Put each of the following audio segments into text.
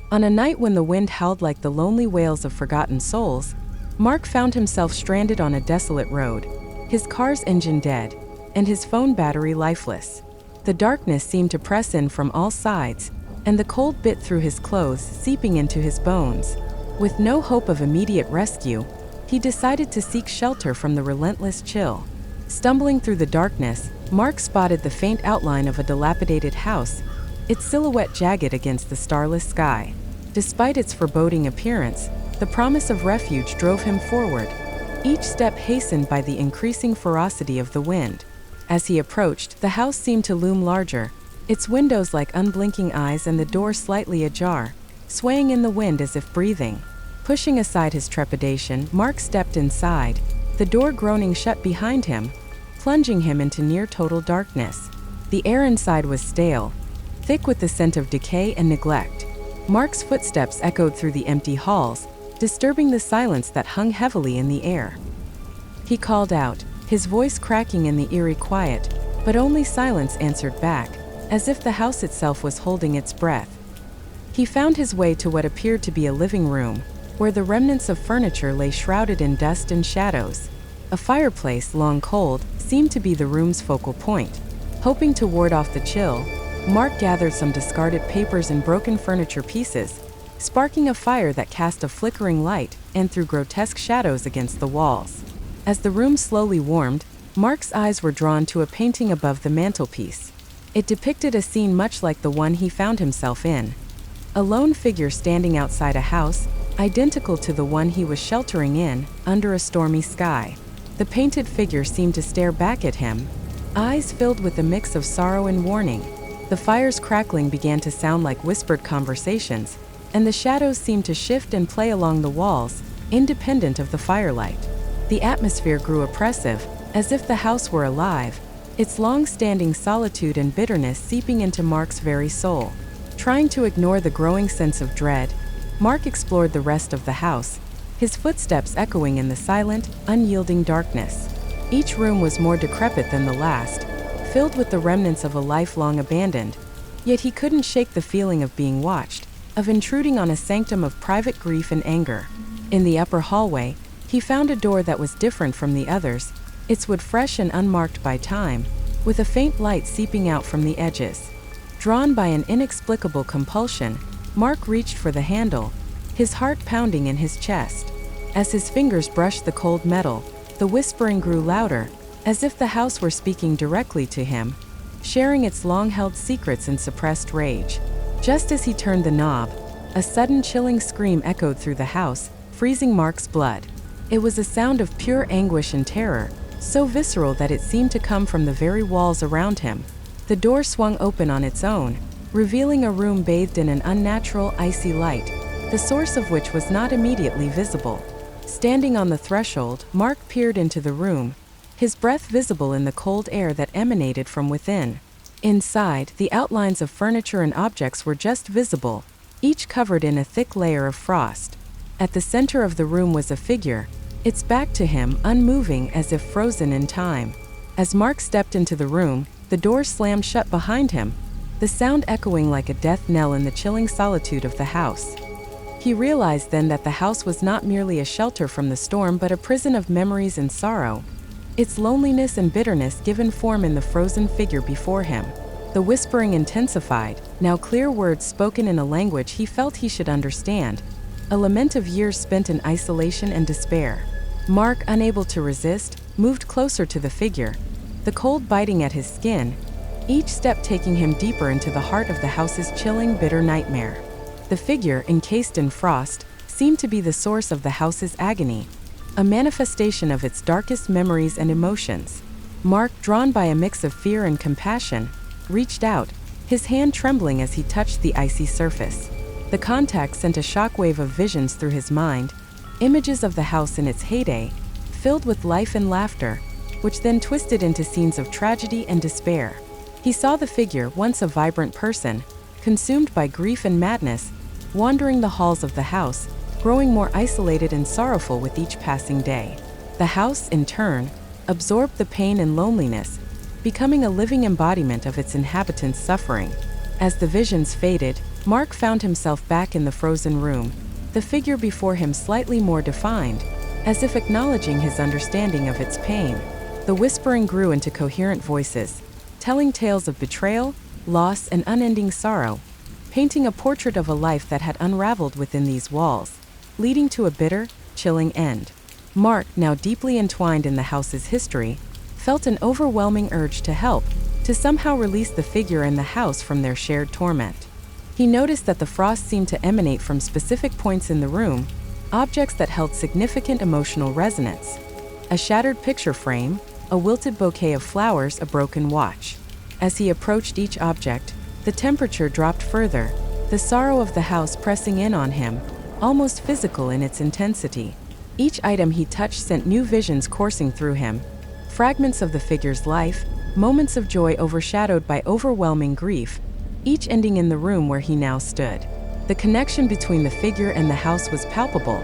On a night when the wind howled like the lonely wails of forgotten souls, Mark found himself stranded on a desolate road, his car's engine dead, and his phone battery lifeless. The darkness seemed to press in from all sides, and the cold bit through his clothes, seeping into his bones. With no hope of immediate rescue, he decided to seek shelter from the relentless chill. Stumbling through the darkness, Mark spotted the faint outline of a dilapidated house, its silhouette jagged against the starless sky. Despite its foreboding appearance, the promise of refuge drove him forward, each step hastened by the increasing ferocity of the wind. As he approached, the house seemed to loom larger, its windows like unblinking eyes and the door slightly ajar, swaying in the wind as if breathing. Pushing aside his trepidation, Mark stepped inside, the door groaning shut behind him, plunging him into near-total darkness. The air inside was stale, thick with the scent of decay and neglect. Mark's footsteps echoed through the empty halls, disturbing the silence that hung heavily in the air. He called out, his voice cracking in the eerie quiet, but only silence answered back, as if the house itself was holding its breath. He found his way to what appeared to be a living room, where the remnants of furniture lay shrouded in dust and shadows. A fireplace, long cold, seemed to be the room's focal point. Hoping to ward off the chill, Mark gathered some discarded papers and broken furniture pieces, sparking a fire that cast a flickering light and threw grotesque shadows against the walls. As the room slowly warmed, Mark's eyes were drawn to a painting above the mantelpiece. It depicted a scene much like the one he found himself in. A lone figure standing outside a house, identical to the one he was sheltering in, under a stormy sky. The painted figure seemed to stare back at him, eyes filled with a mix of sorrow and warning. The fire's crackling began to sound like whispered conversations, and the shadows seemed to shift and play along the walls, independent of the firelight. The atmosphere grew oppressive, as if the house were alive, its long-standing solitude and bitterness seeping into Mark's very soul. Trying to ignore the growing sense of dread, Mark explored the rest of the house, his footsteps echoing in the silent, unyielding darkness. Each room was more decrepit than the last, filled with the remnants of a life long abandoned, yet he couldn't shake the feeling of being watched, of intruding on a sanctum of private grief and anger. In the upper hallway, he found a door that was different from the others, its wood fresh and unmarked by time, with a faint light seeping out from the edges. Drawn by an inexplicable compulsion, Mark reached for the handle, his heart pounding in his chest. As his fingers brushed the cold metal, the whispering grew louder, as if the house were speaking directly to him, sharing its long-held secrets and suppressed rage. Just as he turned the knob, a sudden chilling scream echoed through the house, freezing Mark's blood. It was a sound of pure anguish and terror, so visceral that it seemed to come from the very walls around him. The door swung open on its own, revealing a room bathed in an unnatural, icy light, the source of which was not immediately visible. Standing on the threshold, Mark peered into the room, his breath visible in the cold air that emanated from within. Inside, the outlines of furniture and objects were just visible, each covered in a thick layer of frost. At the center of the room was a figure, its back to him, unmoving as if frozen in time. As Mark stepped into the room, the door slammed shut behind him, the sound echoing like a death knell in the chilling solitude of the house. He realized then that the house was not merely a shelter from the storm but a prison of memories and sorrow, its loneliness and bitterness given form in the frozen figure before him. The whispering intensified, now clear words spoken in a language he felt he should understand, a lament of years spent in isolation and despair. Mark, unable to resist, moved closer to the figure, the cold biting at his skin, each step taking him deeper into the heart of the house's chilling, bitter nightmare. The figure, encased in frost, seemed to be the source of the house's agony, a manifestation of its darkest memories and emotions. Mark, drawn by a mix of fear and compassion, reached out, his hand trembling as he touched the icy surface. The contact sent a shockwave of visions through his mind, images of the house in its heyday, filled with life and laughter, which then twisted into scenes of tragedy and despair. He saw the figure, once a vibrant person, consumed by grief and madness, wandering the halls of the house, growing more isolated and sorrowful with each passing day. The house, in turn, absorbed the pain and loneliness, becoming a living embodiment of its inhabitants' suffering. As the visions faded, Mark found himself back in the frozen room, the figure before him slightly more defined, as if acknowledging his understanding of its pain. The whispering grew into coherent voices, telling tales of betrayal, loss, and unending sorrow, painting a portrait of a life that had unraveled within these walls, leading to a bitter, chilling end. Mark, now deeply entwined in the house's history, felt an overwhelming urge to help, to somehow release the figure and the house from their shared torment. He noticed that the frost seemed to emanate from specific points in the room, objects that held significant emotional resonance. A shattered picture frame, a wilted bouquet of flowers, a broken watch. As he approached each object, the temperature dropped further, the sorrow of the house pressing in on him, almost physical in its intensity. Each item he touched sent new visions coursing through him, fragments of the figure's life, moments of joy overshadowed by overwhelming grief, each ending in the room where he now stood. The connection between the figure and the house was palpable,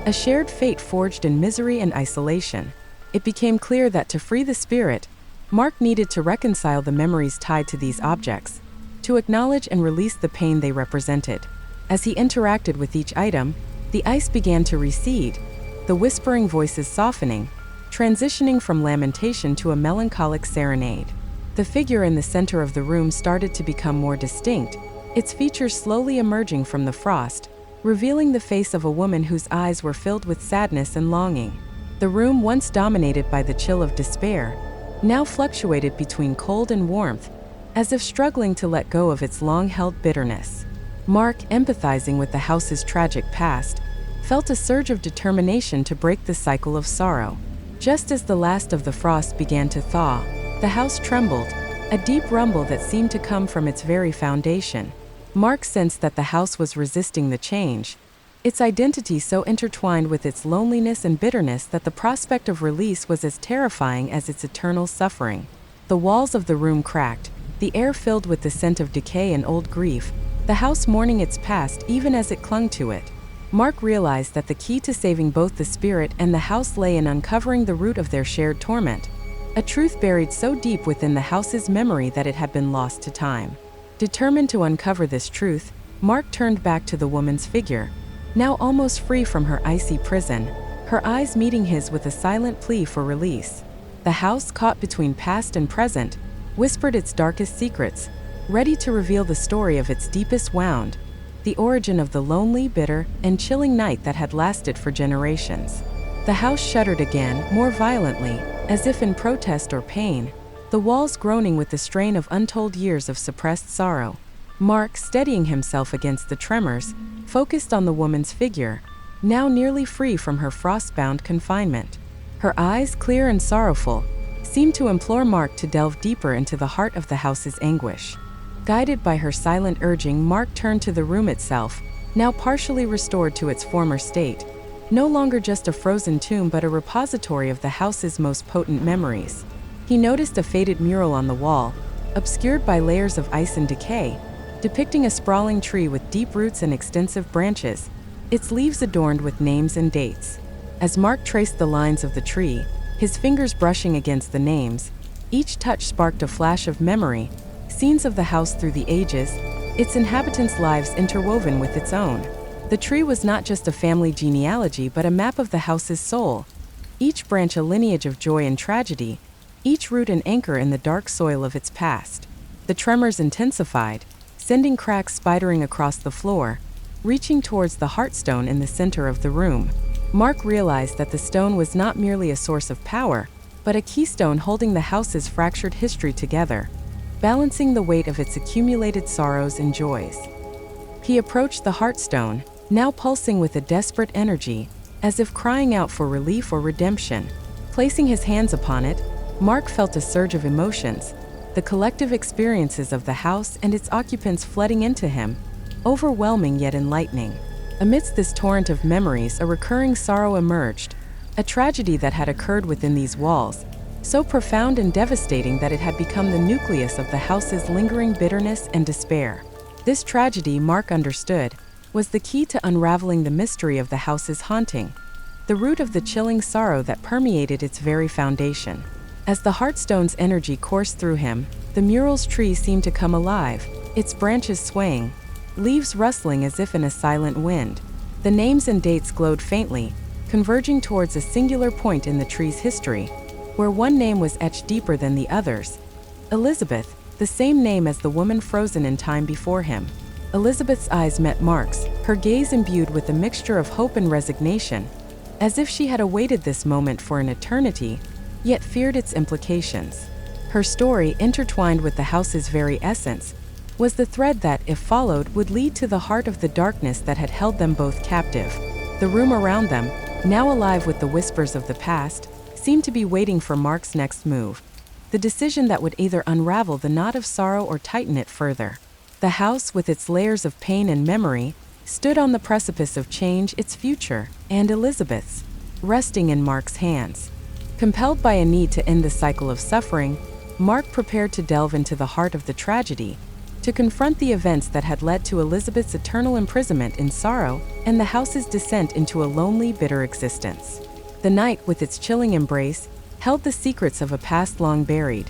a shared fate forged in misery and isolation. It became clear that to free the spirit, Mark needed to reconcile the memories tied to these objects, to acknowledge and release the pain they represented. As he interacted with each item, the ice began to recede, the whispering voices softening, transitioning from lamentation to a melancholic serenade. The figure in the center of the room started to become more distinct, its features slowly emerging from the frost, revealing the face of a woman whose eyes were filled with sadness and longing. The room, once dominated by the chill of despair, now fluctuated between cold and warmth, as if struggling to let go of its long-held bitterness. Mark, empathizing with the house's tragic past, felt a surge of determination to break the cycle of sorrow. Just as the last of the frost began to thaw, the house trembled, a deep rumble that seemed to come from its very foundation. Mark sensed that the house was resisting the change, its identity so intertwined with its loneliness and bitterness that the prospect of release was as terrifying as its eternal suffering. The walls of the room cracked, the air filled with the scent of decay and old grief, the house mourning its past even as it clung to it. Mark realized that the key to saving both the spirit and the house lay in uncovering the root of their shared torment, a truth buried so deep within the house's memory that it had been lost to time. Determined to uncover this truth, Mark turned back to the woman's figure, now almost free from her icy prison, her eyes meeting his with a silent plea for release. The house, caught between past and present, whispered its darkest secrets, ready to reveal the story of its deepest wound, the origin of the lonely, bitter, and chilling night that had lasted for generations. The house shuddered again, more violently, as if in protest or pain, the walls groaning with the strain of untold years of suppressed sorrow. Mark, steadying himself against the tremors, focused on the woman's figure, now nearly free from her frost-bound confinement. Her eyes, clear and sorrowful, seemed to implore Mark to delve deeper into the heart of the house's anguish. Guided by her silent urging, Mark turned to the room itself, now partially restored to its former state, no longer just a frozen tomb but a repository of the house's most potent memories. He noticed a faded mural on the wall, obscured by layers of ice and decay, depicting a sprawling tree with deep roots and extensive branches, its leaves adorned with names and dates. As Mark traced the lines of the tree, his fingers brushing against the names, each touch sparked a flash of memory, scenes of the house through the ages, its inhabitants' lives interwoven with its own. The tree was not just a family genealogy but a map of the house's soul, each branch a lineage of joy and tragedy, each root an anchor in the dark soil of its past. The tremors intensified, sending cracks spidering across the floor, reaching towards the heartstone in the center of the room. Mark realized that the stone was not merely a source of power, but a keystone holding the house's fractured history together, balancing the weight of its accumulated sorrows and joys. He approached the heartstone, now pulsing with a desperate energy, as if crying out for relief or redemption. Placing his hands upon it, Mark felt a surge of emotions, the collective experiences of the house and its occupants flooding into him, overwhelming yet enlightening. Amidst this torrent of memories, a recurring sorrow emerged, a tragedy that had occurred within these walls, so profound and devastating that it had become the nucleus of the house's lingering bitterness and despair. This tragedy, Mark understood, was the key to unraveling the mystery of the house's haunting, the root of the chilling sorrow that permeated its very foundation. As the heartstone's energy coursed through him, the mural's tree seemed to come alive, its branches swaying, leaves rustling as if in a silent wind. The names and dates glowed faintly, converging towards a singular point in the tree's history, where one name was etched deeper than the others. Elizabeth, the same name as the woman frozen in time before him. Elizabeth's eyes met Mark's, her gaze imbued with a mixture of hope and resignation, as if she had awaited this moment for an eternity, yet feared its implications. Her story, intertwined with the house's very essence, was the thread that, if followed, would lead to the heart of the darkness that had held them both captive. The room around them, now alive with the whispers of the past, seemed to be waiting for Mark's next move, the decision that would either unravel the knot of sorrow or tighten it further. The house, with its layers of pain and memory, stood on the precipice of change, its future, and Elizabeth's, resting in Mark's hands. Compelled by a need to end the cycle of suffering, Mark prepared to delve into the heart of the tragedy, to confront the events that had led to Elizabeth's eternal imprisonment in sorrow and the house's descent into a lonely, bitter existence. The night, with its chilling embrace, held the secrets of a past long buried,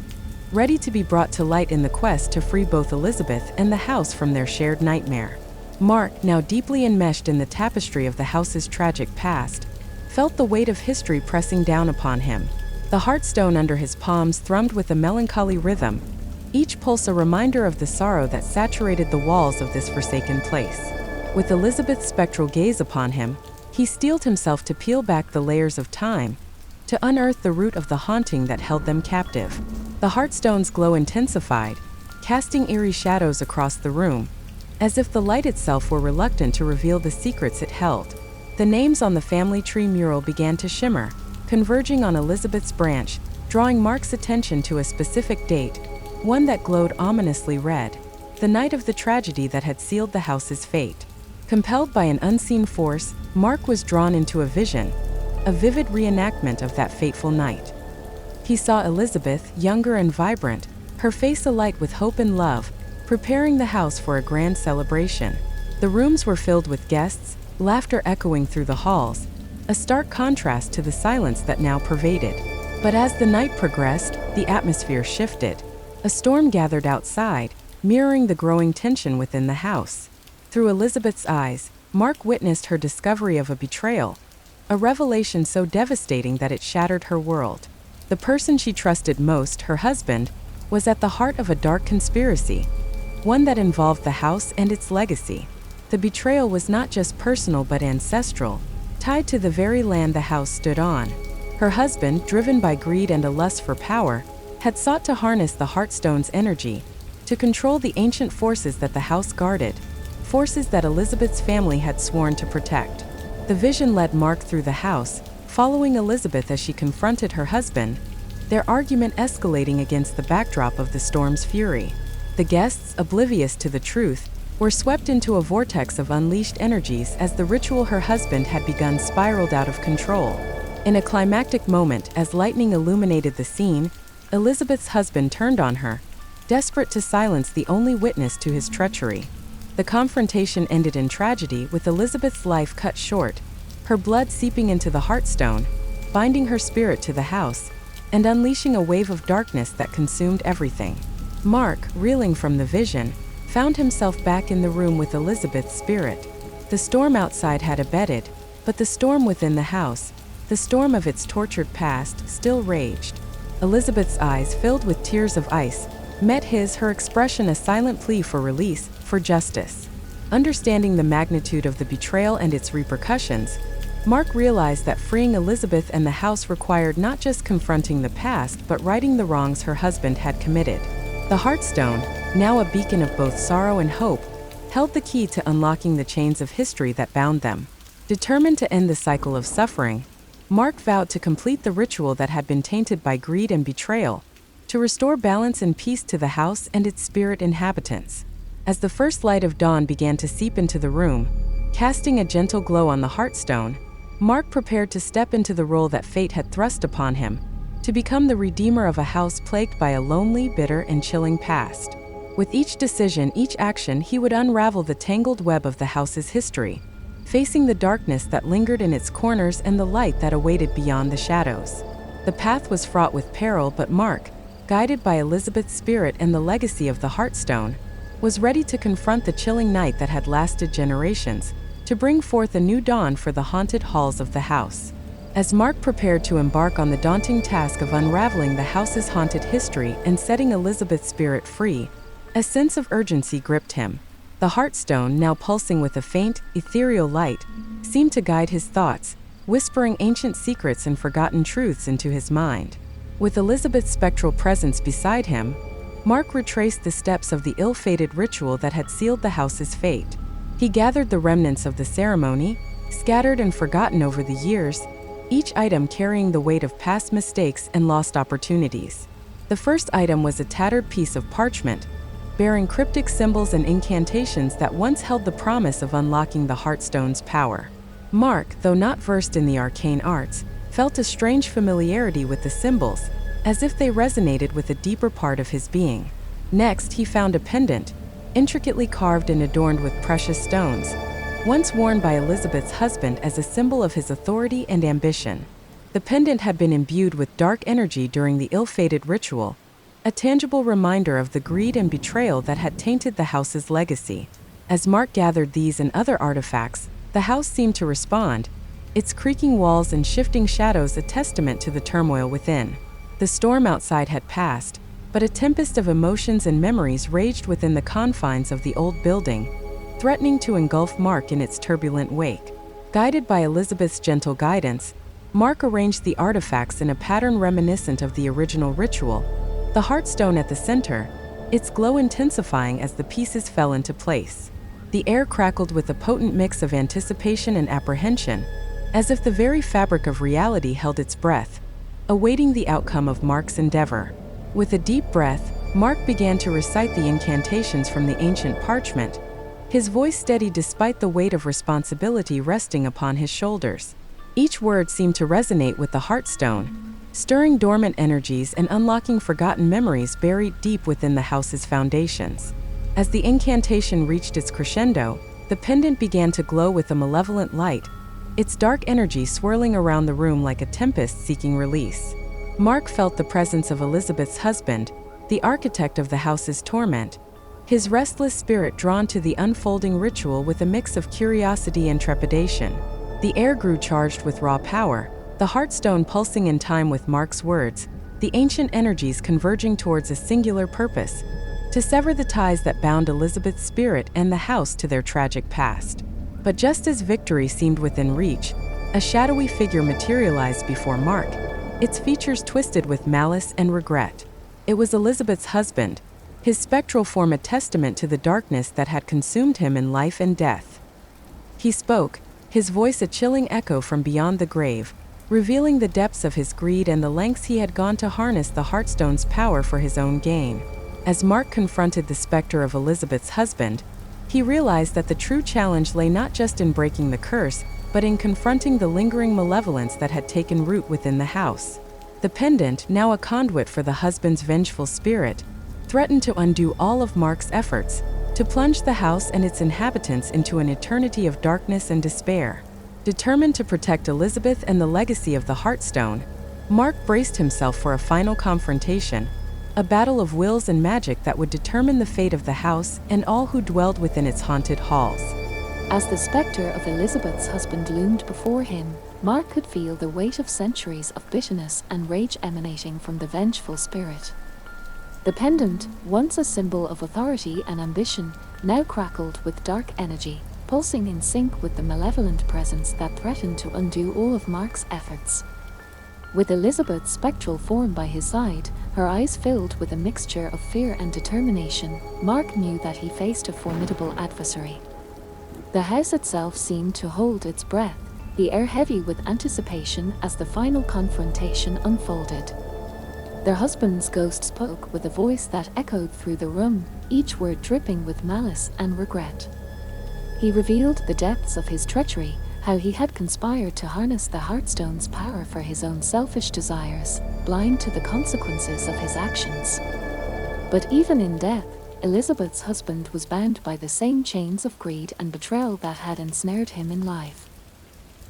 ready to be brought to light in the quest to free both Elizabeth and the house from their shared nightmare. Mark, now deeply enmeshed in the tapestry of the house's tragic past, felt the weight of history pressing down upon him. The heartstone under his palms thrummed with a melancholy rhythm, each pulse a reminder of the sorrow that saturated the walls of this forsaken place. With Elizabeth's spectral gaze upon him, he steeled himself to peel back the layers of time, to unearth the root of the haunting that held them captive. The heartstone's glow intensified, casting eerie shadows across the room, as if the light itself were reluctant to reveal the secrets it held. The names on the family tree mural began to shimmer, converging on Elizabeth's branch, drawing Mark's attention to a specific date, one that glowed ominously red, the night of the tragedy that had sealed the house's fate. Compelled by an unseen force, Mark was drawn into a vision, a vivid reenactment of that fateful night. He saw Elizabeth, younger and vibrant, her face alight with hope and love, preparing the house for a grand celebration. The rooms were filled with guests, laughter echoing through the halls, a stark contrast to the silence that now pervaded. But as the night progressed, the atmosphere shifted. A storm gathered outside, mirroring the growing tension within the house. Through Elizabeth's eyes, Mark witnessed her discovery of a betrayal, a revelation so devastating that it shattered her world. The person she trusted most, her husband, was at the heart of a dark conspiracy, one that involved the house and its legacy. The betrayal was not just personal but ancestral, tied to the very land the house stood on. Her husband, driven by greed and a lust for power, had sought to harness the Heartstone's energy, to control the ancient forces that the house guarded, forces that Elizabeth's family had sworn to protect. The vision led Mark through the house, following Elizabeth as she confronted her husband, their argument escalating against the backdrop of the storm's fury. The guests, oblivious to the truth, were swept into a vortex of unleashed energies as the ritual her husband had begun spiraled out of control. In a climactic moment, as lightning illuminated the scene, Elizabeth's husband turned on her, desperate to silence the only witness to his treachery. The confrontation ended in tragedy, with Elizabeth's life cut short, her blood seeping into the Heartstone, binding her spirit to the house, and unleashing a wave of darkness that consumed everything. Mark, reeling from the vision, found himself back in the room with Elizabeth's spirit. The storm outside had abated, but the storm within the house, the storm of its tortured past, still raged. Elizabeth's eyes, filled with tears of ice, met his, her expression a silent plea for release, for justice. Understanding the magnitude of the betrayal and its repercussions, Mark realized that freeing Elizabeth and the house required not just confronting the past but righting the wrongs her husband had committed. The Heartstone, now a beacon of both sorrow and hope, held the key to unlocking the chains of history that bound them. Determined to end the cycle of suffering, Mark vowed to complete the ritual that had been tainted by greed and betrayal, to restore balance and peace to the house and its spirit inhabitants. As the first light of dawn began to seep into the room, casting a gentle glow on the Heartstone, Mark prepared to step into the role that fate had thrust upon him, to become the redeemer of a house plagued by a lonely, bitter, and chilling past. With each decision, each action, he would unravel the tangled web of the house's history, facing the darkness that lingered in its corners and the light that awaited beyond the shadows. The path was fraught with peril, but Mark, guided by Elizabeth's spirit and the legacy of the Heartstone, was ready to confront the chilling night that had lasted generations, to bring forth a new dawn for the haunted halls of the house. As Mark prepared to embark on the daunting task of unraveling the house's haunted history and setting Elizabeth's spirit free, a sense of urgency gripped him. The Heartstone, now pulsing with a faint, ethereal light, seemed to guide his thoughts, whispering ancient secrets and forgotten truths into his mind. With Elizabeth's spectral presence beside him, Mark retraced the steps of the ill-fated ritual that had sealed the house's fate. He gathered the remnants of the ceremony, scattered and forgotten over the years, each item carrying the weight of past mistakes and lost opportunities. The first item was a tattered piece of parchment, bearing cryptic symbols and incantations that once held the promise of unlocking the Heartstone's power. Mark, though not versed in the arcane arts, felt a strange familiarity with the symbols, as if they resonated with a deeper part of his being. Next, he found a pendant, intricately carved and adorned with precious stones, once worn by Elizabeth's husband as a symbol of his authority and ambition. The pendant had been imbued with dark energy during the ill-fated ritual, a tangible reminder of the greed and betrayal that had tainted the house's legacy. As Mark gathered these and other artifacts, the house seemed to respond, its creaking walls and shifting shadows a testament to the turmoil within. The storm outside had passed, but a tempest of emotions and memories raged within the confines of the old building, threatening to engulf Mark in its turbulent wake. Guided by Elizabeth's gentle guidance, Mark arranged the artifacts in a pattern reminiscent of the original ritual, the Heartstone at the center, its glow intensifying as the pieces fell into place. The air crackled with a potent mix of anticipation and apprehension, as if the very fabric of reality held its breath, awaiting the outcome of Mark's endeavor. With a deep breath, Mark began to recite the incantations from the ancient parchment, his voice steady despite the weight of responsibility resting upon his shoulders. Each word seemed to resonate with the Heartstone, stirring dormant energies and unlocking forgotten memories buried deep within the house's foundations. As the incantation reached its crescendo, the pendant began to glow with a malevolent light, its dark energy swirling around the room like a tempest seeking release. Mark felt the presence of Elizabeth's husband, the architect of the house's torment, his restless spirit drawn to the unfolding ritual with a mix of curiosity and trepidation. The air grew charged with raw power, the Heartstone pulsing in time with Mark's words, the ancient energies converging towards a singular purpose, to sever the ties that bound Elizabeth's spirit and the house to their tragic past. But just as victory seemed within reach, a shadowy figure materialized before Mark, its features twisted with malice and regret. It was Elizabeth's husband, his spectral form a testament to the darkness that had consumed him in life and death. He spoke, his voice a chilling echo from beyond the grave, revealing the depths of his greed and the lengths he had gone to harness the Heartstone's power for his own gain. As Mark confronted the specter of Elizabeth's husband, he realized that the true challenge lay not just in breaking the curse, but in confronting the lingering malevolence that had taken root within the house. The pendant, now a conduit for the husband's vengeful spirit, threatened to undo all of Mark's efforts, to plunge the house and its inhabitants into an eternity of darkness and despair. Determined to protect Elizabeth and the legacy of the Heartstone, Mark braced himself for a final confrontation, a battle of wills and magic that would determine the fate of the house and all who dwelled within its haunted halls. As the specter of Elizabeth's husband loomed before him, Mark could feel the weight of centuries of bitterness and rage emanating from the vengeful spirit. The pendant, once a symbol of authority and ambition, now crackled with dark energy, pulsing in sync with the malevolent presence that threatened to undo all of Mark's efforts. With Elizabeth's spectral form by his side, her eyes filled with a mixture of fear and determination, Mark knew that he faced a formidable adversary. The house itself seemed to hold its breath, the air heavy with anticipation as the final confrontation unfolded. Their husband's ghost spoke with a voice that echoed through the room, each word dripping with malice and regret. He revealed the depths of his treachery, how he had conspired to harness the Heartstone's power for his own selfish desires, blind to the consequences of his actions. But even in death, Elizabeth's husband was bound by the same chains of greed and betrayal that had ensnared him in life.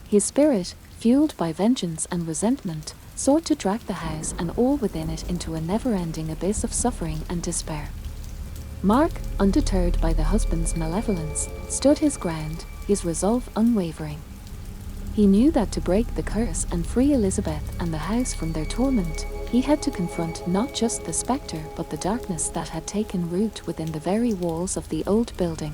His spirit, fueled by vengeance and resentment, sought to drag the house and all within it into a never-ending abyss of suffering and despair. Mark, undeterred by the husband's malevolence, stood his ground, his resolve unwavering. He knew that to break the curse and free Elizabeth and the house from their torment, he had to confront not just the spectre but the darkness that had taken root within the very walls of the old building.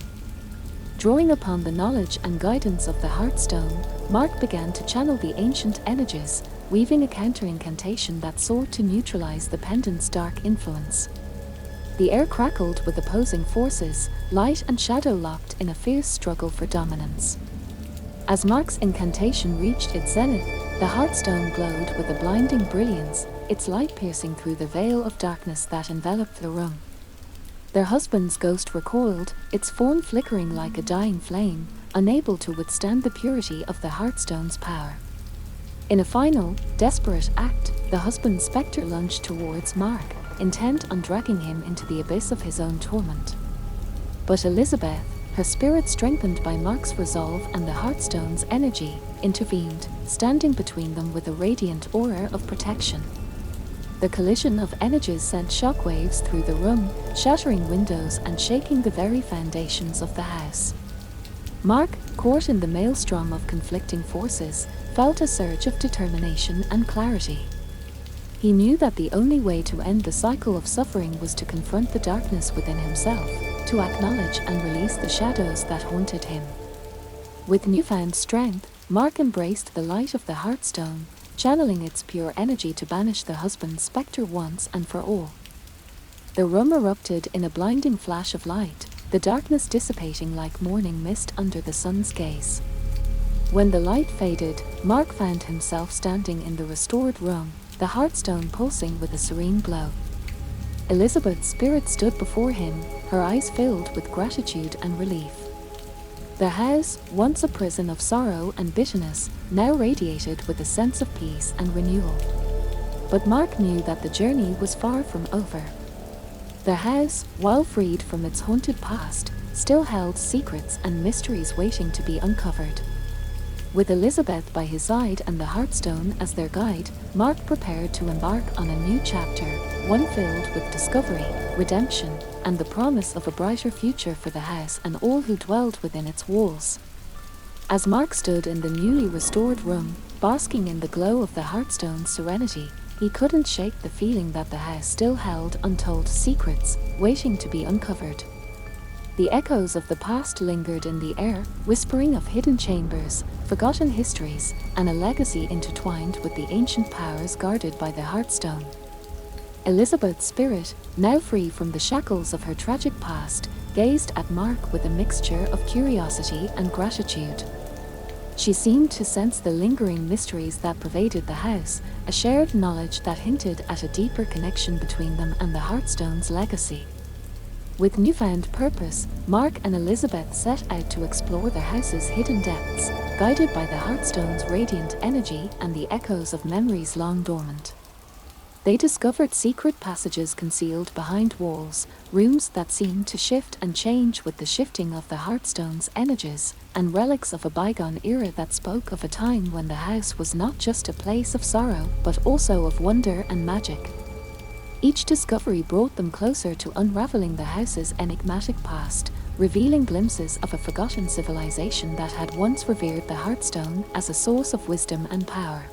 Drawing upon the knowledge and guidance of the Heartstone, Mark began to channel the ancient energies, weaving a counter-incantation that sought to neutralize the pendant's dark influence. The air crackled with opposing forces, light and shadow locked in a fierce struggle for dominance. As Mark's incantation reached its zenith, the Heartstone glowed with a blinding brilliance, its light piercing through the veil of darkness that enveloped the room. Their husband's ghost recoiled, its form flickering like a dying flame, unable to withstand the purity of the Heartstone's power. In a final, desperate act, the husband's spectre lunged towards Mark, intent on dragging him into the abyss of his own torment. But Elizabeth, her spirit strengthened by Mark's resolve and the Heartstone's energy, intervened, standing between them with a radiant aura of protection. The collision of energies sent shockwaves through the room, shattering windows and shaking the very foundations of the house. Mark, caught in the maelstrom of conflicting forces, felt a surge of determination and clarity. He knew that the only way to end the cycle of suffering was to confront the darkness within himself, to acknowledge and release the shadows that haunted him. With newfound strength, Mark embraced the light of the Heartstone, channeling its pure energy to banish the husband's spectre once and for all. The room erupted in a blinding flash of light, the darkness dissipating like morning mist under the sun's gaze. When the light faded, Mark found himself standing in the restored room, the Heartstone pulsing with a serene glow. Elizabeth's spirit stood before him, her eyes filled with gratitude and relief. The house, once a prison of sorrow and bitterness, now radiated with a sense of peace and renewal. But Mark knew that the journey was far from over. The house, while freed from its haunted past, still held secrets and mysteries waiting to be uncovered. With Elizabeth by his side and the Heartstone as their guide, Mark prepared to embark on a new chapter, one filled with discovery, redemption, and the promise of a brighter future for the house and all who dwelled within its walls. As Mark stood in the newly restored room, basking in the glow of the Heartstone's serenity, he couldn't shake the feeling that the house still held untold secrets, waiting to be uncovered. The echoes of the past lingered in the air, whispering of hidden chambers, forgotten histories, and a legacy intertwined with the ancient powers guarded by the Heartstone. Elizabeth's spirit, now free from the shackles of her tragic past, gazed at Mark with a mixture of curiosity and gratitude. She seemed to sense the lingering mysteries that pervaded the house, a shared knowledge that hinted at a deeper connection between them and the Heartstone's legacy. With newfound purpose, Mark and Elizabeth set out to explore the house's hidden depths, guided by the Heartstone's radiant energy and the echoes of memories long dormant. They discovered secret passages concealed behind walls, rooms that seemed to shift and change with the shifting of the Heartstone's energies, and relics of a bygone era that spoke of a time when the house was not just a place of sorrow, but also of wonder and magic. Each discovery brought them closer to unraveling the house's enigmatic past, revealing glimpses of a forgotten civilization that had once revered the Heartstone as a source of wisdom and power.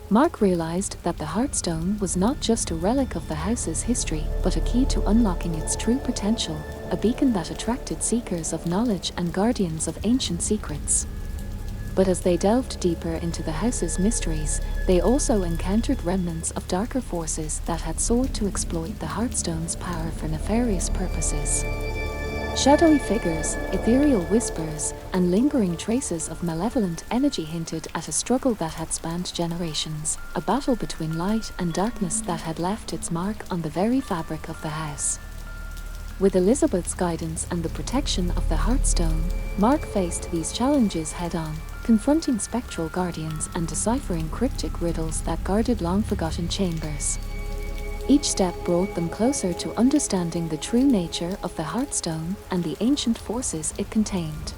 Mark realized that the Heartstone was not just a relic of the house's history, but a key to unlocking its true potential, a beacon that attracted seekers of knowledge and guardians of ancient secrets. But as they delved deeper into the house's mysteries, they also encountered remnants of darker forces that had sought to exploit the Heartstone's power for nefarious purposes. Shadowy figures, ethereal whispers, and lingering traces of malevolent energy hinted at a struggle that had spanned generations, a battle between light and darkness that had left its mark on the very fabric of the house. With Elizabeth's guidance and the protection of the Heartstone, Mark faced these challenges head-on, confronting spectral guardians and deciphering cryptic riddles that guarded long-forgotten chambers. Each step brought them closer to understanding the true nature of the Heartstone and the ancient forces it contained.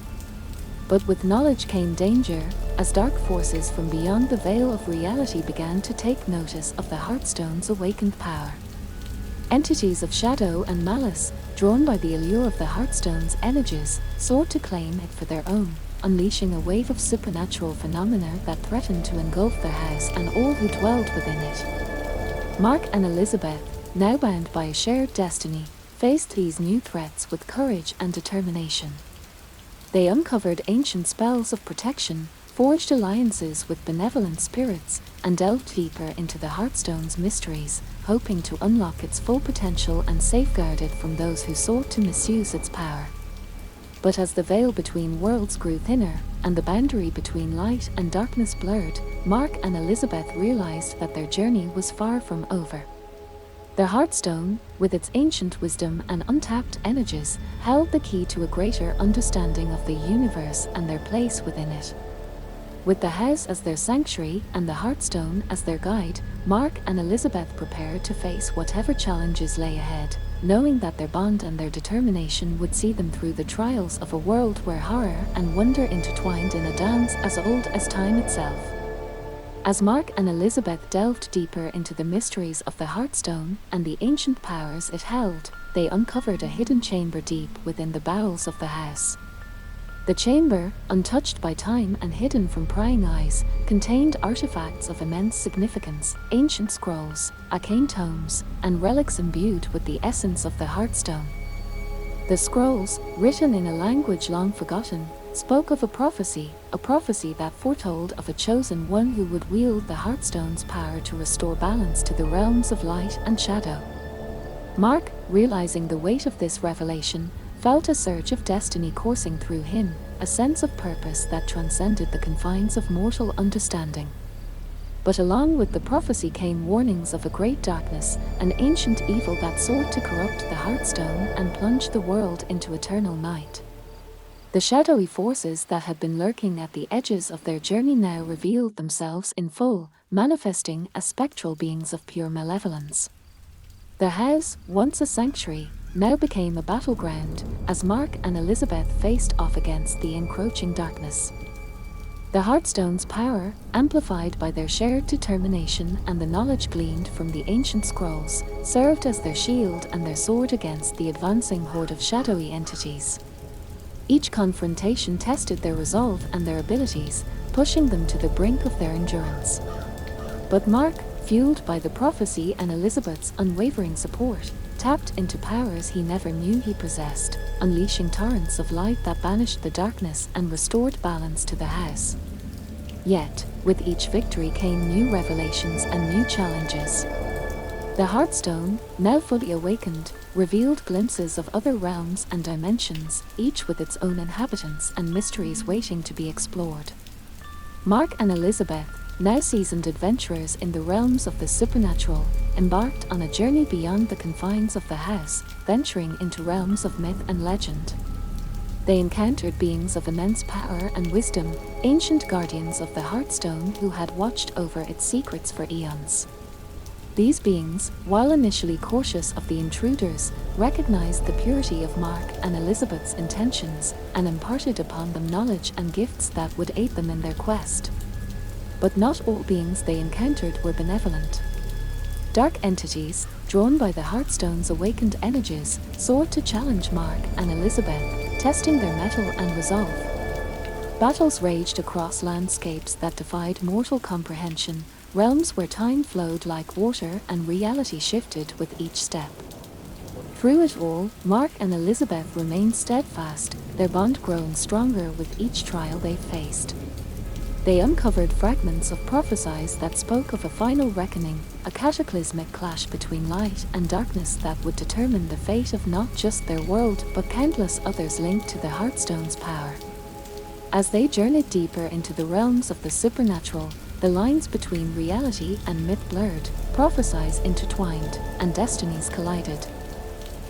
But with knowledge came danger, as dark forces from beyond the veil of reality began to take notice of the Heartstone's awakened power. Entities of shadow and malice, drawn by the allure of the Hearthstone's energies, sought to claim it for their own, unleashing a wave of supernatural phenomena that threatened to engulf their house and all who dwelled within it. Mark and Elizabeth, now bound by a shared destiny, faced these new threats with courage and determination. They uncovered ancient spells of protection, forged alliances with benevolent spirits, and delved deeper into the Hearthstone's mysteries, hoping to unlock its full potential and safeguard it from those who sought to misuse its power. But as the veil between worlds grew thinner, and the boundary between light and darkness blurred, Mark and Elizabeth realized that their journey was far from over. The Hearthstone, with its ancient wisdom and untapped energies, held the key to a greater understanding of the universe and their place within it. With the house as their sanctuary and the Hearthstone as their guide, Mark and Elizabeth prepared to face whatever challenges lay ahead, knowing that their bond and their determination would see them through the trials of a world where horror and wonder intertwined in a dance as old as time itself. As Mark and Elizabeth delved deeper into the mysteries of the Hearthstone and the ancient powers it held, they uncovered a hidden chamber deep within the bowels of the house. The chamber, untouched by time and hidden from prying eyes, contained artifacts of immense significance, ancient scrolls, arcane tomes, and relics imbued with the essence of the Hearthstone. The scrolls, written in a language long forgotten, spoke of a prophecy that foretold of a chosen one who would wield the Hearthstone's power to restore balance to the realms of light and shadow. Mark, realizing the weight of this revelation, felt a surge of destiny coursing through him, a sense of purpose that transcended the confines of mortal understanding. But along with the prophecy came warnings of a great darkness, an ancient evil that sought to corrupt the Hearthstone and plunge the world into eternal night. The shadowy forces that had been lurking at the edges of their journey now revealed themselves in full, manifesting as spectral beings of pure malevolence. The house, once a sanctuary, now became a battleground as Mark and Elizabeth faced off against the encroaching darkness. The Hearthstone's power, amplified by their shared determination and the knowledge gleaned from the ancient scrolls, served as their shield and their sword against the advancing horde of shadowy entities. Each confrontation tested their resolve and their abilities, pushing them to the brink of their endurance. But Mark, fueled by the prophecy and Elizabeth's unwavering support, tapped into powers he never knew he possessed, unleashing torrents of light that banished the darkness and restored balance to the house. Yet, with each victory came new revelations and new challenges. The Hearthstone, now fully awakened, revealed glimpses of other realms and dimensions, each with its own inhabitants and mysteries waiting to be explored. Mark and Elizabeth, now seasoned adventurers in the realms of the supernatural, embarked on a journey beyond the confines of the house, venturing into realms of myth and legend. They encountered beings of immense power and wisdom, ancient guardians of the Hearthstone who had watched over its secrets for eons. These beings, while initially cautious of the intruders, recognized the purity of Mark and Elizabeth's intentions and imparted upon them knowledge and gifts that would aid them in their quest. But not all beings they encountered were benevolent. Dark entities, drawn by the Hearthstone's awakened energies, sought to challenge Mark and Elizabeth, testing their mettle and resolve. Battles raged across landscapes that defied mortal comprehension, realms where time flowed like water and reality shifted with each step. Through it all, Mark and Elizabeth remained steadfast, their bond growing stronger with each trial they faced. They uncovered fragments of prophecies that spoke of a final reckoning, a cataclysmic clash between light and darkness that would determine the fate of not just their world but countless others linked to the Hearthstone's power. As they journeyed deeper into the realms of the supernatural, the lines between reality and myth blurred, prophecies intertwined, and destinies collided.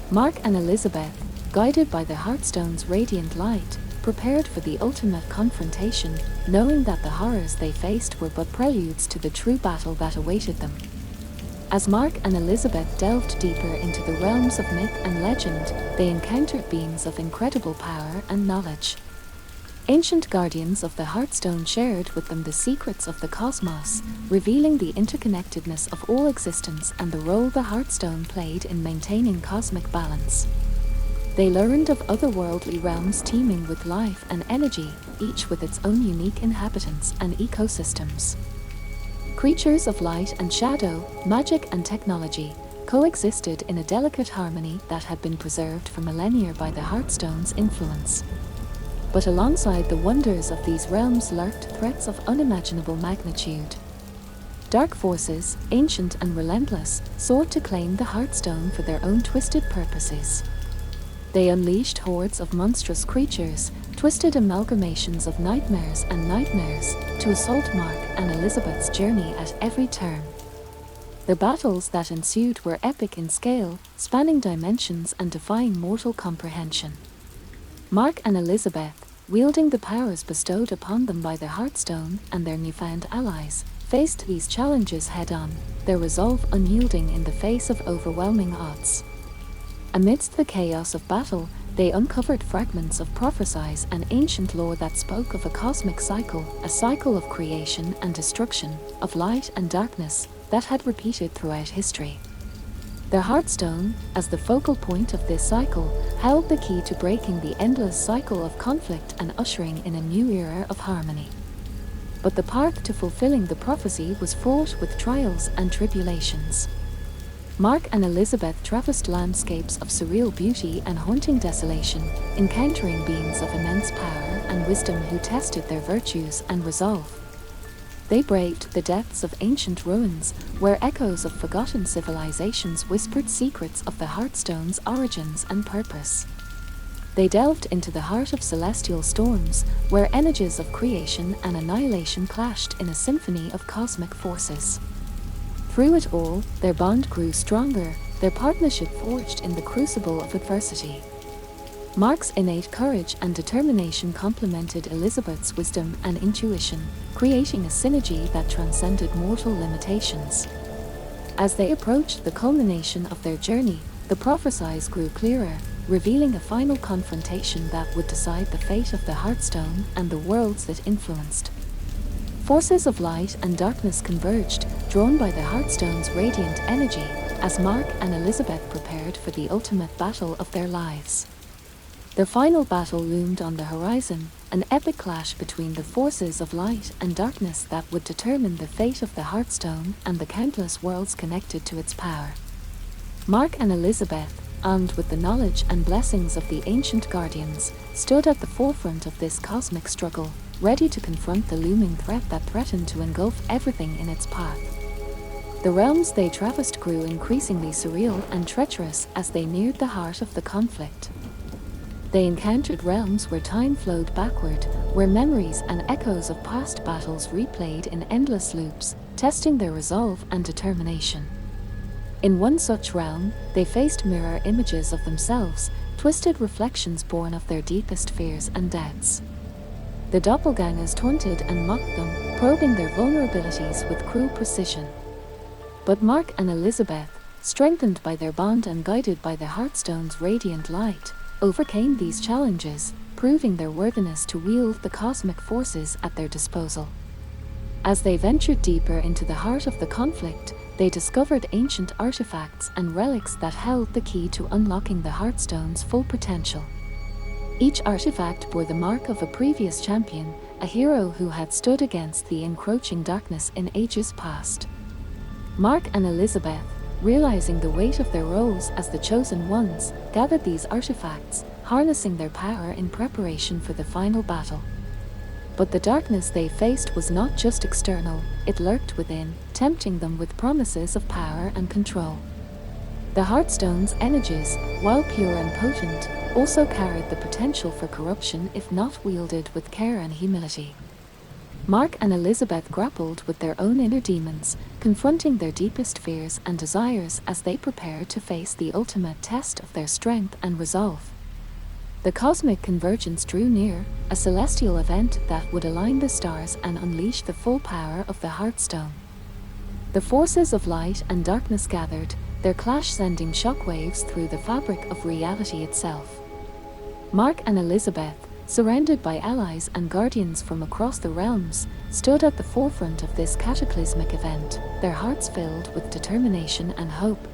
Mark and Elizabeth, guided by the Hearthstone's radiant light, prepared for the ultimate confrontation, knowing that the horrors they faced were but preludes to the true battle that awaited them. As Mark and Elizabeth delved deeper into the realms of myth and legend, they encountered beings of incredible power and knowledge. Ancient guardians of the Hearthstone shared with them the secrets of the cosmos, revealing the interconnectedness of all existence and the role the Hearthstone played in maintaining cosmic balance. They learned of otherworldly realms teeming with life and energy, each with its own unique inhabitants and ecosystems. Creatures of light and shadow, magic and technology, coexisted in a delicate harmony that had been preserved for millennia by the Heartstone's influence. But alongside the wonders of these realms lurked threats of unimaginable magnitude. Dark forces, ancient and relentless, sought to claim the Heartstone for their own twisted purposes. They unleashed hordes of monstrous creatures, twisted amalgamations of nightmares and nightmares, to assault Mark and Elizabeth's journey at every turn. The battles that ensued were epic in scale, spanning dimensions and defying mortal comprehension. Mark and Elizabeth, wielding the powers bestowed upon them by the Heartstone and their newfound allies, faced these challenges head-on, their resolve unyielding in the face of overwhelming odds. Amidst the chaos of battle, they uncovered fragments of prophecies and ancient lore that spoke of a cosmic cycle, a cycle of creation and destruction, of light and darkness, that had repeated throughout history. The Heartstone, as the focal point of this cycle, held the key to breaking the endless cycle of conflict and ushering in a new era of harmony. But the path to fulfilling the prophecy was fraught with trials and tribulations. Mark and Elizabeth traversed landscapes of surreal beauty and haunting desolation, encountering beings of immense power and wisdom who tested their virtues and resolve. They braved the depths of ancient ruins, where echoes of forgotten civilizations whispered secrets of the Heartstone's origins and purpose. They delved into the heart of celestial storms, where energies of creation and annihilation clashed in a symphony of cosmic forces. Through it all, their bond grew stronger, their partnership forged in the crucible of adversity. Mark's innate courage and determination complemented Elizabeth's wisdom and intuition, creating a synergy that transcended mortal limitations. As they approached the culmination of their journey, the prophecies grew clearer, revealing a final confrontation that would decide the fate of the Heartstone and the worlds it influenced. Forces of light and darkness converged, drawn by the Heartstone's radiant energy, as Mark and Elizabeth prepared for the ultimate battle of their lives. The final battle loomed on the horizon, an epic clash between the forces of light and darkness that would determine the fate of the Heartstone and the countless worlds connected to its power. Mark and Elizabeth, armed with the knowledge and blessings of the ancient guardians, stood at the forefront of this cosmic struggle, ready to confront the looming threat that threatened to engulf everything in its path. The realms they traversed grew increasingly surreal and treacherous as they neared the heart of the conflict. They encountered realms where time flowed backward, where memories and echoes of past battles replayed in endless loops, testing their resolve and determination. In one such realm, they faced mirror images of themselves, twisted reflections born of their deepest fears and doubts. The doppelgangers taunted and mocked them, probing their vulnerabilities with cruel precision. But Mark and Elizabeth, strengthened by their bond and guided by the Heartstone's radiant light, overcame these challenges, proving their worthiness to wield the cosmic forces at their disposal. As they ventured deeper into the heart of the conflict, they discovered ancient artifacts and relics that held the key to unlocking the Heartstone's full potential. Each artifact bore the mark of a previous champion, a hero who had stood against the encroaching darkness in ages past. Mark and Elizabeth, realizing the weight of their roles as the chosen ones, gathered these artifacts, harnessing their power in preparation for the final battle. But the darkness they faced was not just external, it lurked within, tempting them with promises of power and control. The Heartstone's energies, while pure and potent, also carried the potential for corruption if not wielded with care and humility. Mark and Elizabeth grappled with their own inner demons, confronting their deepest fears and desires as they prepared to face the ultimate test of their strength and resolve. The cosmic convergence drew near, a celestial event that would align the stars and unleash the full power of the Heartstone. The forces of light and darkness gathered, their clash sending shockwaves through the fabric of reality itself. Mark and Elizabeth, surrounded by allies and guardians from across the realms, stood at the forefront of this cataclysmic event, their hearts filled with determination and hope.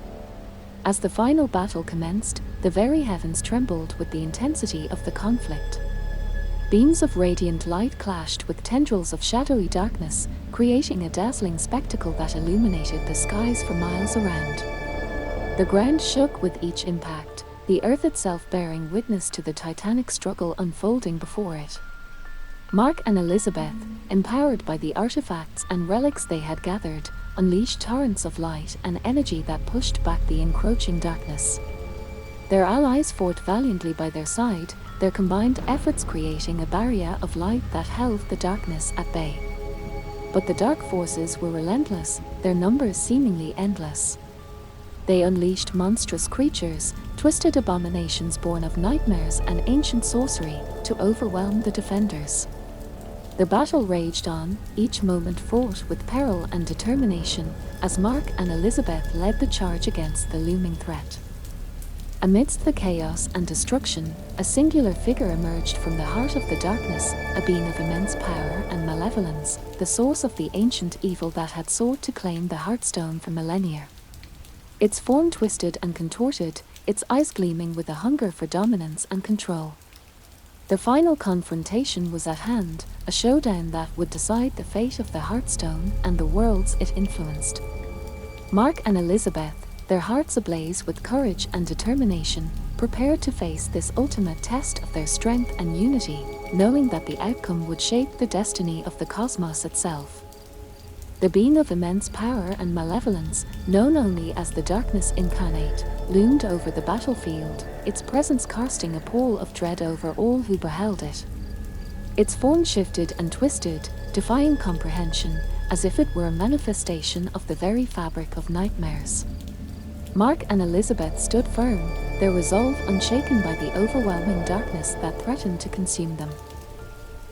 As the final battle commenced, the very heavens trembled with the intensity of the conflict. Beams of radiant light clashed with tendrils of shadowy darkness, creating a dazzling spectacle that illuminated the skies for miles around. The ground shook with each impact, the earth itself bearing witness to the titanic struggle unfolding before it. Mark and Elizabeth, empowered by the artifacts and relics they had gathered, unleashed torrents of light and energy that pushed back the encroaching darkness. Their allies fought valiantly by their side, their combined efforts creating a barrier of light that held the darkness at bay. But the dark forces were relentless, their numbers seemingly endless. They unleashed monstrous creatures, twisted abominations born of nightmares and ancient sorcery, to overwhelm the defenders. The battle raged on, each moment fraught with peril and determination, as Mark and Elizabeth led the charge against the looming threat. Amidst the chaos and destruction, a singular figure emerged from the heart of the darkness, a being of immense power and malevolence, the source of the ancient evil that had sought to claim the Heartstone for millennia. Its form twisted and contorted, its eyes gleaming with a hunger for dominance and control. The final confrontation was at hand, a showdown that would decide the fate of the Heartstone and the worlds it influenced. Mark and Elizabeth, their hearts ablaze with courage and determination, prepared to face this ultimate test of their strength and unity, knowing that the outcome would shape the destiny of the cosmos itself. The being of immense power and malevolence, known only as the Darkness Incarnate, loomed over the battlefield, its presence casting a pall of dread over all who beheld it. Its form shifted and twisted, defying comprehension, as if it were a manifestation of the very fabric of nightmares. Mark and Elizabeth stood firm, their resolve unshaken by the overwhelming darkness that threatened to consume them.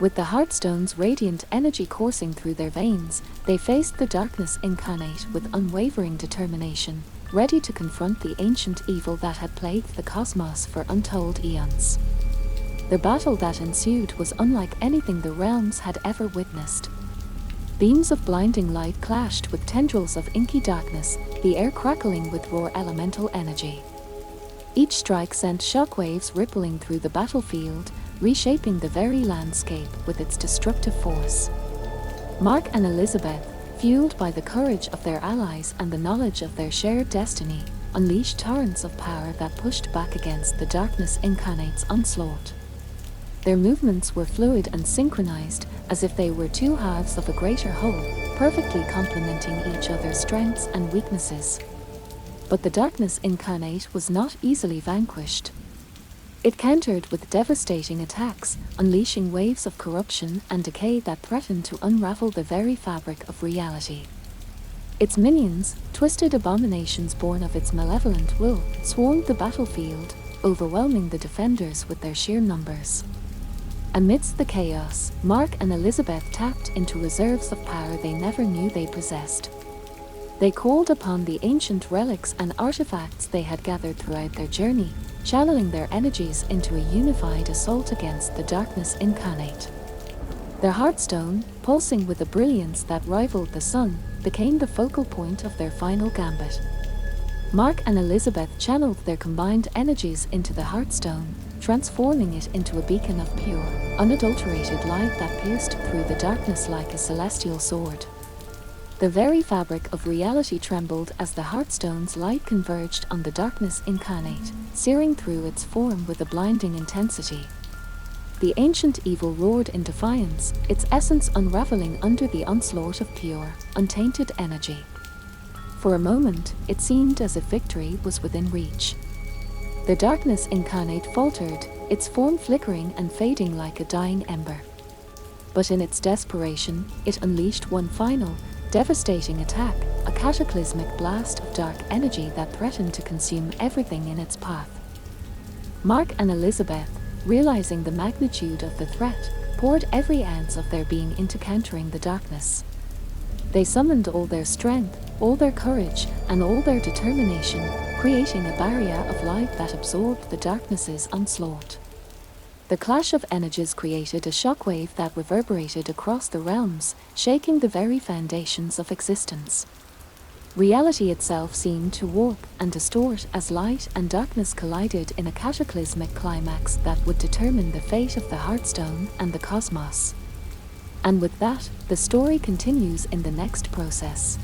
With the Heartstone's radiant energy coursing through their veins, they faced the Darkness Incarnate with unwavering determination, ready to confront the ancient evil that had plagued the cosmos for untold eons. The battle that ensued was unlike anything the realms had ever witnessed. Beams of blinding light clashed with tendrils of inky darkness, the air crackling with raw elemental energy. Each strike sent shockwaves rippling through the battlefield, reshaping the very landscape with its destructive force. Mark and Elizabeth, fueled by the courage of their allies and the knowledge of their shared destiny, unleashed torrents of power that pushed back against the Darkness Incarnate's onslaught. Their movements were fluid and synchronized, as if they were two halves of a greater whole, perfectly complementing each other's strengths and weaknesses. But the Darkness Incarnate was not easily vanquished. It countered with devastating attacks, unleashing waves of corruption and decay that threatened to unravel the very fabric of reality. Its minions, twisted abominations born of its malevolent will, swarmed the battlefield, overwhelming the defenders with their sheer numbers. Amidst the chaos, Mark and Elizabeth tapped into reserves of power they never knew they possessed. They called upon the ancient relics and artifacts they had gathered throughout their journey, channeling their energies into a unified assault against the Darkness Incarnate. Their Heartstone, pulsing with a brilliance that rivaled the sun, became the focal point of their final gambit. Mark and Elizabeth channeled their combined energies into the Heartstone, transforming it into a beacon of pure, unadulterated light that pierced through the darkness like a celestial sword. The very fabric of reality trembled as the Heartstone's light converged on the Darkness Incarnate, searing through its form with a blinding intensity. The ancient evil roared in defiance, its essence unraveling under the onslaught of pure, untainted energy. For a moment, it seemed as if victory was within reach. The Darkness Incarnate faltered, its form flickering and fading like a dying ember. But in its desperation, it unleashed one final, devastating attack, a cataclysmic blast of dark energy that threatened to consume everything in its path. Mark and Elizabeth, realizing the magnitude of the threat, poured every ounce of their being into countering the darkness. They summoned all their strength, all their courage, and all their determination, creating a barrier of light that absorbed the darkness's onslaught. The clash of energies created a shockwave that reverberated across the realms, shaking the very foundations of existence. Reality itself seemed to warp and distort as light and darkness collided in a cataclysmic climax that would determine the fate of the Heartstone and the cosmos. And with that, the story continues in the next process.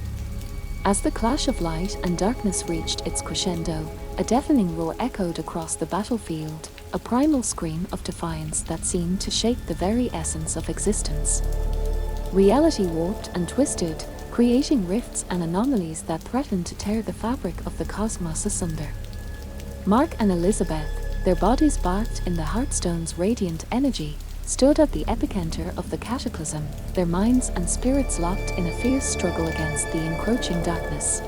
As the clash of light and darkness reached its crescendo, a deafening roar echoed across the battlefield, a primal scream of defiance that seemed to shake the very essence of existence. Reality warped and twisted, creating rifts and anomalies that threatened to tear the fabric of the cosmos asunder. Mark and Elizabeth, their bodies bathed in the Heartstone's radiant energy, stood at the epicenter of the cataclysm, their minds and spirits locked in a fierce struggle against the encroaching darkness.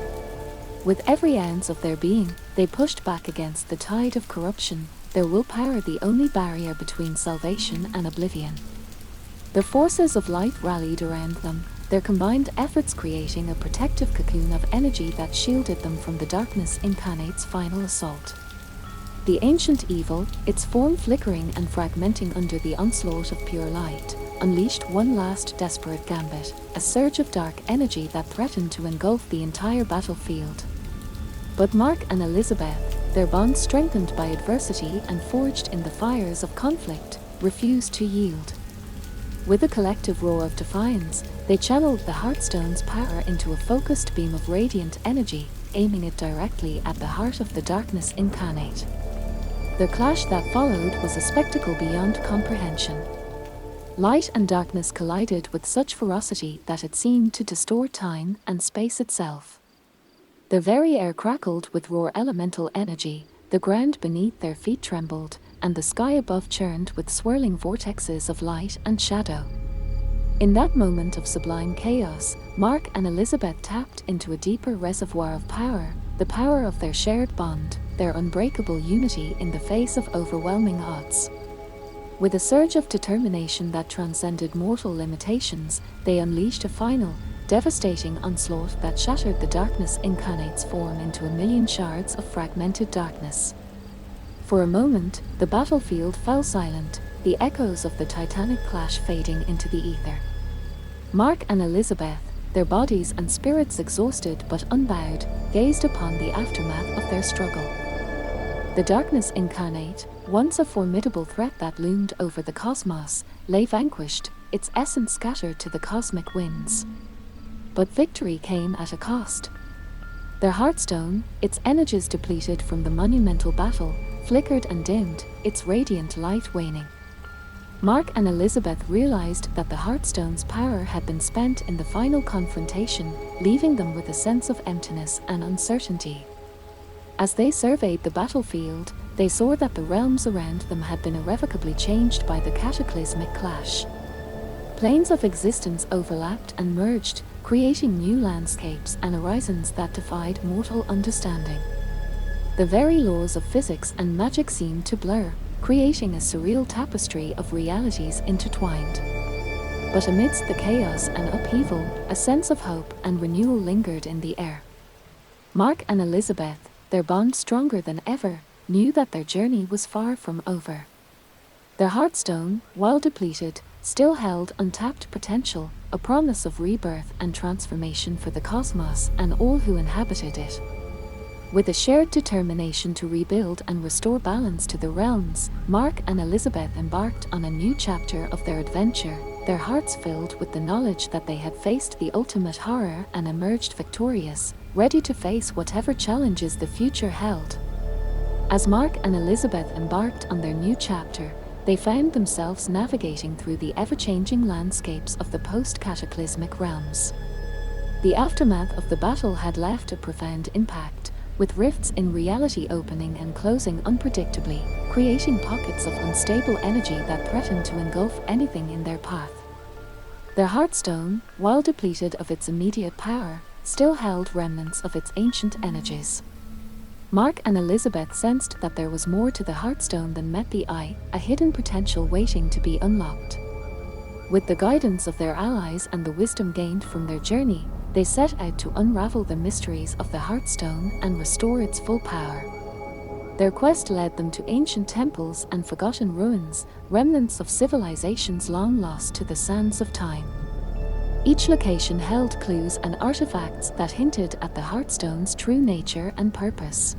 With every ounce of their being, they pushed back against the tide of corruption, their willpower the only barrier between salvation and oblivion. The forces of light rallied around them, their combined efforts creating a protective cocoon of energy that shielded them from the darkness incarnate's final assault. The ancient evil, its form flickering and fragmenting under the onslaught of pure light, unleashed one last desperate gambit, a surge of dark energy that threatened to engulf the entire battlefield. But Mark and Elizabeth, their bond strengthened by adversity and forged in the fires of conflict, refused to yield. With a collective roar of defiance, they channeled the Heartstone's power into a focused beam of radiant energy, aiming it directly at the heart of the darkness incarnate. The clash that followed was a spectacle beyond comprehension. Light and darkness collided with such ferocity that it seemed to distort time and space itself. The very air crackled with raw elemental energy, the ground beneath their feet trembled, and the sky above churned with swirling vortexes of light and shadow. In that moment of sublime chaos, Mark and Elizabeth tapped into a deeper reservoir of power, the power of their shared bond, their unbreakable unity in the face of overwhelming odds. With a surge of determination that transcended mortal limitations, they unleashed a final, devastating onslaught that shattered the darkness incarnate's form into a million shards of fragmented darkness. For a moment, the battlefield fell silent, the echoes of the titanic clash fading into the ether. Mark and Elizabeth, their bodies and spirits exhausted but unbowed, gazed upon the aftermath of their struggle. The darkness incarnate, once a formidable threat that loomed over the cosmos, lay vanquished, its essence scattered to the cosmic winds. But victory came at a cost. Their Heartstone, its energies depleted from the monumental battle, flickered and dimmed, its radiant light waning. Mark and Elizabeth realized that the Heartstone's power had been spent in the final confrontation, leaving them with a sense of emptiness and uncertainty. As they surveyed the battlefield, they saw that the realms around them had been irrevocably changed by the cataclysmic clash. Planes of existence overlapped and merged, creating new landscapes and horizons that defied mortal understanding. The very laws of physics and magic seemed to blur, creating a surreal tapestry of realities intertwined. But amidst the chaos and upheaval, a sense of hope and renewal lingered in the air. Mark and Elizabeth, their bond stronger than ever, knew that their journey was far from over. Their Heartstone, while depleted, still held untapped potential, a promise of rebirth and transformation for the cosmos and all who inhabited it. With a shared determination to rebuild and restore balance to the realms, Mark and Elizabeth embarked on a new chapter of their adventure, their hearts filled with the knowledge that they had faced the ultimate horror and emerged victorious, ready to face whatever challenges the future held. As Mark and Elizabeth embarked on their new chapter, they found themselves navigating through the ever-changing landscapes of the post-cataclysmic realms. The aftermath of the battle had left a profound impact, with rifts in reality opening and closing unpredictably, creating pockets of unstable energy that threatened to engulf anything in their path. Their Heartstone, while depleted of its immediate power, still held remnants of its ancient energies. Mark and Elizabeth sensed that there was more to the Heartstone than met the eye, a hidden potential waiting to be unlocked. With the guidance of their allies and the wisdom gained from their journey, they set out to unravel the mysteries of the Heartstone and restore its full power. Their quest led them to ancient temples and forgotten ruins, remnants of civilizations long lost to the sands of time. Each location held clues and artifacts that hinted at the Heartstone's true nature and purpose.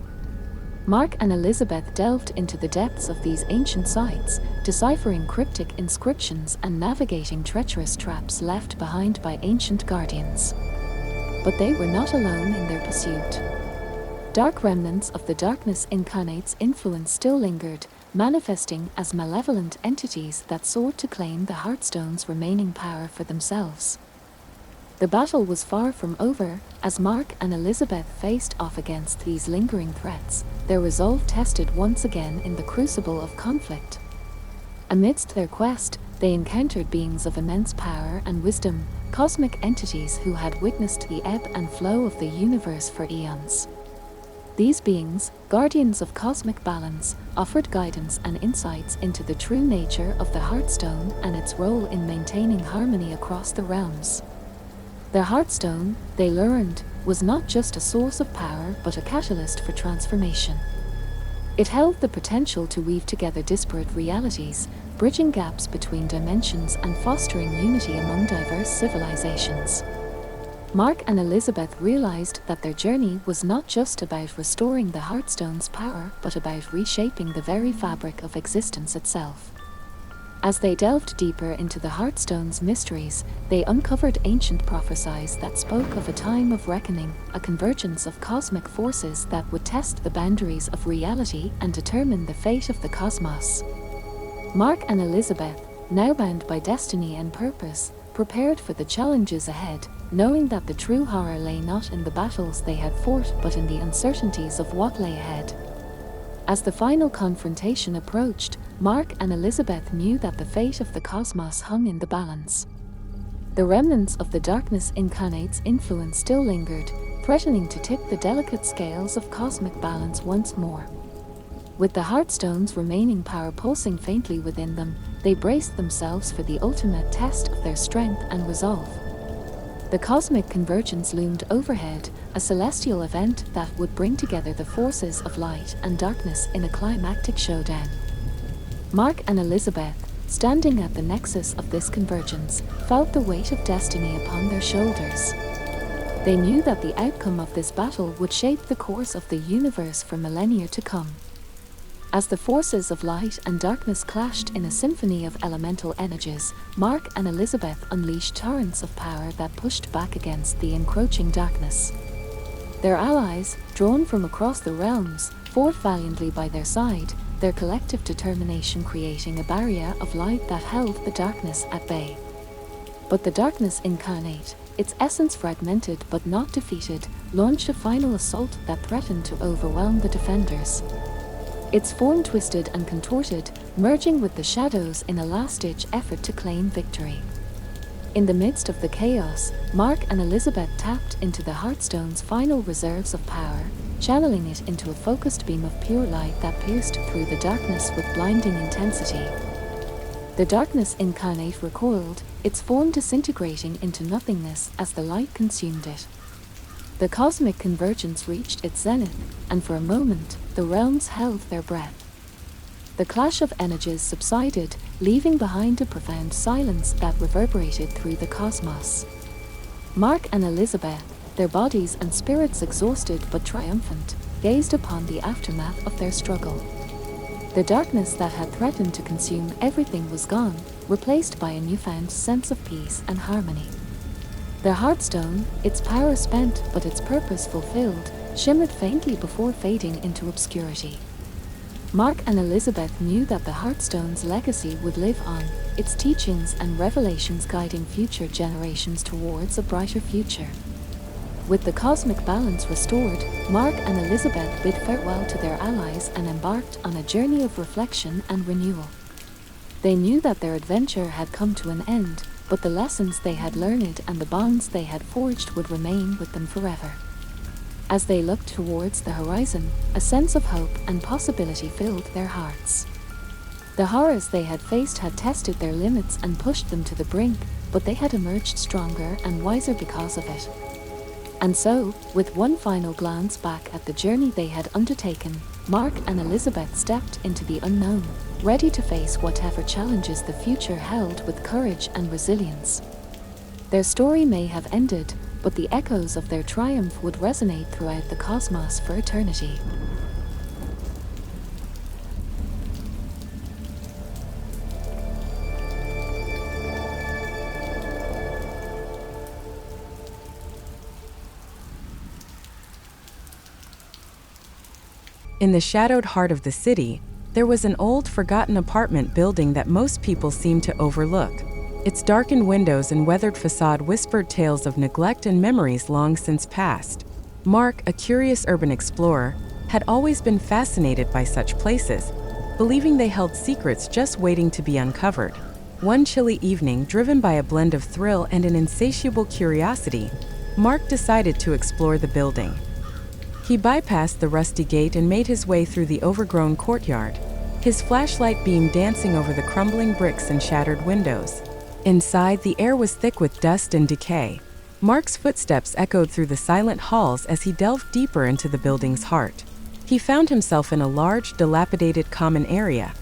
Mark and Elizabeth delved into the depths of these ancient sites, deciphering cryptic inscriptions and navigating treacherous traps left behind by ancient guardians. But they were not alone in their pursuit. Dark remnants of the Darkness Incarnate's influence still lingered, manifesting as malevolent entities that sought to claim the Heartstone's remaining power for themselves. The battle was far from over, as Mark and Elizabeth faced off against these lingering threats, their resolve tested once again in the crucible of conflict. Amidst their quest, they encountered beings of immense power and wisdom, cosmic entities who had witnessed the ebb and flow of the universe for eons. These beings, guardians of cosmic balance, offered guidance and insights into the true nature of the Heartstone and its role in maintaining harmony across the realms. The Heartstone, they learned, was not just a source of power but a catalyst for transformation. It held the potential to weave together disparate realities, bridging gaps between dimensions and fostering unity among diverse civilizations. Mark and Elizabeth realized that their journey was not just about restoring the Heartstone's power but about reshaping the very fabric of existence itself. As they delved deeper into the Heartstone's mysteries, they uncovered ancient prophecies that spoke of a time of reckoning, a convergence of cosmic forces that would test the boundaries of reality and determine the fate of the cosmos. Mark and Elizabeth, now bound by destiny and purpose, prepared for the challenges ahead, knowing that the true horror lay not in the battles they had fought but in the uncertainties of what lay ahead. As the final confrontation approached, Mark and Elizabeth knew that the fate of the cosmos hung in the balance. The remnants of the Darkness Incarnate's influence still lingered, threatening to tip the delicate scales of cosmic balance once more. With the Heartstone's remaining power pulsing faintly within them, they braced themselves for the ultimate test of their strength and resolve. The cosmic convergence loomed overhead, a celestial event that would bring together the forces of light and darkness in a climactic showdown. Mark and Elizabeth, standing at the nexus of this convergence, felt the weight of destiny upon their shoulders. They knew that the outcome of this battle would shape the course of the universe for millennia to come. As the forces of light and darkness clashed in a symphony of elemental energies, Mark and Elizabeth unleashed torrents of power that pushed back against the encroaching darkness. Their allies, drawn from across the realms, fought valiantly by their side, their collective determination creating a barrier of light that held the darkness at bay. But the Darkness Incarnate, its essence fragmented but not defeated, launched a final assault that threatened to overwhelm the defenders. Its form twisted and contorted, merging with the shadows in a last-ditch effort to claim victory. In the midst of the chaos, Mark and Elizabeth tapped into the Heartstone's final reserves of power, channeling it into a focused beam of pure light that pierced through the darkness with blinding intensity. The Darkness Incarnate recoiled, its form disintegrating into nothingness as the light consumed it. The cosmic convergence reached its zenith, and for a moment, the realms held their breath. The clash of energies subsided, leaving behind a profound silence that reverberated through the cosmos. Mark and Elizabeth, their bodies and spirits exhausted but triumphant, gazed upon the aftermath of their struggle. The darkness that had threatened to consume everything was gone, replaced by a newfound sense of peace and harmony. The Heartstone, its power spent but its purpose fulfilled, shimmered faintly before fading into obscurity. Mark and Elizabeth knew that the Heartstone's legacy would live on, its teachings and revelations guiding future generations towards a brighter future. With the cosmic balance restored, Mark and Elizabeth bid farewell to their allies and embarked on a journey of reflection and renewal. They knew that their adventure had come to an end, but the lessons they had learned and the bonds they had forged would remain with them forever. As they looked towards the horizon, a sense of hope and possibility filled their hearts. The horrors they had faced had tested their limits and pushed them to the brink, but they had emerged stronger and wiser because of it. And so, with one final glance back at the journey they had undertaken, Mark and Elizabeth stepped into the unknown, ready to face whatever challenges the future held with courage and resilience. Their story may have ended, but the echoes of their triumph would resonate throughout the cosmos for eternity. In the shadowed heart of the city, there was an old, forgotten apartment building that most people seemed to overlook. Its darkened windows and weathered facade whispered tales of neglect and memories long since past. Mark, a curious urban explorer, had always been fascinated by such places, believing they held secrets just waiting to be uncovered. One chilly evening, driven by a blend of thrill and an insatiable curiosity, Mark decided to explore the building. He bypassed the rusty gate and made his way through the overgrown courtyard, his flashlight beam dancing over the crumbling bricks and shattered windows. Inside, the air was thick with dust and decay. Mark's footsteps echoed through the silent halls as he delved deeper into the building's heart. He found himself in a large, dilapidated common area,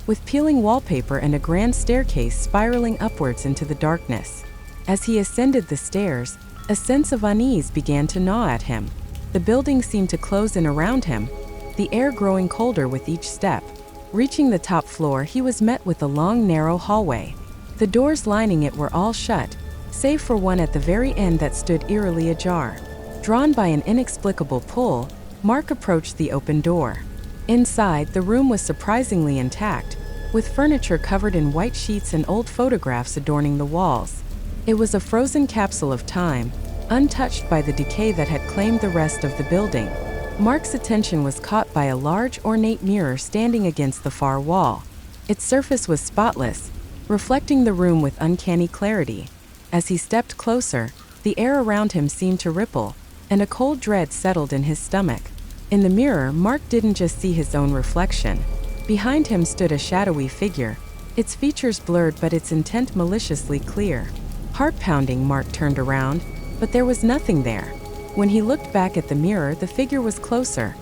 with peeling wallpaper and a grand staircase spiraling upwards into the darkness. As he ascended the stairs, a sense of unease began to gnaw at him. The building seemed to close in around him, the air growing colder with each step. Reaching the top floor, he was met with a long, narrow hallway. The doors lining it were all shut, save for one at the very end that stood eerily ajar. Drawn by an inexplicable pull, Mark approached the open door. Inside, the room was surprisingly intact, with furniture covered in white sheets and old photographs adorning the walls. It was a frozen capsule of time, untouched by the decay that had claimed the rest of the building. Mark's attention was caught by a large, ornate mirror standing against the far wall. Its surface was spotless, reflecting the room with uncanny clarity. As he stepped closer, the air around him seemed to ripple, and a cold dread settled in his stomach. In the mirror, Mark didn't just see his own reflection. Behind him stood a shadowy figure, its features blurred but its intent maliciously clear. Heart-pounding, Mark turned around, but there was nothing there. When he looked back at the mirror, the figure was closer,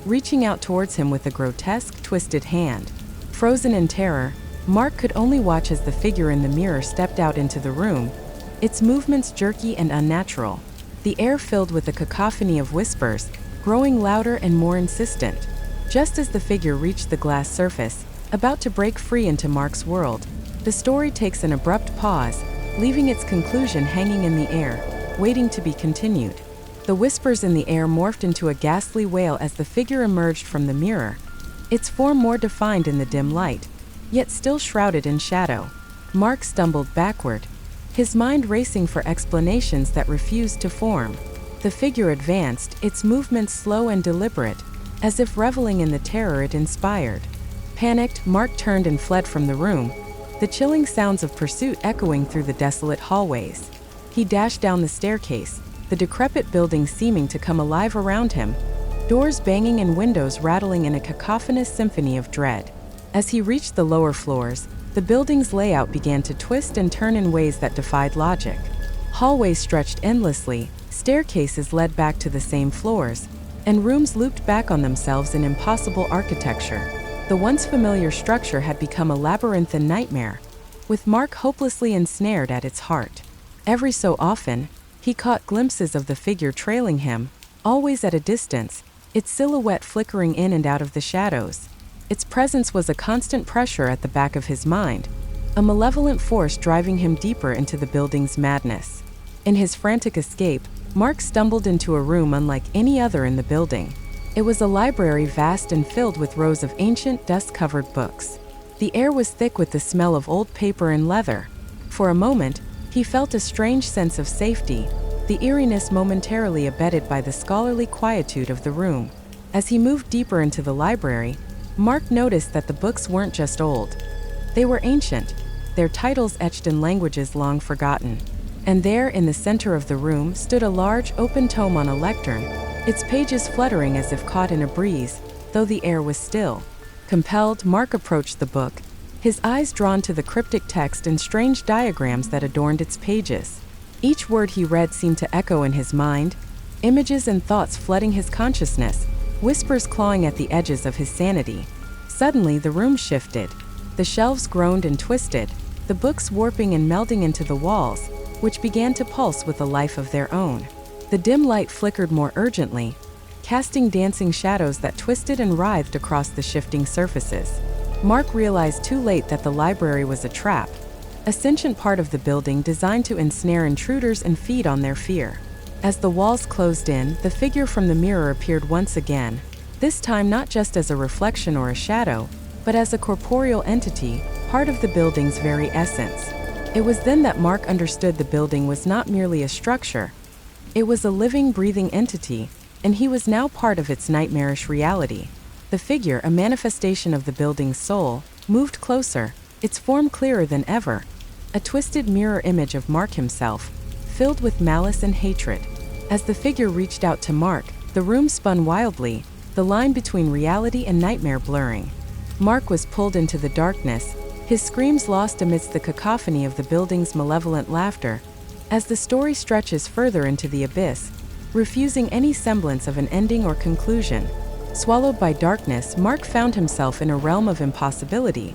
reaching out towards him with a grotesque, twisted hand. Frozen in terror, Mark could only watch as the figure in the mirror stepped out into the room, its movements jerky and unnatural. The air filled with a cacophony of whispers, growing louder and more insistent. Just as the figure reached the glass surface, about to break free into Mark's world, the story takes an abrupt pause, leaving its conclusion hanging in the air, waiting to be continued. The whispers in the air morphed into a ghastly wail as the figure emerged from the mirror, its form more defined in the dim light, yet still shrouded in shadow. Mark stumbled backward, his mind racing for explanations that refused to form. The figure advanced, its movements slow and deliberate, as if reveling in the terror it inspired. Panicked, Mark turned and fled from the room, the chilling sounds of pursuit echoing through the desolate hallways. He dashed down the staircase, the decrepit building seeming to come alive around him, doors banging and windows rattling in a cacophonous symphony of dread. As he reached the lower floors, the building's layout began to twist and turn in ways that defied logic. Hallways stretched endlessly, staircases led back to the same floors, and rooms looped back on themselves in impossible architecture. The once familiar structure had become a labyrinthine nightmare, with Mark hopelessly ensnared at its heart. Every so often, he caught glimpses of the figure trailing him, always at a distance, its silhouette flickering in and out of the shadows. Its presence was a constant pressure at the back of his mind, a malevolent force driving him deeper into the building's madness. In his frantic escape, Mark stumbled into a room unlike any other in the building. It was a library vast and filled with rows of ancient, dust-covered books. The air was thick with the smell of old paper and leather. For a moment, he felt a strange sense of safety, the eeriness momentarily abetted by the scholarly quietude of the room. As he moved deeper into the library, Mark noticed that the books weren't just old. They were ancient, their titles etched in languages long forgotten. And there, in the center of the room, stood a large, open tome on a lectern, its pages fluttering as if caught in a breeze, though the air was still. Compelled, Mark approached the book, his eyes drawn to the cryptic text and strange diagrams that adorned its pages. Each word he read seemed to echo in his mind, images and thoughts flooding his consciousness, whispers clawing at the edges of his sanity. Suddenly, the room shifted. The shelves groaned and twisted, the books warping and melding into the walls, which began to pulse with a life of their own. The dim light flickered more urgently, casting dancing shadows that twisted and writhed across the shifting surfaces. Mark realized too late that the library was a trap, a sentient part of the building designed to ensnare intruders and feed on their fear. As the walls closed in, the figure from the mirror appeared once again, this time not just as a reflection or a shadow, but as a corporeal entity, part of the building's very essence. It was then that Mark understood the building was not merely a structure. It was a living, breathing entity, and he was now part of its nightmarish reality. The figure, a manifestation of the building's soul, moved closer, its form clearer than ever, a twisted mirror image of Mark himself, filled with malice and hatred. As the figure reached out to Mark, the room spun wildly, the line between reality and nightmare blurring. Mark was pulled into the darkness, his screams lost amidst the cacophony of the building's malevolent laughter. As the story stretches further into the abyss, refusing any semblance of an ending or conclusion, swallowed by darkness, Mark found himself in a realm of impossibility,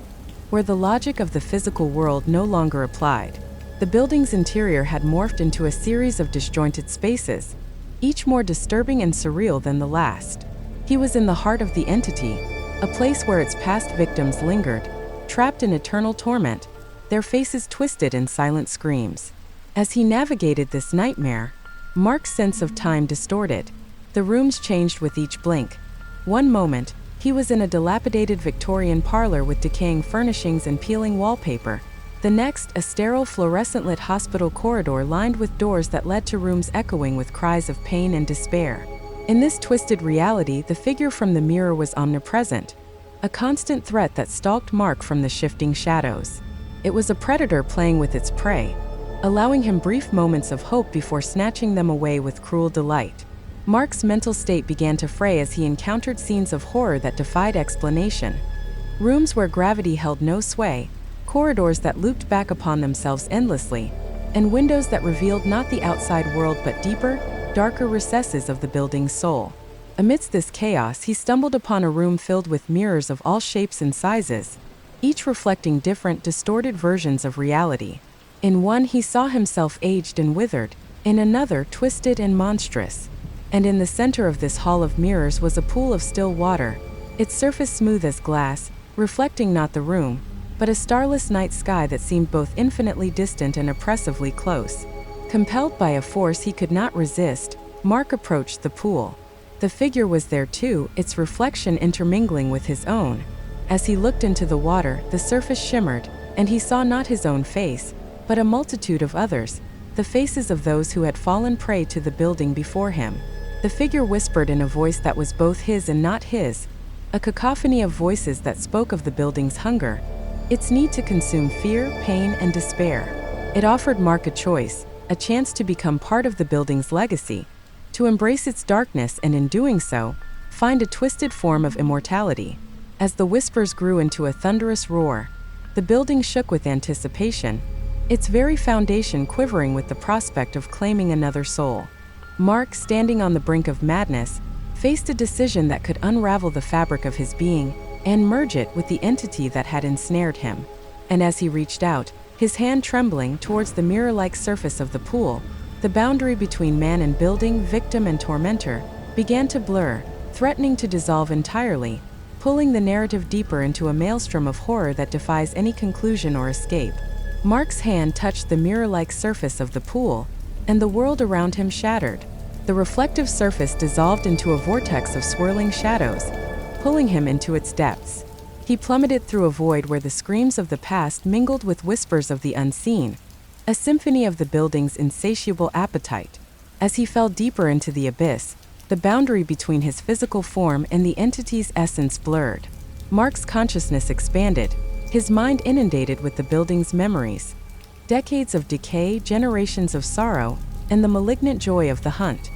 where the logic of the physical world no longer applied. The building's interior had morphed into a series of disjointed spaces, each more disturbing and surreal than the last. He was in the heart of the entity, a place where its past victims lingered, trapped in eternal torment, their faces twisted in silent screams. As he navigated this nightmare, Mark's sense of time distorted. The rooms changed with each blink. One moment, he was in a dilapidated Victorian parlor with decaying furnishings and peeling wallpaper. The next, a sterile fluorescent-lit hospital corridor lined with doors that led to rooms echoing with cries of pain and despair. In this twisted reality, the figure from the mirror was omnipresent, a constant threat that stalked Mark from the shifting shadows. It was a predator playing with its prey, allowing him brief moments of hope before snatching them away with cruel delight. Mark's mental state began to fray as he encountered scenes of horror that defied explanation. Rooms where gravity held no sway, corridors that looped back upon themselves endlessly, and windows that revealed not the outside world but deeper, darker recesses of the building's soul. Amidst this chaos, he stumbled upon a room filled with mirrors of all shapes and sizes, each reflecting different, distorted versions of reality. In one, he saw himself aged and withered, in another, twisted and monstrous. And in the center of this hall of mirrors was a pool of still water, its surface smooth as glass, reflecting not the room, but a starless night sky that seemed both infinitely distant and oppressively close. Compelled by a force he could not resist, Mark approached the pool. The figure was there too, its reflection intermingling with his own. As he looked into the water, the surface shimmered, and he saw not his own face, but a multitude of others, the faces of those who had fallen prey to the building before him. The figure whispered in a voice that was both his and not his, a cacophony of voices that spoke of the building's hunger, its need to consume fear, pain, and despair. It offered Mark a choice, a chance to become part of the building's legacy, to embrace its darkness and in doing so, find a twisted form of immortality. As the whispers grew into a thunderous roar, the building shook with anticipation, its very foundation quivering with the prospect of claiming another soul. Mark, standing on the brink of madness, faced a decision that could unravel the fabric of his being and merge it with the entity that had ensnared him. And as he reached out, his hand trembling towards the mirror-like surface of the pool, the boundary between man and building, victim and tormentor, began to blur, threatening to dissolve entirely, pulling the narrative deeper into a maelstrom of horror that defies any conclusion or escape. Mark's hand touched the mirror-like surface of the pool, and the world around him shattered. The reflective surface dissolved into a vortex of swirling shadows, pulling him into its depths. He plummeted through a void where the screams of the past mingled with whispers of the unseen, a symphony of the building's insatiable appetite. As he fell deeper into the abyss, the boundary between his physical form and the entity's essence blurred. Mark's consciousness expanded, his mind inundated with the building's memories. Decades of decay, generations of sorrow, and the malignant joy of the hunt.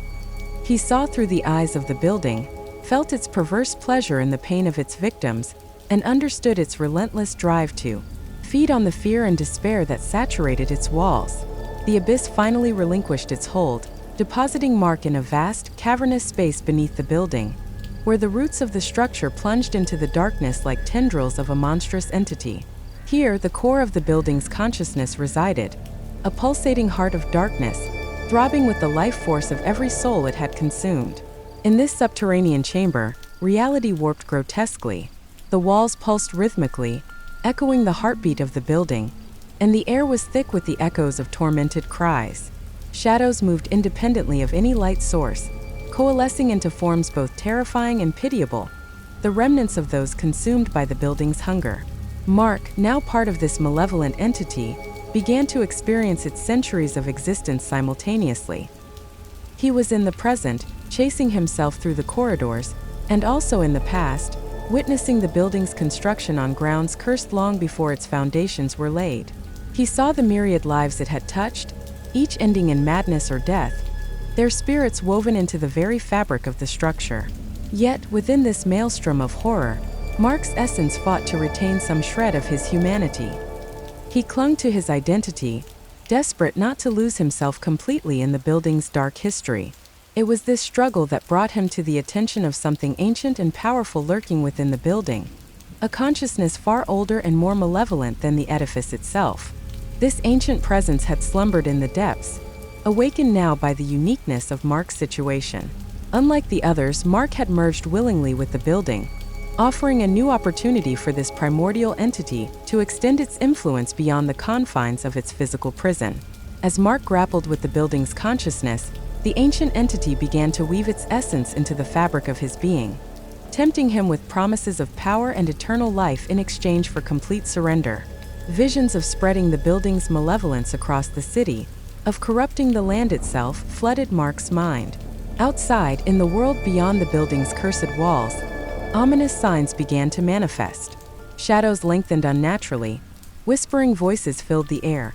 He saw through the eyes of the building, felt its perverse pleasure in the pain of its victims, and understood its relentless drive to feed on the fear and despair that saturated its walls. The abyss finally relinquished its hold, depositing Mark in a vast, cavernous space beneath the building, where the roots of the structure plunged into the darkness like tendrils of a monstrous entity. Here, the core of the building's consciousness resided, a pulsating heart of darkness, throbbing with the life force of every soul it had consumed. In this subterranean chamber, reality warped grotesquely. The walls pulsed rhythmically, echoing the heartbeat of the building, and the air was thick with the echoes of tormented cries. Shadows moved independently of any light source, coalescing into forms both terrifying and pitiable, the remnants of those consumed by the building's hunger. Mark, now part of this malevolent entity, began to experience its centuries of existence simultaneously. He was in the present, chasing himself through the corridors, and also in the past, witnessing the building's construction on grounds cursed long before its foundations were laid. He saw the myriad lives it had touched, each ending in madness or death, their spirits woven into the very fabric of the structure. Yet, within this maelstrom of horror, Mark's essence fought to retain some shred of his humanity. He clung to his identity, desperate not to lose himself completely in the building's dark history. It was this struggle that brought him to the attention of something ancient and powerful lurking within the building, a consciousness far older and more malevolent than the edifice itself. This ancient presence had slumbered in the depths, awakened now by the uniqueness of Mark's situation. Unlike the others, Mark had merged willingly with the building, offering a new opportunity for this primordial entity to extend its influence beyond the confines of its physical prison. As Mark grappled with the building's consciousness, the ancient entity began to weave its essence into the fabric of his being, tempting him with promises of power and eternal life in exchange for complete surrender. Visions of spreading the building's malevolence across the city, of corrupting the land itself, flooded Mark's mind. Outside, in the world beyond the building's cursed walls, ominous signs began to manifest. Shadows lengthened unnaturally, whispering voices filled the air,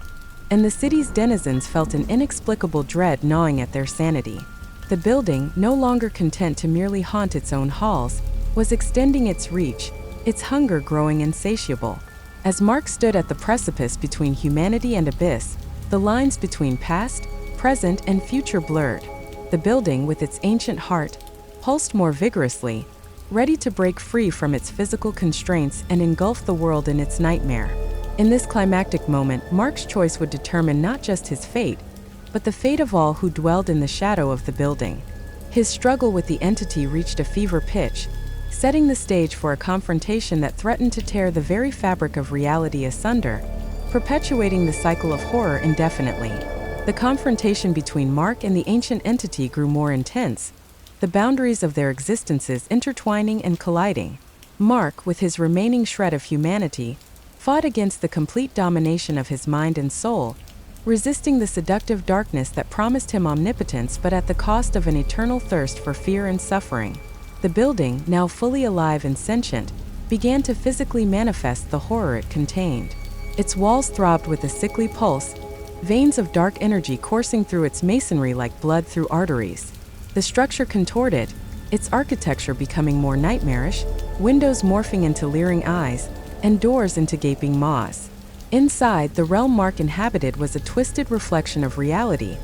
and the city's denizens felt an inexplicable dread gnawing at their sanity. The building, no longer content to merely haunt its own halls, was extending its reach, its hunger growing insatiable. As Mark stood at the precipice between humanity and abyss, the lines between past, present, and future blurred. The building, with its ancient heart, pulsed more vigorously, ready to break free from its physical constraints and engulf the world in its nightmare. In this climactic moment, Mark's choice would determine not just his fate, but the fate of all who dwelled in the shadow of the building. His struggle with the entity reached a fever pitch, setting the stage for a confrontation that threatened to tear the very fabric of reality asunder, perpetuating the cycle of horror indefinitely. The confrontation between Mark and the ancient entity grew more intense, the boundaries of their existences intertwining and colliding. Mark, with his remaining shred of humanity, fought against the complete domination of his mind and soul, resisting the seductive darkness that promised him omnipotence but at the cost of an eternal thirst for fear and suffering. The building, now fully alive and sentient, began to physically manifest the horror it contained. Its walls throbbed with a sickly pulse, veins of dark energy coursing through its masonry like blood through arteries. The structure contorted, its architecture becoming more nightmarish, windows morphing into leering eyes, and doors into gaping maws. Inside, the realm Mark inhabited was a twisted reflection of reality,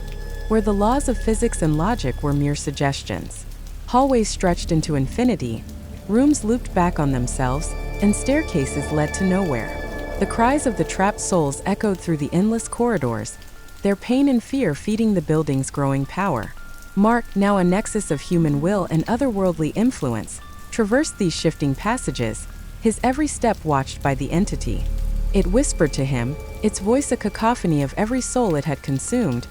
where the laws of physics and logic were mere suggestions. Hallways stretched into infinity, rooms looped back on themselves, and staircases led to nowhere. The cries of the trapped souls echoed through the endless corridors, their pain and fear feeding the building's growing power. Mark, now a nexus of human will and otherworldly influence, traversed these shifting passages, his every step watched by the entity. It whispered to him, its voice a cacophony of every soul it had consumed,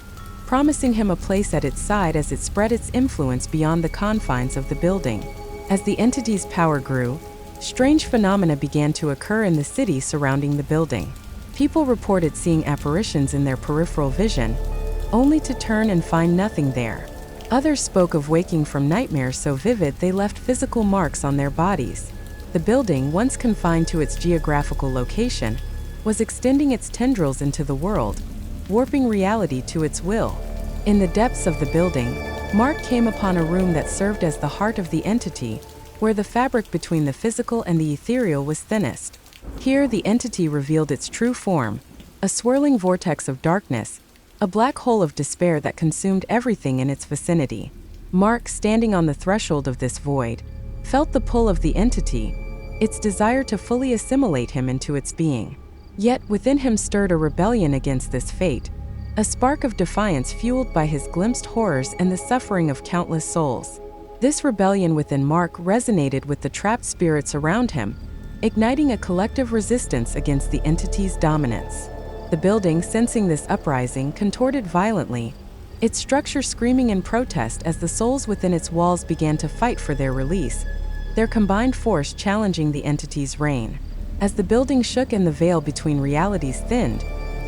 promising him a place at its side as it spread its influence beyond the confines of the building. As the entity's power grew, strange phenomena began to occur in the city surrounding the building. People reported seeing apparitions in their peripheral vision, only to turn and find nothing there. Others spoke of waking from nightmares so vivid they left physical marks on their bodies. The building, once confined to its geographical location, was extending its tendrils into the world, warping reality to its will. In the depths of the building, Mark came upon a room that served as the heart of the entity, where the fabric between the physical and the ethereal was thinnest. Here, the entity revealed its true form, a swirling vortex of darkness, a black hole of despair that consumed everything in its vicinity. Mark, standing on the threshold of this void, felt the pull of the entity, its desire to fully assimilate him into its being. Yet within him stirred a rebellion against this fate, a spark of defiance fueled by his glimpsed horrors and the suffering of countless souls. This rebellion within Mark resonated with the trapped spirits around him, igniting a collective resistance against the entity's dominance. The building, sensing this uprising, contorted violently, its structure screaming in protest as the souls within its walls began to fight for their release, their combined force challenging the entity's reign. As the building shook and the veil between realities thinned,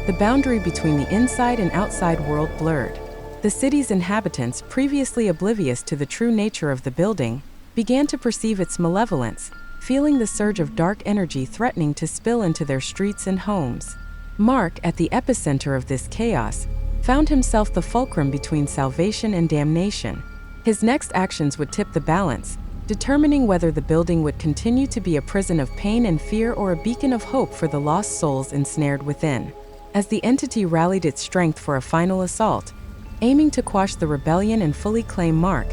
the boundary between the inside and outside world blurred. The city's inhabitants, previously oblivious to the true nature of the building, began to perceive its malevolence, feeling the surge of dark energy threatening to spill into their streets and homes. Mark, at the epicenter of this chaos, found himself the fulcrum between salvation and damnation. His next actions would tip the balance, determining whether the building would continue to be a prison of pain and fear or a beacon of hope for the lost souls ensnared within. As the entity rallied its strength for a final assault, aiming to quash the rebellion and fully claim Mark,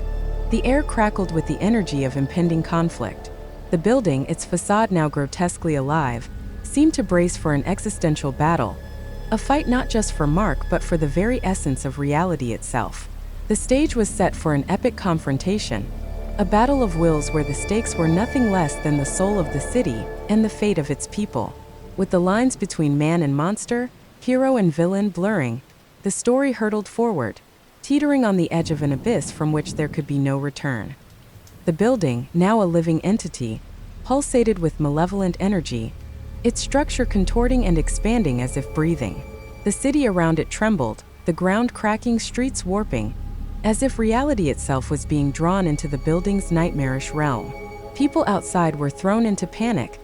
the air crackled with the energy of impending conflict. The building, its facade now grotesquely alive, seemed to brace for an existential battle, a fight not just for Mark but for the very essence of reality itself. The stage was set for an epic confrontation, a battle of wills where the stakes were nothing less than the soul of the city and the fate of its people. With the lines between man and monster, hero and villain blurring, the story hurtled forward, teetering on the edge of an abyss from which there could be no return. The building, now a living entity, pulsated with malevolent energy, its structure contorting and expanding as if breathing. The city around it trembled, the ground cracking, streets warping, as if reality itself was being drawn into the building's nightmarish realm. People outside were thrown into panic,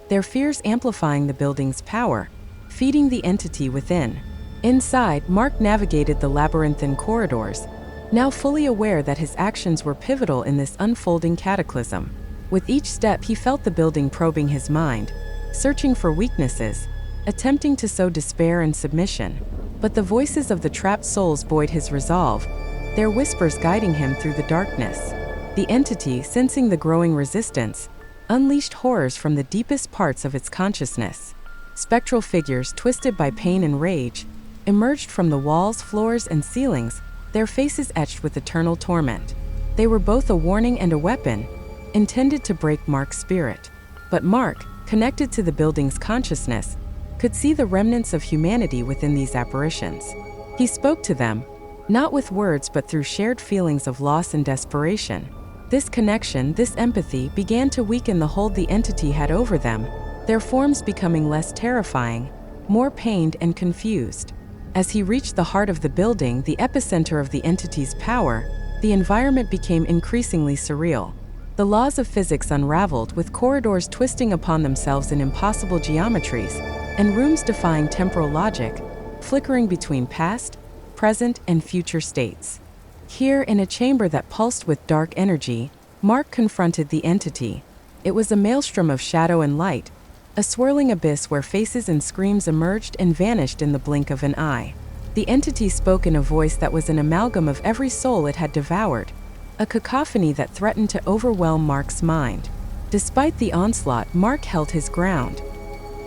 their fears amplifying the building's power, feeding the entity within. Inside, Mark navigated the labyrinthine corridors, now fully aware that his actions were pivotal in this unfolding cataclysm. With each step, he felt the building probing his mind, searching for weaknesses, attempting to sow despair and submission. But the voices of the trapped souls buoyed his resolve, their whispers guiding him through the darkness. The entity, sensing the growing resistance, unleashed horrors from the deepest parts of its consciousness. Spectral figures, twisted by pain and rage, emerged from the walls, floors, and ceilings, their faces etched with eternal torment. They were both a warning and a weapon, intended to break Mark's spirit. But Mark, connected to the building's consciousness, could see the remnants of humanity within these apparitions. He spoke to them, not with words but through shared feelings of loss and desperation. This connection, this empathy, began to weaken the hold the entity had over them, their forms becoming less terrifying, more pained and confused. As he reached the heart of the building, the epicenter of the entity's power, the environment became increasingly surreal. The laws of physics unraveled, with corridors twisting upon themselves in impossible geometries, and rooms defying temporal logic, flickering between past, present, and future states. Here, in a chamber that pulsed with dark energy, Mark confronted the entity. It was a maelstrom of shadow and light, a swirling abyss where faces and screams emerged and vanished in the blink of an eye. The entity spoke in a voice that was an amalgam of every soul it had devoured, a cacophony that threatened to overwhelm Mark's mind. Despite the onslaught, Mark held his ground.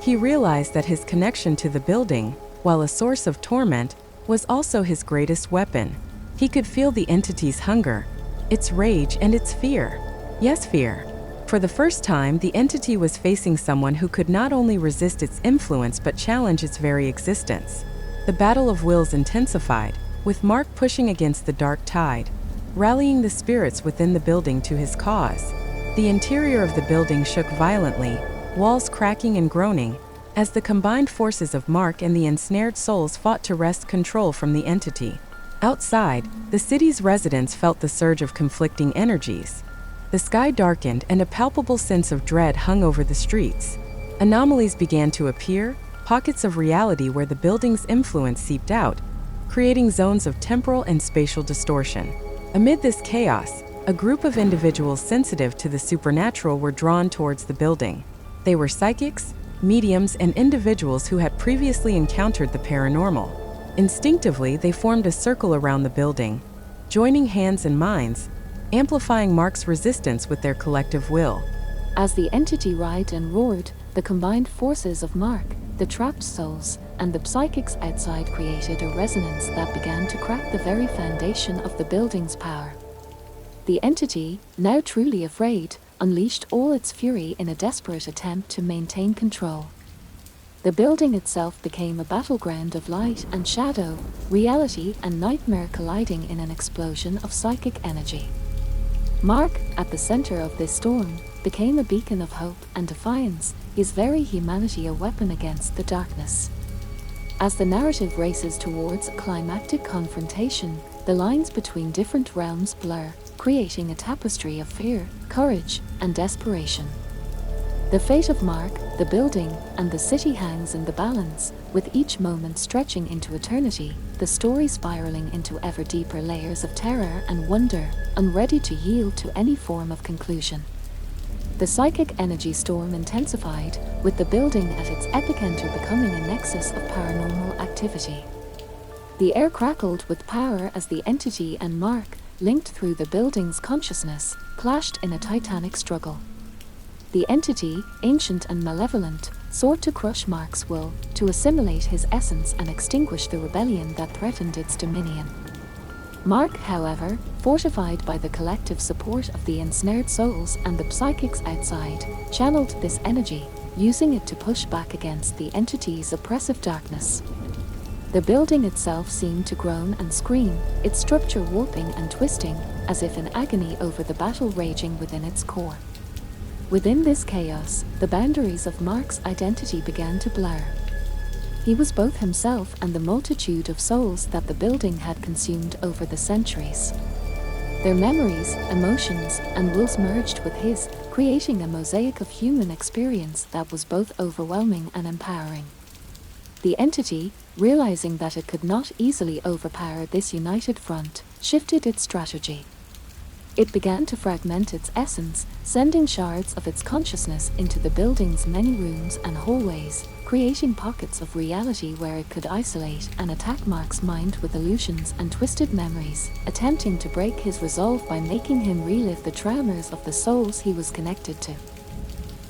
He realized that his connection to the building, while a source of torment, was also his greatest weapon. He could feel the entity's hunger, its rage, and its fear. Yes, fear. For the first time, the entity was facing someone who could not only resist its influence but challenge its very existence. The battle of wills intensified, with Mark pushing against the dark tide, rallying the spirits within the building to his cause. The interior of the building shook violently, walls cracking and groaning, as the combined forces of Mark and the ensnared souls fought to wrest control from the entity. Outside, the city's residents felt the surge of conflicting energies. The sky darkened and a palpable sense of dread hung over the streets. Anomalies began to appear, pockets of reality where the building's influence seeped out, creating zones of temporal and spatial distortion. Amid this chaos, a group of individuals sensitive to the supernatural were drawn towards the building. They were psychics, mediums, and individuals who had previously encountered the paranormal. Instinctively, they formed a circle around the building, joining hands and minds, amplifying Mark's resistance with their collective will. As the entity writhed and roared, the combined forces of Mark, the trapped souls, and the psychics outside created a resonance that began to crack the very foundation of the building's power. The entity, now truly afraid, unleashed all its fury in a desperate attempt to maintain control. The building itself became a battleground of light and shadow, reality and nightmare colliding in an explosion of psychic energy. Mark, at the center of this storm, became a beacon of hope and defiance, his very humanity a weapon against the darkness. As the narrative races towards a climactic confrontation, the lines between different realms blur, creating a tapestry of fear, courage, and desperation. The fate of Mark, the building, and the city hangs in the balance, with each moment stretching into eternity, the story spiraling into ever deeper layers of terror and wonder, unready to yield to any form of conclusion. The psychic energy storm intensified, with the building at its epicenter becoming a nexus of paranormal activity. The air crackled with power as the entity and Mark, linked through the building's consciousness, clashed in a titanic struggle. The entity, ancient and malevolent, sought to crush Mark's will, to assimilate his essence and extinguish the rebellion that threatened its dominion. Mark, however, fortified by the collective support of the ensnared souls and the psychics outside, channeled this energy, using it to push back against the entity's oppressive darkness. The building itself seemed to groan and scream, its structure warping and twisting, as if in agony over the battle raging within its core. Within this chaos, the boundaries of Mark's identity began to blur. He was both himself and the multitude of souls that the building had consumed over the centuries. Their memories, emotions, and wills merged with his, creating a mosaic of human experience that was both overwhelming and empowering. The entity, realizing that it could not easily overpower this united front, shifted its strategy. It began to fragment its essence, sending shards of its consciousness into the building's many rooms and hallways, creating pockets of reality where it could isolate and attack Mark's mind with illusions and twisted memories, attempting to break his resolve by making him relive the traumas of the souls he was connected to.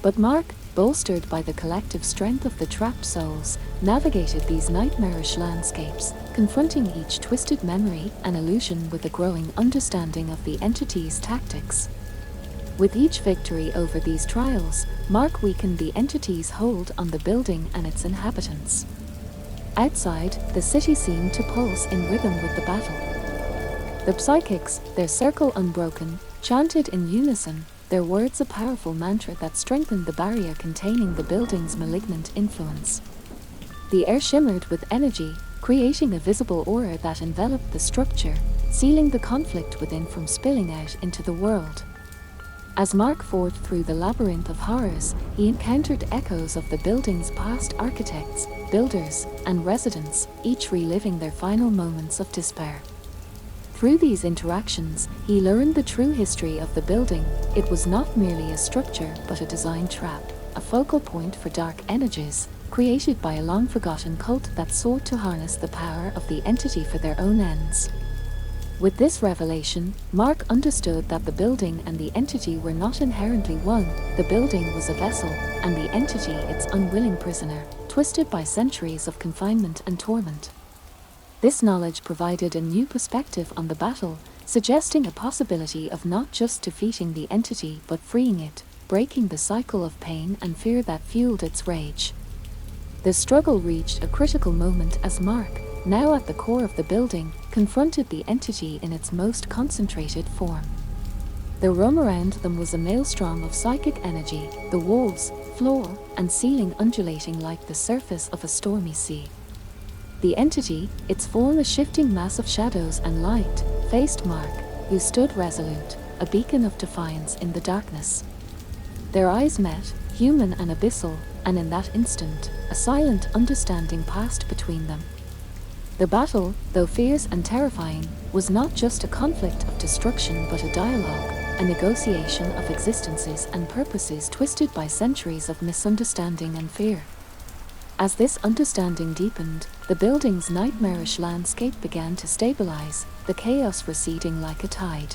But Mark, bolstered by the collective strength of the trapped souls, navigated these nightmarish landscapes, confronting each twisted memory and illusion with a growing understanding of the entity's tactics. With each victory over these trials, Mark weakened the entity's hold on the building and its inhabitants. Outside, the city seemed to pulse in rhythm with the battle. The psychics, their circle unbroken, chanted in unison, their words a powerful mantra that strengthened the barrier containing the building's malignant influence. The air shimmered with energy, creating a visible aura that enveloped the structure, sealing the conflict within from spilling out into the world. As Mark forged through the labyrinth of horrors, he encountered echoes of the building's past architects, builders, and residents, each reliving their final moments of despair. Through these interactions, he learned the true history of the building. It was not merely a structure, but a design trap, a focal point for dark energies, created by a long-forgotten cult that sought to harness the power of the entity for their own ends. With this revelation, Mark understood that the building and the entity were not inherently one. The building was a vessel, and the entity its unwilling prisoner, twisted by centuries of confinement and torment. This knowledge provided a new perspective on the battle, suggesting a possibility of not just defeating the entity but freeing it, breaking the cycle of pain and fear that fueled its rage. The struggle reached a critical moment as Mark, now at the core of the building, confronted the entity in its most concentrated form. The room around them was a maelstrom of psychic energy, the walls, floor, and ceiling undulating like the surface of a stormy sea. The entity, its form a shifting mass of shadows and light, faced Mark, who stood resolute, a beacon of defiance in the darkness. Their eyes met, human and abyssal, and in that instant, a silent understanding passed between them. The battle, though fierce and terrifying, was not just a conflict of destruction but a dialogue, a negotiation of existences and purposes twisted by centuries of misunderstanding and fear. As this understanding deepened, the building's nightmarish landscape began to stabilize, the chaos receding like a tide.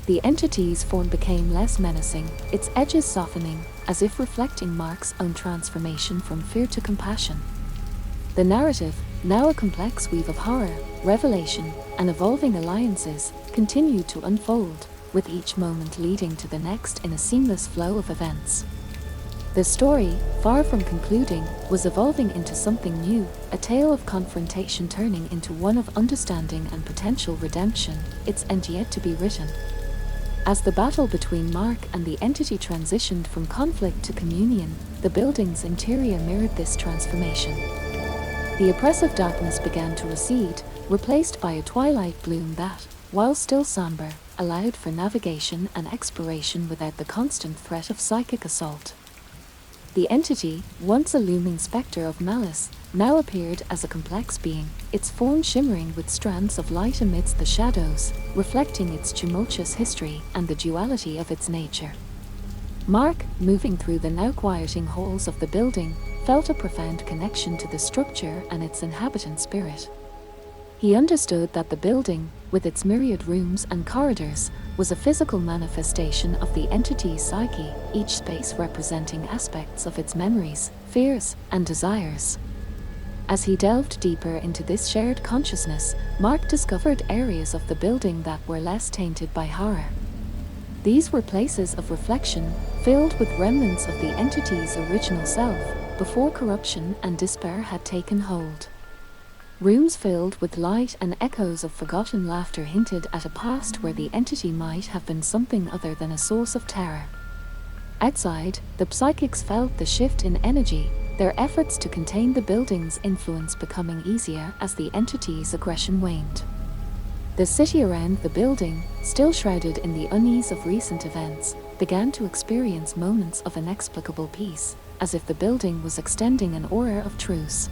The entity's form became less menacing, its edges softening, as if reflecting Mark's own transformation from fear to compassion. The narrative, now a complex weave of horror, revelation, and evolving alliances, continued to unfold, with each moment leading to the next in a seamless flow of events. The story, far from concluding, was evolving into something new, a tale of confrontation turning into one of understanding and potential redemption, its end yet to be written. As the battle between Mark and the entity transitioned from conflict to communion, the building's interior mirrored this transformation. The oppressive darkness began to recede, replaced by a twilight bloom that, while still somber, allowed for navigation and exploration without the constant threat of psychic assault. The entity, once a looming specter of malice, now appeared as a complex being, its form shimmering with strands of light amidst the shadows, reflecting its tumultuous history and the duality of its nature. Mark, moving through the now quieting halls of the building, felt a profound connection to the structure and its inhabitant spirit. He understood that the building, with its myriad rooms and corridors, was a physical manifestation of the entity's psyche, each space representing aspects of its memories, fears, and desires. As he delved deeper into this shared consciousness, Mark discovered areas of the building that were less tainted by horror. These were places of reflection, filled with remnants of the entity's original self, before corruption and despair had taken hold. Rooms filled with light and echoes of forgotten laughter hinted at a past where the entity might have been something other than a source of terror. Outside, the psychics felt the shift in energy, their efforts to contain the building's influence becoming easier as the entity's aggression waned. The city around the building, still shrouded in the unease of recent events, began to experience moments of inexplicable peace, as if the building was extending an aura of truce.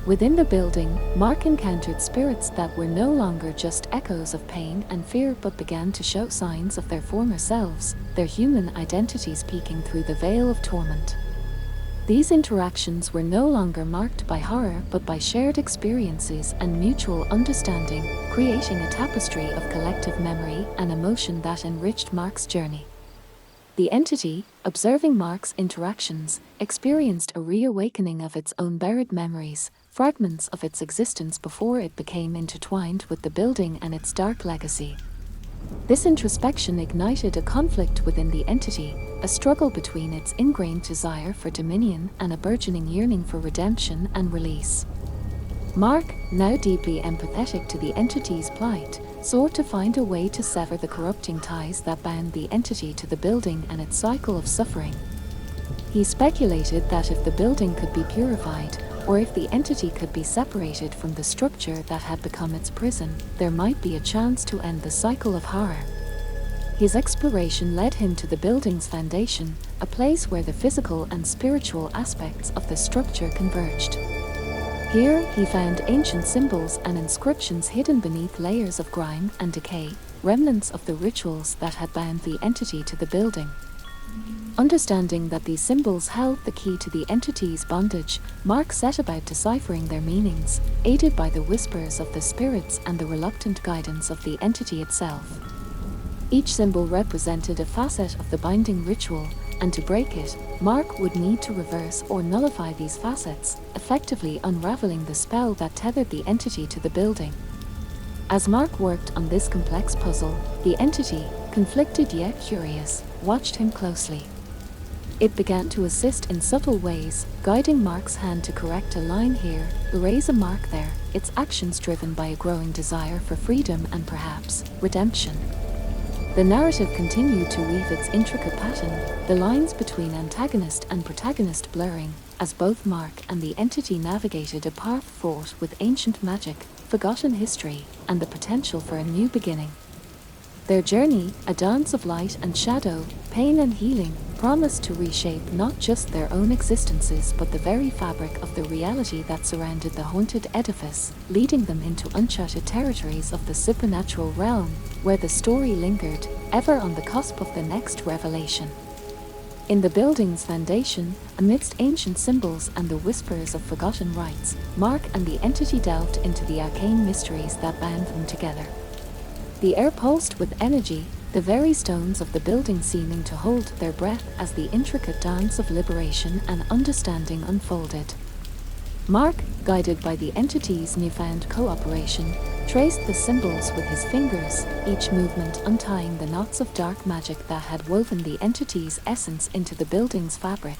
Within the building, Mark encountered spirits that were no longer just echoes of pain and fear but began to show signs of their former selves, their human identities peeking through the veil of torment. These interactions were no longer marked by horror but by shared experiences and mutual understanding, creating a tapestry of collective memory and emotion that enriched Mark's journey. The entity, observing Mark's interactions, experienced a reawakening of its own buried memories, fragments of its existence before it became intertwined with the building and its dark legacy. This introspection ignited a conflict within the entity, a struggle between its ingrained desire for dominion and a burgeoning yearning for redemption and release. Mark, now deeply empathetic to the entity's plight, sought to find a way to sever the corrupting ties that bound the entity to the building and its cycle of suffering. He speculated that if the building could be purified, or if the entity could be separated from the structure that had become its prison, there might be a chance to end the cycle of horror. His exploration led him to the building's foundation, a place where the physical and spiritual aspects of the structure converged. Here, he found ancient symbols and inscriptions hidden beneath layers of grime and decay, remnants of the rituals that had bound the entity to the building. Understanding that these symbols held the key to the entity's bondage, Mark set about deciphering their meanings, aided by the whispers of the spirits and the reluctant guidance of the entity itself. Each symbol represented a facet of the binding ritual, and to break it, Mark would need to reverse or nullify these facets, effectively unraveling the spell that tethered the entity to the building. As Mark worked on this complex puzzle, the entity, conflicted yet curious, watched him closely. It began to assist in subtle ways, guiding Mark's hand to correct a line here, erase a mark there, its actions driven by a growing desire for freedom and perhaps redemption. The narrative continued to weave its intricate pattern, the lines between antagonist and protagonist blurring, as both Mark and the entity navigated a path fraught with ancient magic, forgotten history, and the potential for a new beginning. Their journey, a dance of light and shadow, pain and healing, promised to reshape not just their own existences but the very fabric of the reality that surrounded the haunted edifice, leading them into uncharted territories of the supernatural realm, where the story lingered, ever on the cusp of the next revelation. In the building's foundation, amidst ancient symbols and the whispers of forgotten rites, Mark and the entity delved into the arcane mysteries that bound them together. The air pulsed with energy, the very stones of the building seeming to hold their breath as the intricate dance of liberation and understanding unfolded. Mark, guided by the entity's newfound cooperation, traced the symbols with his fingers, each movement untying the knots of dark magic that had woven the entity's essence into the building's fabric.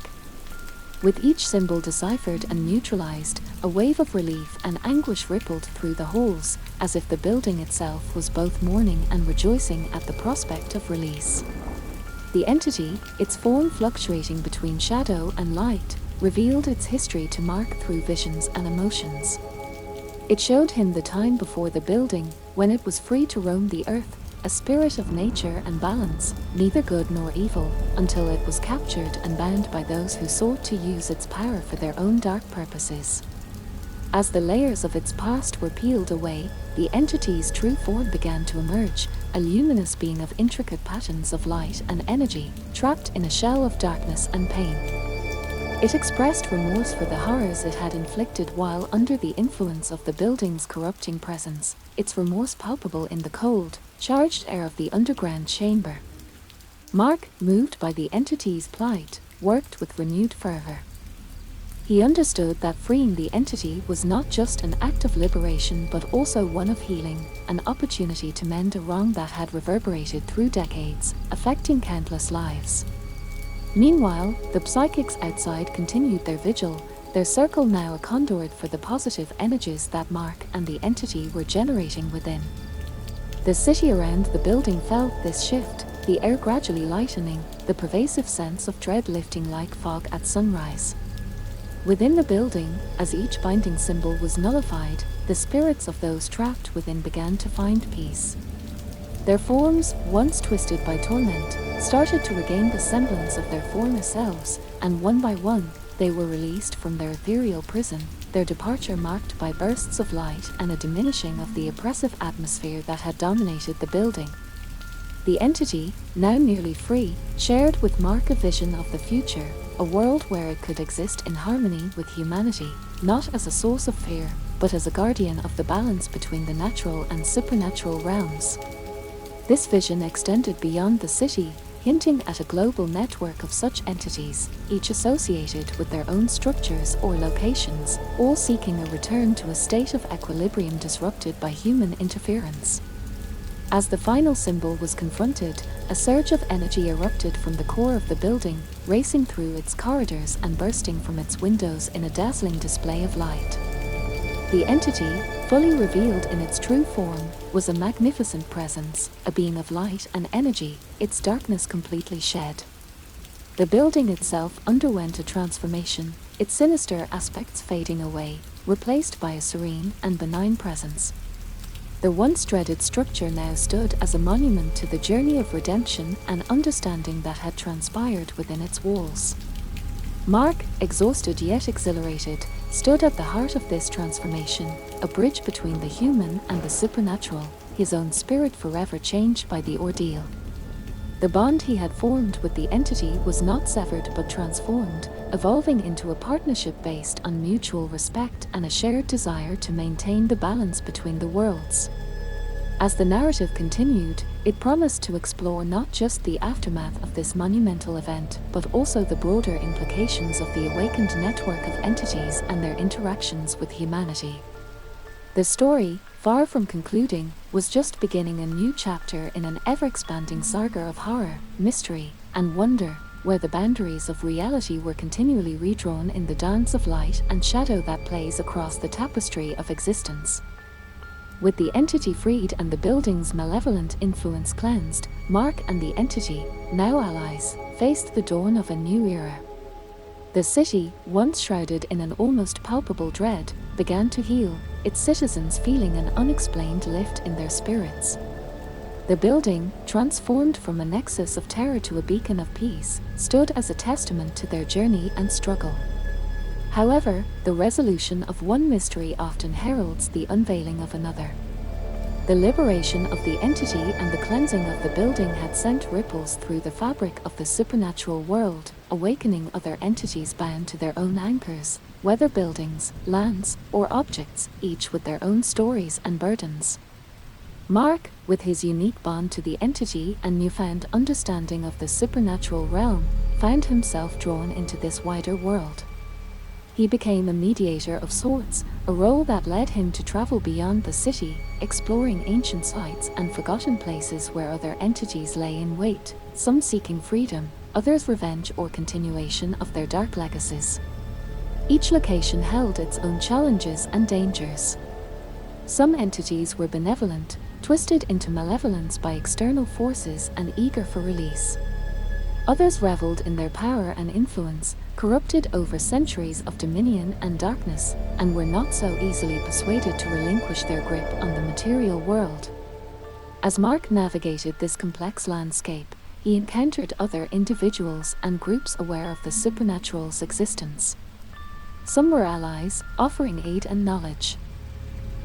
With each symbol deciphered and neutralized, a wave of relief and anguish rippled through the halls, as if the building itself was both mourning and rejoicing at the prospect of release. The entity, its form fluctuating between shadow and light, revealed its history to Mark through visions and emotions. It showed him the time before the building, when it was free to roam the earth, a spirit of nature and balance, neither good nor evil, until it was captured and bound by those who sought to use its power for their own dark purposes. As the layers of its past were peeled away, the entity's true form began to emerge, a luminous being of intricate patterns of light and energy, trapped in a shell of darkness and pain. It expressed remorse for the horrors it had inflicted while under the influence of the building's corrupting presence, its remorse palpable in the cold, charged air of the underground chamber. Mark, moved by the entity's plight, worked with renewed fervor. He understood that freeing the entity was not just an act of liberation but also one of healing, an opportunity to mend a wrong that had reverberated through decades, affecting countless lives. Meanwhile, the psychics outside continued their vigil, their circle now a conduit for the positive energies that Mark and the entity were generating within. The city around the building felt this shift, the air gradually lightening, the pervasive sense of dread lifting like fog at sunrise. Within the building, as each binding symbol was nullified, the spirits of those trapped within began to find peace. Their forms, once twisted by torment, started to regain the semblance of their former selves, and one by one, they were released from their ethereal prison, their departure marked by bursts of light and a diminishing of the oppressive atmosphere that had dominated the building. The entity, now nearly free, shared with Mark a vision of the future, a world where it could exist in harmony with humanity, not as a source of fear, but as a guardian of the balance between the natural and supernatural realms. This vision extended beyond the city, hinting at a global network of such entities, each associated with their own structures or locations, all seeking a return to a state of equilibrium disrupted by human interference. As the final symbol was confronted, a surge of energy erupted from the core of the building, racing through its corridors and bursting from its windows in a dazzling display of light. The entity, fully revealed in its true form, was a magnificent presence, a being of light and energy, its darkness completely shed. The building itself underwent a transformation, its sinister aspects fading away, replaced by a serene and benign presence. The once dreaded structure now stood as a monument to the journey of redemption and understanding that had transpired within its walls. Mark, exhausted yet exhilarated, stood at the heart of this transformation, a bridge between the human and the supernatural, his own spirit forever changed by the ordeal. The bond he had formed with the entity was not severed but transformed, evolving into a partnership based on mutual respect and a shared desire to maintain the balance between the worlds. As the narrative continued, it promised to explore not just the aftermath of this monumental event, but also the broader implications of the awakened network of entities and their interactions with humanity. The story, far from concluding, was just beginning a new chapter in an ever-expanding saga of horror, mystery, and wonder, where the boundaries of reality were continually redrawn in the dance of light and shadow that plays across the tapestry of existence. With the entity freed and the building's malevolent influence cleansed, Mark and the entity, now allies, faced the dawn of a new era. The city, once shrouded in an almost palpable dread, began to heal, its citizens feeling an unexplained lift in their spirits. The building, transformed from a nexus of terror to a beacon of peace, stood as a testament to their journey and struggle. However, the resolution of one mystery often heralds the unveiling of another. The liberation of the entity and the cleansing of the building had sent ripples through the fabric of the supernatural world, awakening other entities bound to their own anchors, whether buildings, lands, or objects, each with their own stories and burdens. Mark, with his unique bond to the entity and newfound understanding of the supernatural realm, found himself drawn into this wider world. He became a mediator of sorts, a role that led him to travel beyond the city, exploring ancient sites and forgotten places where other entities lay in wait, some seeking freedom, others revenge or continuation of their dark legacies. Each location held its own challenges and dangers. Some entities were benevolent, twisted into malevolence by external forces and eager for release. Others reveled in their power and influence, corrupted over centuries of dominion and darkness, and were not so easily persuaded to relinquish their grip on the material world. As Mark navigated this complex landscape, he encountered other individuals and groups aware of the supernatural's existence. Some were allies, offering aid and knowledge.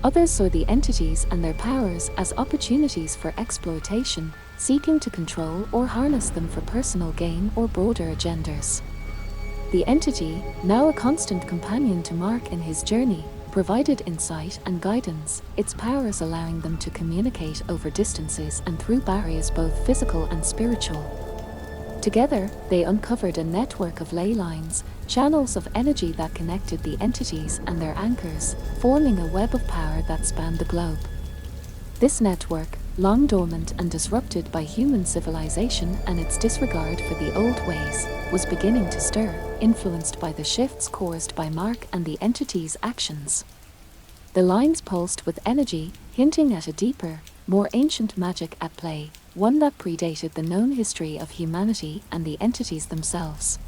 Others saw the entities and their powers as opportunities for exploitation, seeking to control or harness them for personal gain or broader agendas. The entity, now a constant companion to Mark in his journey, provided insight and guidance, its powers allowing them to communicate over distances and through barriers both physical and spiritual. Together, they uncovered a network of ley lines, channels of energy that connected the entities and their anchors, forming a web of power that spanned the globe. This network, long dormant and disrupted by human civilization and its disregard for the old ways, was beginning to stir, influenced by the shifts caused by Mark and the entity's actions. The lines pulsed with energy, hinting at a deeper, more ancient magic at play, one that predated the known history of humanity and the entities themselves.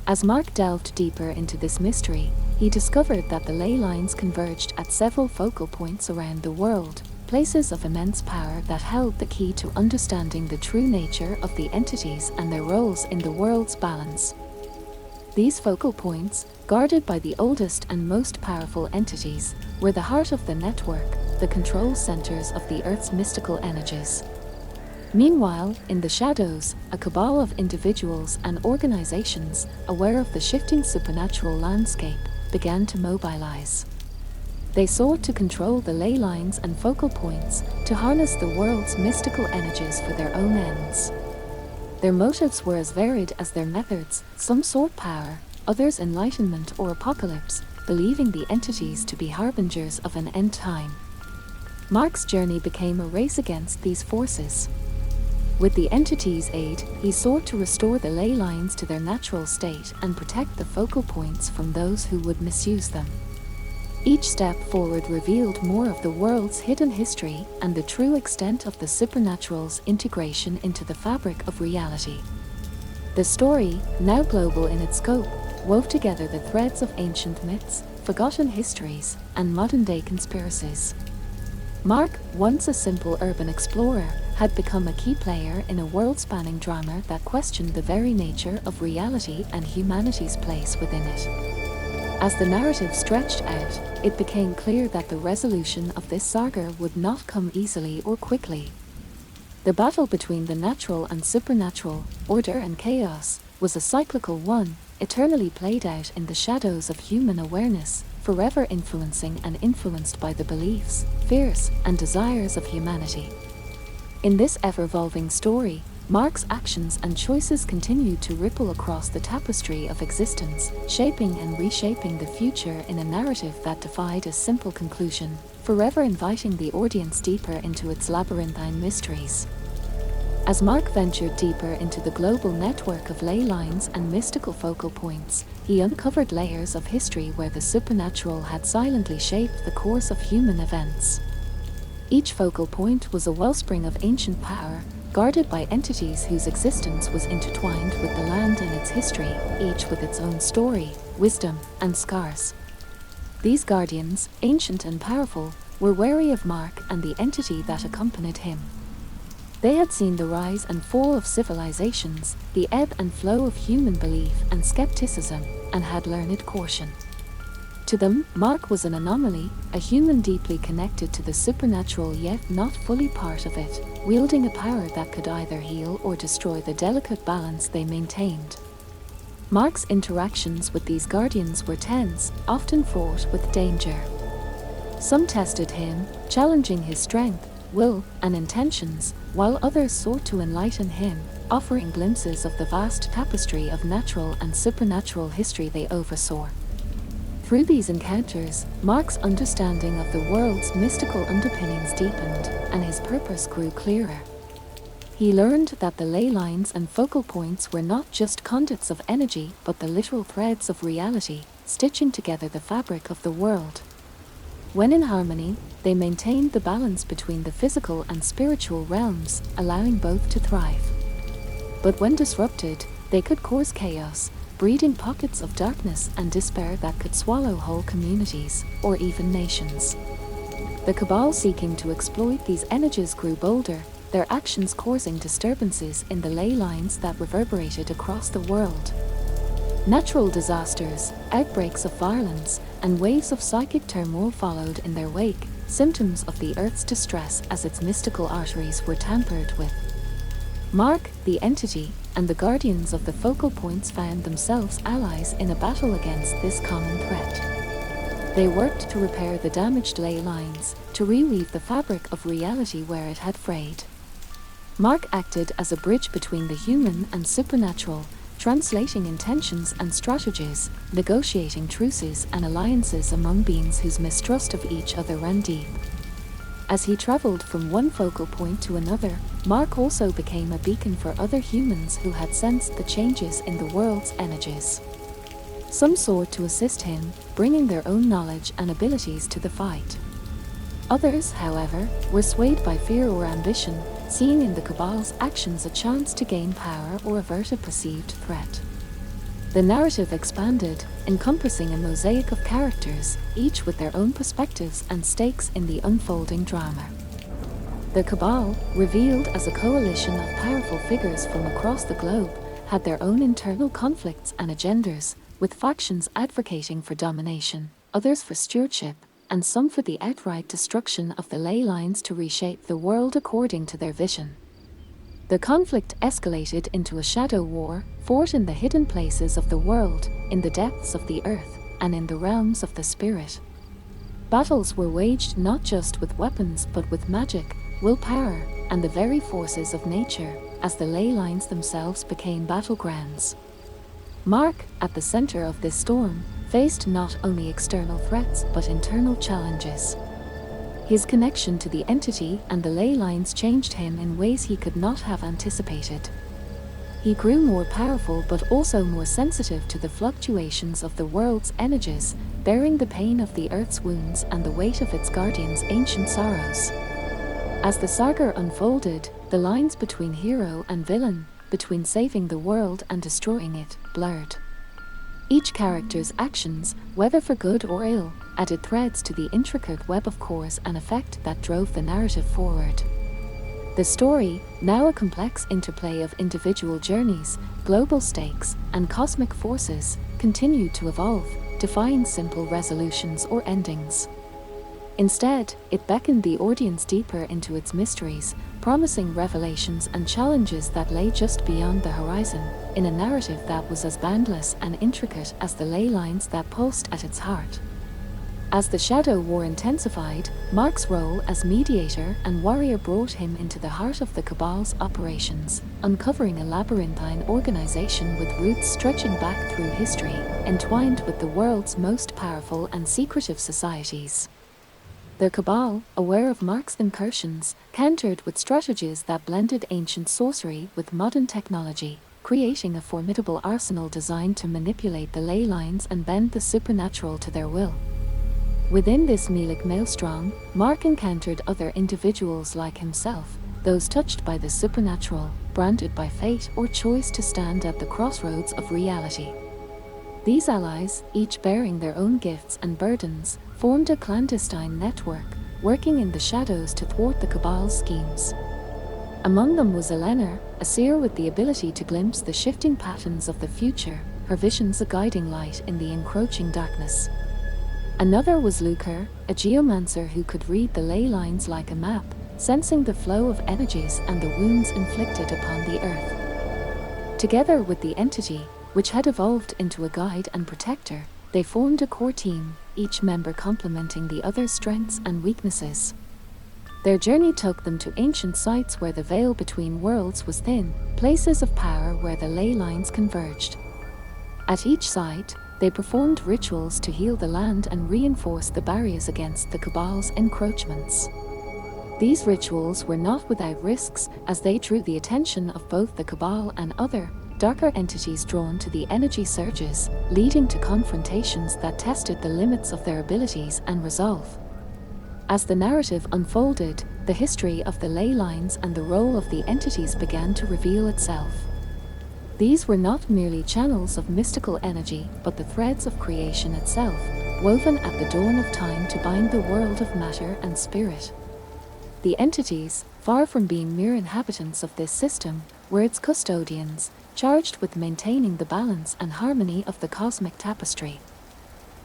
As Mark delved deeper into this mystery, he discovered that the ley lines converged at several focal points around the world, places of immense power that held the key to understanding the true nature of the entities and their roles in the world's balance. These focal points, guarded by the oldest and most powerful entities, were the heart of the network, the control centers of the Earth's mystical energies. Meanwhile, in the shadows, a cabal of individuals and organizations, aware of the shifting supernatural landscape, began to mobilize. They sought to control the ley lines and focal points, to harness the world's mystical energies for their own ends. Their motives were as varied as their methods. Some sought power, others enlightenment or apocalypse, believing the entities to be harbingers of an end time. Mark's journey became a race against these forces. With the entity's aid, he sought to restore the ley lines to their natural state and protect the focal points from those who would misuse them. Each step forward revealed more of the world's hidden history and the true extent of the supernatural's integration into the fabric of reality. The story, now global in its scope, wove together the threads of ancient myths, forgotten histories, and modern-day conspiracies. Mark, once a simple urban explorer, had become a key player in a world-spanning drama that questioned the very nature of reality and humanity's place within it. As the narrative stretched out, it became clear that the resolution of this saga would not come easily or quickly. The battle between the natural and supernatural, order and chaos, was a cyclical one, eternally played out in the shadows of human awareness, forever influencing and influenced by the beliefs, fears, and desires of humanity. In this ever-evolving story, Mark's actions and choices continued to ripple across the tapestry of existence, shaping and reshaping the future in a narrative that defied a simple conclusion, forever inviting the audience deeper into its labyrinthine mysteries. As Mark ventured deeper into the global network of ley lines and mystical focal points, he uncovered layers of history where the supernatural had silently shaped the course of human events. Each focal point was a wellspring of ancient power, guarded by entities whose existence was intertwined with the land and its history, each with its own story, wisdom, and scars. These guardians, ancient and powerful, were wary of Mark and the entity that accompanied him. They had seen the rise and fall of civilizations, the ebb and flow of human belief and skepticism, and had learned caution. To them, Mark was an anomaly, a human deeply connected to the supernatural yet not fully part of it, wielding a power that could either heal or destroy the delicate balance they maintained. Mark's interactions with these guardians were tense, often fraught with danger. Some tested him, challenging his strength, will, and intentions, while others sought to enlighten him, offering glimpses of the vast tapestry of natural and supernatural history they oversaw. Through these encounters, Mark's understanding of the world's mystical underpinnings deepened, and his purpose grew clearer. He learned that the ley lines and focal points were not just conduits of energy, but the literal threads of reality, stitching together the fabric of the world. When in harmony, they maintained the balance between the physical and spiritual realms, allowing both to thrive. But when disrupted, they could cause chaos, breeding pockets of darkness and despair that could swallow whole communities, or even nations. The Cabal seeking to exploit these energies grew bolder, their actions causing disturbances in the ley lines that reverberated across the world. Natural disasters, outbreaks of violence, and waves of psychic turmoil followed in their wake, symptoms of the Earth's distress as its mystical arteries were tampered with. Mark, the entity, and the guardians of the focal points found themselves allies in a battle against this common threat. They worked to repair the damaged ley lines, to reweave the fabric of reality where it had frayed. Mark acted as a bridge between the human and supernatural, translating intentions and strategies, negotiating truces and alliances among beings whose mistrust of each other ran deep. As he traveled from one focal point to another, Mark also became a beacon for other humans who had sensed the changes in the world's energies. Some sought to assist him, bringing their own knowledge and abilities to the fight. Others, however, were swayed by fear or ambition, seeing in the Cabal's actions a chance to gain power or avert a perceived threat. The narrative expanded, encompassing a mosaic of characters, each with their own perspectives and stakes in the unfolding drama. The Cabal, revealed as a coalition of powerful figures from across the globe, had their own internal conflicts and agendas, with factions advocating for domination, others for stewardship, and some for the outright destruction of the ley lines to reshape the world according to their vision. The conflict escalated into a shadow war, fought in the hidden places of the world, in the depths of the earth, and in the realms of the spirit. Battles were waged not just with weapons but with magic, willpower, and the very forces of nature, as the ley lines themselves became battlegrounds. Mark, at the center of this storm, faced not only external threats but internal challenges. His connection to the entity and the ley lines changed him in ways he could not have anticipated. He grew more powerful but also more sensitive to the fluctuations of the world's energies, bearing the pain of the Earth's wounds and the weight of its guardians' ancient sorrows. As the saga unfolded, the lines between hero and villain, between saving the world and destroying it, blurred. Each character's actions, whether for good or ill, added threads to the intricate web of cause and effect that drove the narrative forward. The story, now a complex interplay of individual journeys, global stakes, and cosmic forces, continued to evolve, defying simple resolutions or endings. Instead, it beckoned the audience deeper into its mysteries, promising revelations and challenges that lay just beyond the horizon, in a narrative that was as boundless and intricate as the ley lines that pulsed at its heart. As the Shadow War intensified, Mark's role as mediator and warrior brought him into the heart of the Cabal's operations, uncovering a labyrinthine organization with roots stretching back through history, entwined with the world's most powerful and secretive societies. The Cabal, aware of Mark's incursions, countered with strategies that blended ancient sorcery with modern technology, creating a formidable arsenal designed to manipulate the ley lines and bend the supernatural to their will. Within this Melik maelstrom, Mark encountered other individuals like himself, those touched by the supernatural, branded by fate or choice to stand at the crossroads of reality. These allies, each bearing their own gifts and burdens, formed a clandestine network, working in the shadows to thwart the Cabal's schemes. Among them was Eleanor, a seer with the ability to glimpse the shifting patterns of the future, her visions a guiding light in the encroaching darkness. Another was Lucre, a geomancer who could read the ley lines like a map, sensing the flow of energies and the wounds inflicted upon the earth. Together with the entity, which had evolved into a guide and protector, they formed a core team, each member complementing the other's strengths and weaknesses. Their journey took them to ancient sites where the veil between worlds was thin, places of power where the ley lines converged. At each site, They performed rituals to heal the land and reinforce the barriers against the Cabal's encroachments. These rituals were not without risks, as they drew the attention of both the Cabal and other, darker entities drawn to the energy surges, leading to confrontations that tested the limits of their abilities and resolve. As the narrative unfolded, the history of the ley lines and the role of the entities began to reveal itself. These were not merely channels of mystical energy, but the threads of creation itself, woven at the dawn of time to bind the world of matter and spirit. The entities, far from being mere inhabitants of this system, were its custodians, charged with maintaining the balance and harmony of the cosmic tapestry.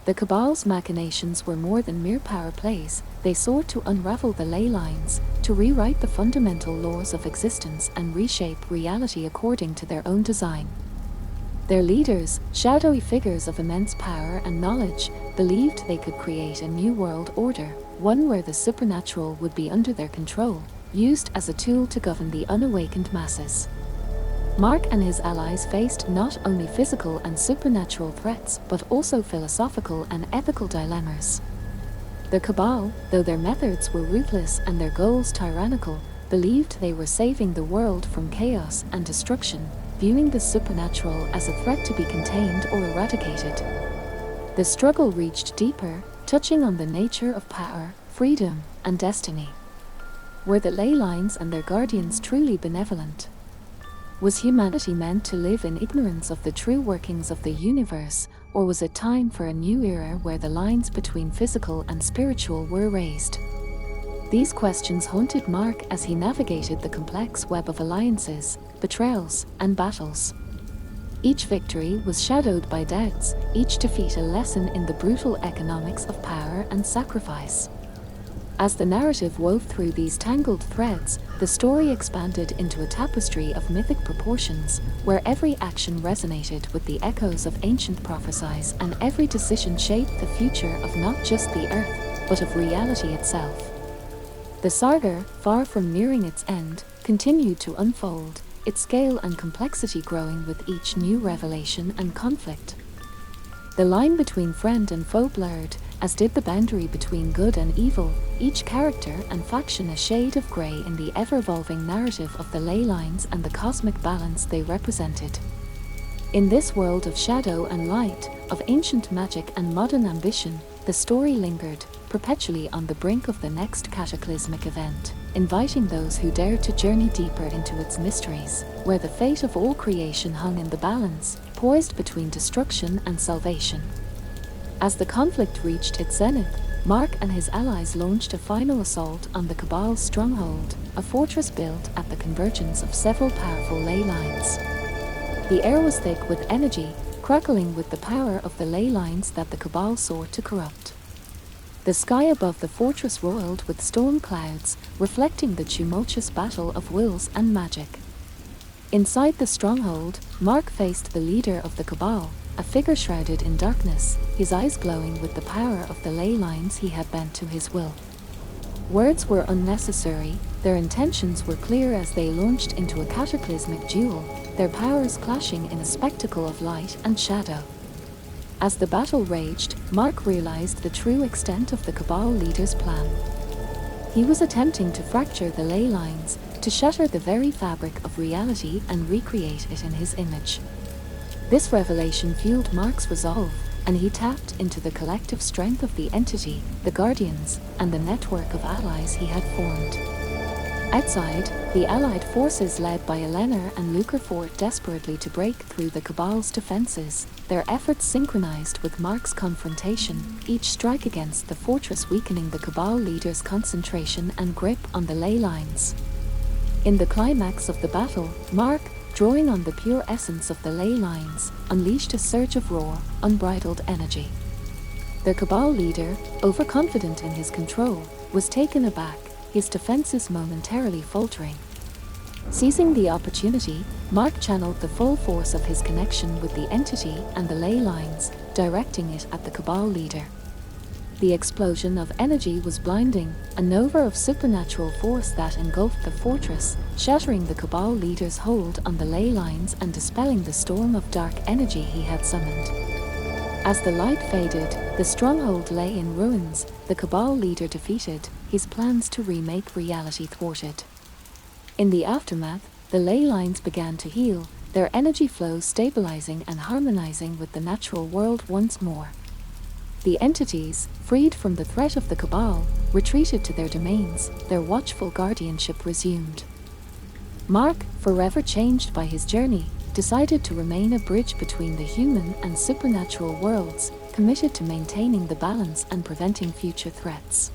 The Cabal's machinations were more than mere power plays. They sought to unravel the ley lines, to rewrite the fundamental laws of existence and reshape reality according to their own design. Their leaders, shadowy figures of immense power and knowledge, believed they could create a new world order, one where the supernatural would be under their control, used as a tool to govern the unawakened masses. Mark and his allies faced not only physical and supernatural threats, but also philosophical and ethical dilemmas. The Cabal, though their methods were ruthless and their goals tyrannical, believed they were saving the world from chaos and destruction, viewing the supernatural as a threat to be contained or eradicated. The struggle reached deeper, touching on the nature of power, freedom, and destiny. Were the ley lines and their guardians truly benevolent? Was humanity meant to live in ignorance of the true workings of the universe, or was it time for a new era where the lines between physical and spiritual were erased? These questions haunted Mark as he navigated the complex web of alliances, betrayals, and battles. Each victory was shadowed by doubts, each defeat a lesson in the brutal economics of power and sacrifice. As the narrative wove through these tangled threads, the story expanded into a tapestry of mythic proportions, where every action resonated with the echoes of ancient prophecies and every decision shaped the future of not just the Earth, but of reality itself. The saga, far from nearing its end, continued to unfold, its scale and complexity growing with each new revelation and conflict. The line between friend and foe blurred, as did the boundary between good and evil, each character and faction a shade of grey in the ever-evolving narrative of the ley lines and the cosmic balance they represented. In this world of shadow and light, of ancient magic and modern ambition, the story lingered, perpetually on the brink of the next cataclysmic event, inviting those who dared to journey deeper into its mysteries, where the fate of all creation hung in the balance, poised between destruction and salvation. As the conflict reached its zenith, Mark and his allies launched a final assault on the Cabal's stronghold, a fortress built at the convergence of several powerful ley lines. The air was thick with energy, crackling with the power of the ley lines that the Cabal sought to corrupt. The sky above the fortress roiled with storm clouds, reflecting the tumultuous battle of wills and magic. Inside the stronghold, Mark faced the leader of the Cabal, a figure shrouded in darkness, his eyes glowing with the power of the ley lines he had bent to his will. Words were unnecessary, their intentions were clear as they launched into a cataclysmic duel, their powers clashing in a spectacle of light and shadow. As the battle raged, Mark realized the true extent of the Cabal leader's plan. He was attempting to fracture the ley lines, to shatter the very fabric of reality and recreate it in his image. This revelation fueled Mark's resolve, and he tapped into the collective strength of the entity, the Guardians, and the network of allies he had formed. Outside, the Allied forces led by Eleanor and Lucre fought desperately to break through the Cabal's defenses, their efforts synchronized with Mark's confrontation, each strike against the fortress weakening the Cabal leader's concentration and grip on the ley lines. In the climax of the battle, Mark, drawing on the pure essence of the ley lines, unleashed a surge of raw, unbridled energy. The Cabal leader, overconfident in his control, was taken aback, his defenses momentarily faltering. Seizing the opportunity, Mark channeled the full force of his connection with the entity and the ley lines, directing it at the Cabal leader. The explosion of energy was blinding, a nova of supernatural force that engulfed the fortress, shattering the Cabal leader's hold on the ley lines and dispelling the storm of dark energy he had summoned. As the light faded, the stronghold lay in ruins, the Cabal leader defeated, his plans to remake reality thwarted. In the aftermath, the ley lines began to heal, their energy flows stabilizing and harmonizing with the natural world once more. The entities, freed from the threat of the Cabal, retreated to their domains, their watchful guardianship resumed. Mark, forever changed by his journey, decided to remain a bridge between the human and supernatural worlds, committed to maintaining the balance and preventing future threats.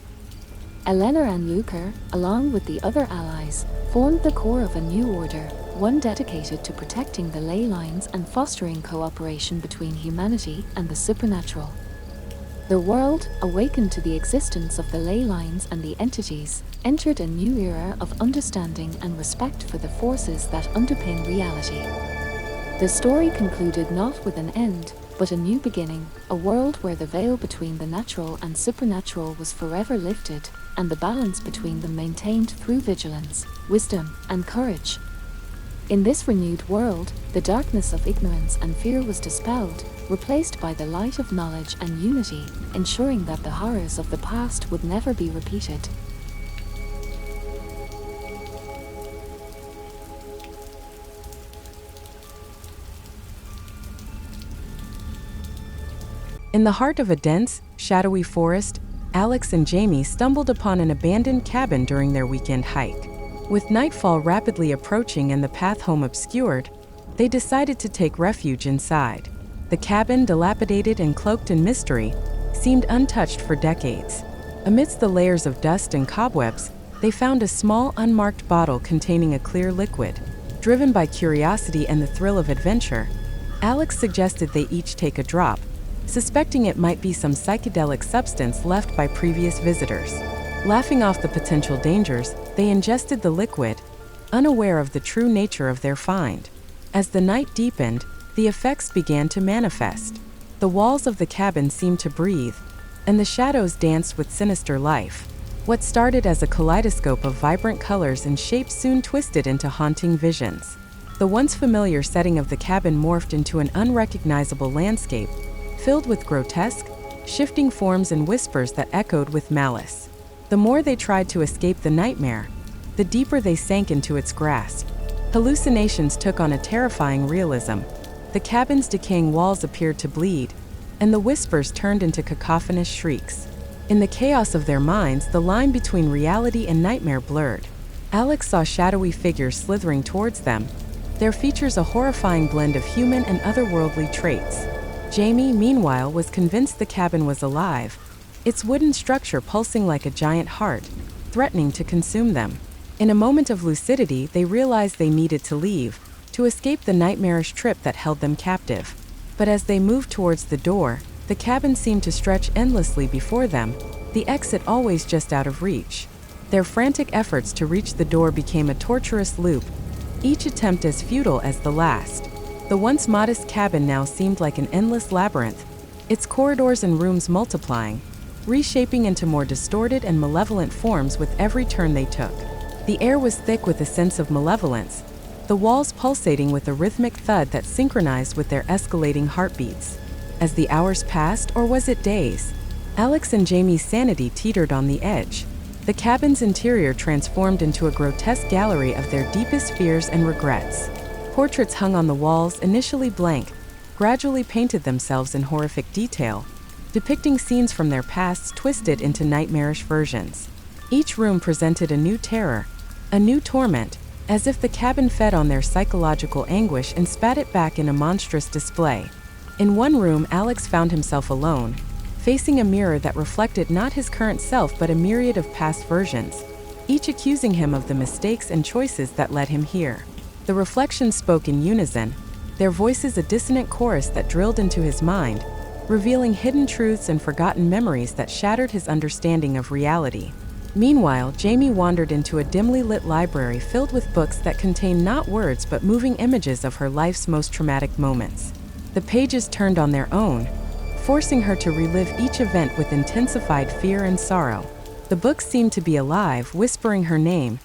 Eleanor and Luker, along with the other allies, formed the core of a new order, one dedicated to protecting the ley lines and fostering cooperation between humanity and the supernatural. The world, awakened to the existence of the ley lines and the entities, entered a new era of understanding and respect for the forces that underpin reality. The story concluded not with an end, but a new beginning, a world where the veil between the natural and supernatural was forever lifted, and the balance between them maintained through vigilance, wisdom, and courage. In this renewed world, the darkness of ignorance and fear was dispelled, replaced by the light of knowledge and unity, ensuring that the horrors of the past would never be repeated. In the heart of a dense, shadowy forest, Alex and Jamie stumbled upon an abandoned cabin during their weekend hike. With nightfall rapidly approaching and the path home obscured, they decided to take refuge inside. The cabin, dilapidated and cloaked in mystery, seemed untouched for decades. Amidst the layers of dust and cobwebs, they found a small, unmarked bottle containing a clear liquid. Driven by curiosity and the thrill of adventure, Alex suggested they each take a drop, suspecting it might be some psychedelic substance left by previous visitors. Laughing off the potential dangers, they ingested the liquid, unaware of the true nature of their find. As the night deepened, the effects began to manifest. The walls of the cabin seemed to breathe, and the shadows danced with sinister life. What started as a kaleidoscope of vibrant colors and shapes soon twisted into haunting visions. The once familiar setting of the cabin morphed into an unrecognizable landscape, filled with grotesque, shifting forms and whispers that echoed with malice. The more they tried to escape the nightmare, the deeper they sank into its grasp. Hallucinations took on a terrifying realism. The cabin's decaying walls appeared to bleed, and the whispers turned into cacophonous shrieks. In the chaos of their minds, the line between reality and nightmare blurred. Alex saw shadowy figures slithering towards them, their features a horrifying blend of human and otherworldly traits. Jamie, meanwhile, was convinced the cabin was alive, its wooden structure pulsing like a giant heart, threatening to consume them. In a moment of lucidity, they realized they needed to leave, to escape the nightmarish trip that held them captive. But as they moved towards the door, the cabin seemed to stretch endlessly before them, the exit always just out of reach. Their frantic efforts to reach the door became a torturous loop, each attempt as futile as the last. The once modest cabin now seemed like an endless labyrinth, its corridors and rooms multiplying, reshaping into more distorted and malevolent forms with every turn they took. The air was thick with a sense of malevolence, the walls pulsating with a rhythmic thud that synchronized with their escalating heartbeats. As the hours passed, or was it days, Alex and Jamie's sanity teetered on the edge. The cabin's interior transformed into a grotesque gallery of their deepest fears and regrets. Portraits hung on the walls, initially blank, gradually painted themselves in horrific detail, depicting scenes from their pasts twisted into nightmarish versions. Each room presented a new terror, a new torment, as if the cabin fed on their psychological anguish and spat it back in a monstrous display. In one room, Alex found himself alone, facing a mirror that reflected not his current self but a myriad of past versions, each accusing him of the mistakes and choices that led him here. The reflections spoke in unison, their voices a dissonant chorus that drilled into his mind, revealing hidden truths and forgotten memories that shattered his understanding of reality. Meanwhile, Jamie wandered into a dimly lit library filled with books that contained not words but moving images of her life's most traumatic moments. The pages turned on their own, forcing her to relive each event with intensified fear and sorrow. The books seemed to be alive, whispering her name,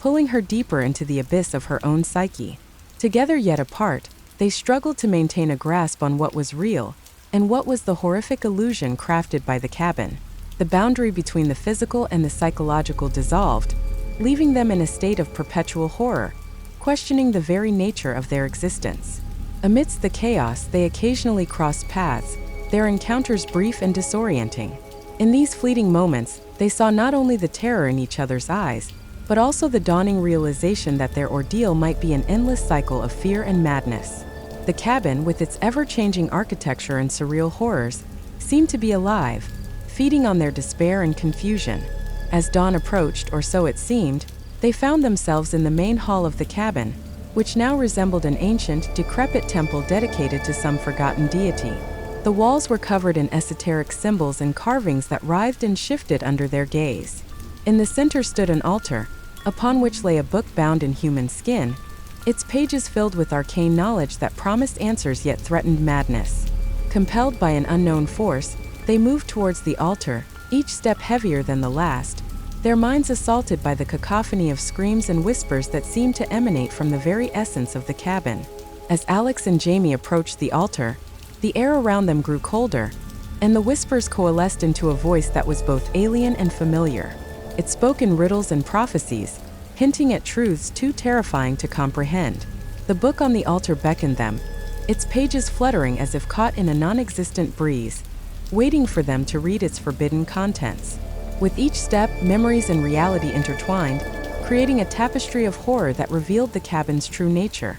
pulling her deeper into the abyss of her own psyche. Together yet apart, they struggled to maintain a grasp on what was real, And what was the horrific illusion crafted by the cabin? The boundary between the physical and the psychological dissolved, leaving them in a state of perpetual horror, questioning the very nature of their existence. Amidst the chaos, they occasionally crossed paths, their encounters brief and disorienting. In these fleeting moments, they saw not only the terror in each other's eyes, but also the dawning realization that their ordeal might be an endless cycle of fear and madness. The cabin, with its ever-changing architecture and surreal horrors, seemed to be alive, feeding on their despair and confusion. As dawn approached, or so it seemed, they found themselves in the main hall of the cabin, which now resembled an ancient, decrepit temple dedicated to some forgotten deity. The walls were covered in esoteric symbols and carvings that writhed and shifted under their gaze. In the center stood an altar, upon which lay a book bound in human skin, its pages filled with arcane knowledge that promised answers yet threatened madness. Compelled by an unknown force, they moved towards the altar, each step heavier than the last, their minds assaulted by the cacophony of screams and whispers that seemed to emanate from the very essence of the cabin. As Alex and Jamie approached the altar, the air around them grew colder, and the whispers coalesced into a voice that was both alien and familiar. It spoke in riddles and prophecies, hinting at truths too terrifying to comprehend. The book on the altar beckoned them, its pages fluttering as if caught in a non-existent breeze, waiting for them to read its forbidden contents. With each step, memories and reality intertwined, creating a tapestry of horror that revealed the cabin's true nature.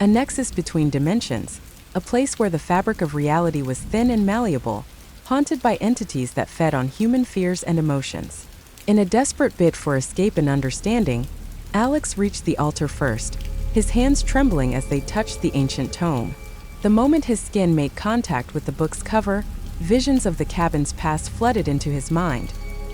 A nexus between dimensions, a place where the fabric of reality was thin and malleable, haunted by entities that fed on human fears and emotions. In a desperate bid for escape and understanding, Alex reached the altar first, his hands trembling as they touched the ancient tome. The moment his skin made contact with the book's cover, visions of the cabin's past flooded into his mind.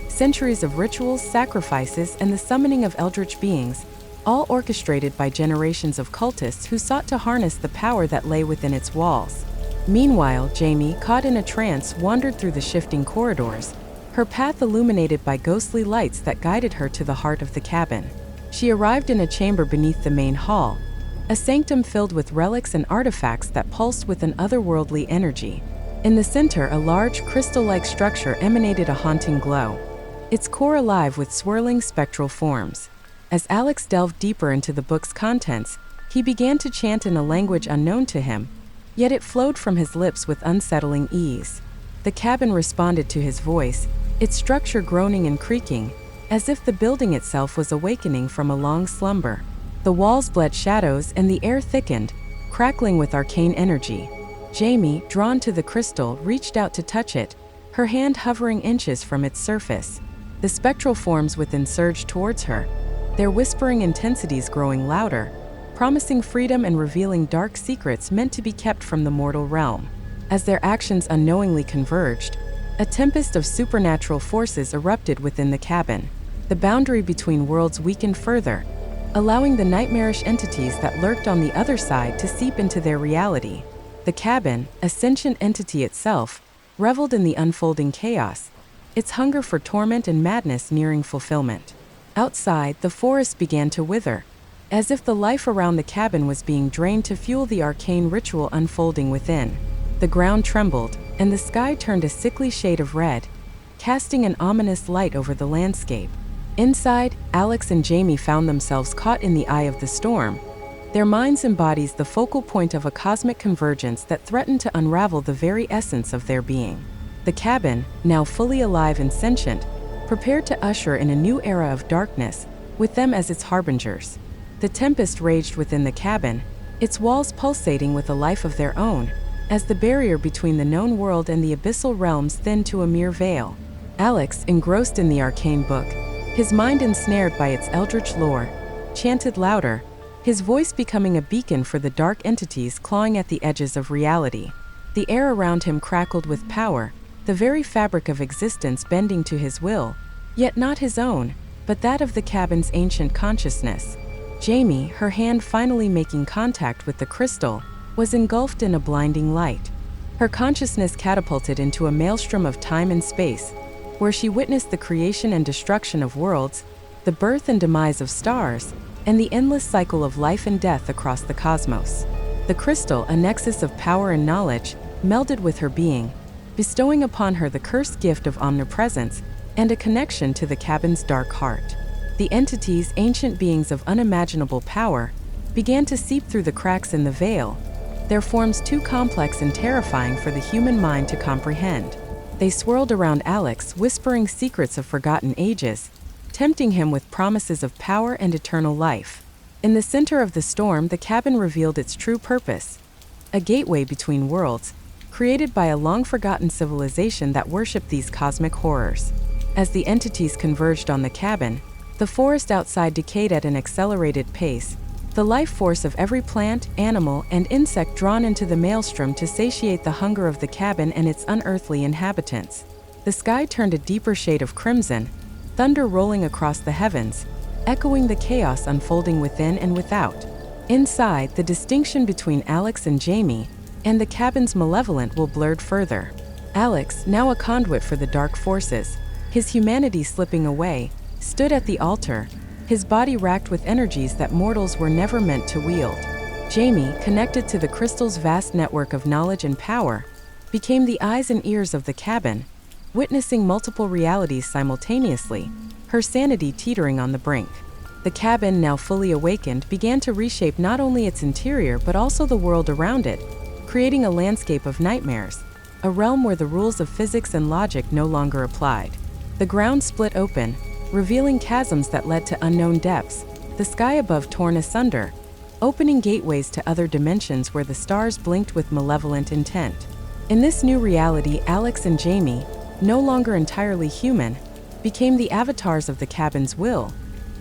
Centuries of rituals, sacrifices, and the summoning of eldritch beings, all orchestrated by generations of cultists who sought to harness the power that lay within its walls. Meanwhile, Jamie, caught in a trance, wandered through the shifting corridors, her path illuminated by ghostly lights that guided her to the heart of the cabin. She arrived in a chamber beneath the main hall, a sanctum filled with relics and artifacts that pulsed with an otherworldly energy. In the center, a large, crystal-like structure emanated a haunting glow, its core alive with swirling spectral forms. As Alex delved deeper into the book's contents, he began to chant in a language unknown to him, yet it flowed from his lips with unsettling ease. The cabin responded to his voice, its structure groaning and creaking, as if the building itself was awakening from a long slumber. The walls bled shadows and the air thickened, crackling with arcane energy. Jamie, drawn to the crystal, reached out to touch it, her hand hovering inches from its surface. The spectral forms within surged towards her, their whispering intensities growing louder, promising freedom and revealing dark secrets meant to be kept from the mortal realm. As their actions unknowingly converged, a tempest of supernatural forces erupted within the cabin. The boundary between worlds weakened further, allowing the nightmarish entities that lurked on the other side to seep into their reality. The cabin, a sentient entity itself, reveled in the unfolding chaos, its hunger for torment and madness nearing fulfillment. Outside, the forest began to wither, as if the life around the cabin was being drained to fuel the arcane ritual unfolding within. The ground trembled, and the sky turned a sickly shade of red, casting an ominous light over the landscape. Inside, Alex and Jamie found themselves caught in the eye of the storm, their minds and bodies the focal point of a cosmic convergence that threatened to unravel the very essence of their being. The cabin, now fully alive and sentient, prepared to usher in a new era of darkness, with them as its harbingers. The tempest raged within the cabin, its walls pulsating with a life of their own, as the barrier between the known world and the abyssal realms thinned to a mere veil. Alex, engrossed in the arcane book, his mind ensnared by its eldritch lore, chanted louder, his voice becoming a beacon for the dark entities clawing at the edges of reality. The air around him crackled with power, the very fabric of existence bending to his will, yet not his own, but that of the cabin's ancient consciousness. Jamie, her hand finally making contact with the crystal, was engulfed in a blinding light. Her consciousness catapulted into a maelstrom of time and space, where she witnessed the creation and destruction of worlds, the birth and demise of stars, and the endless cycle of life and death across the cosmos. The crystal, a nexus of power and knowledge, melded with her being, bestowing upon her the cursed gift of omnipresence and a connection to the cabin's dark heart. The entities, ancient beings of unimaginable power, began to seep through the cracks in the veil, their forms too complex and terrifying for the human mind to comprehend. They swirled around Alex, whispering secrets of forgotten ages, tempting him with promises of power and eternal life. In the center of the storm, the cabin revealed its true purpose, a gateway between worlds, created by a long-forgotten civilization that worshipped these cosmic horrors. As the entities converged on the cabin, the forest outside decayed at an accelerated pace, the life force of every plant, animal, and insect drawn into the maelstrom to satiate the hunger of the cabin and its unearthly inhabitants. The sky turned a deeper shade of crimson, thunder rolling across the heavens, echoing the chaos unfolding within and without. Inside, the distinction between Alex and Jamie, and the cabin's malevolent will blurred further. Alex, now a conduit for the dark forces, his humanity slipping away, stood at the altar, his body racked with energies that mortals were never meant to wield. Jamie, connected to the crystal's vast network of knowledge and power, became the eyes and ears of the cabin, witnessing multiple realities simultaneously, her sanity teetering on the brink. The cabin, now fully awakened, began to reshape not only its interior but also the world around it, creating a landscape of nightmares, a realm where the rules of physics and logic no longer applied. The ground split open, revealing chasms that led to unknown depths, the sky above torn asunder, opening gateways to other dimensions where the stars blinked with malevolent intent. In this new reality, Alex and Jamie, no longer entirely human, became the avatars of the cabin's will,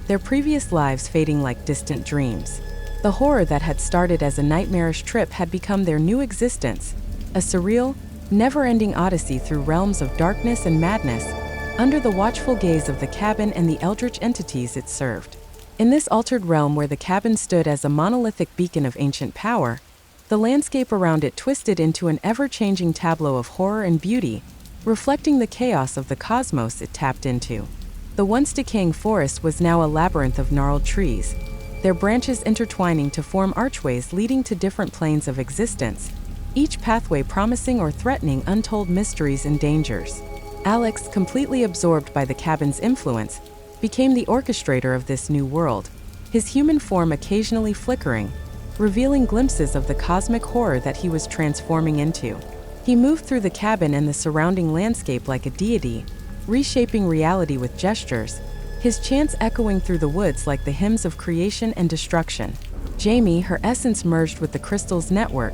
their previous lives fading like distant dreams. The horror that had started as a nightmarish trip had become their new existence, a surreal, never-ending odyssey through realms of darkness and madness, under the watchful gaze of the cabin and the eldritch entities it served. In this altered realm where the cabin stood as a monolithic beacon of ancient power, the landscape around it twisted into an ever-changing tableau of horror and beauty, reflecting the chaos of the cosmos it tapped into. The once decaying forest was now a labyrinth of gnarled trees, their branches intertwining to form archways leading to different planes of existence, each pathway promising or threatening untold mysteries and dangers. Alex, completely absorbed by the cabin's influence, became the orchestrator of this new world, his human form occasionally flickering, revealing glimpses of the cosmic horror that he was transforming into. He moved through the cabin and the surrounding landscape like a deity, reshaping reality with gestures, his chants echoing through the woods like the hymns of creation and destruction. Jamie, her essence merged with the crystal's network,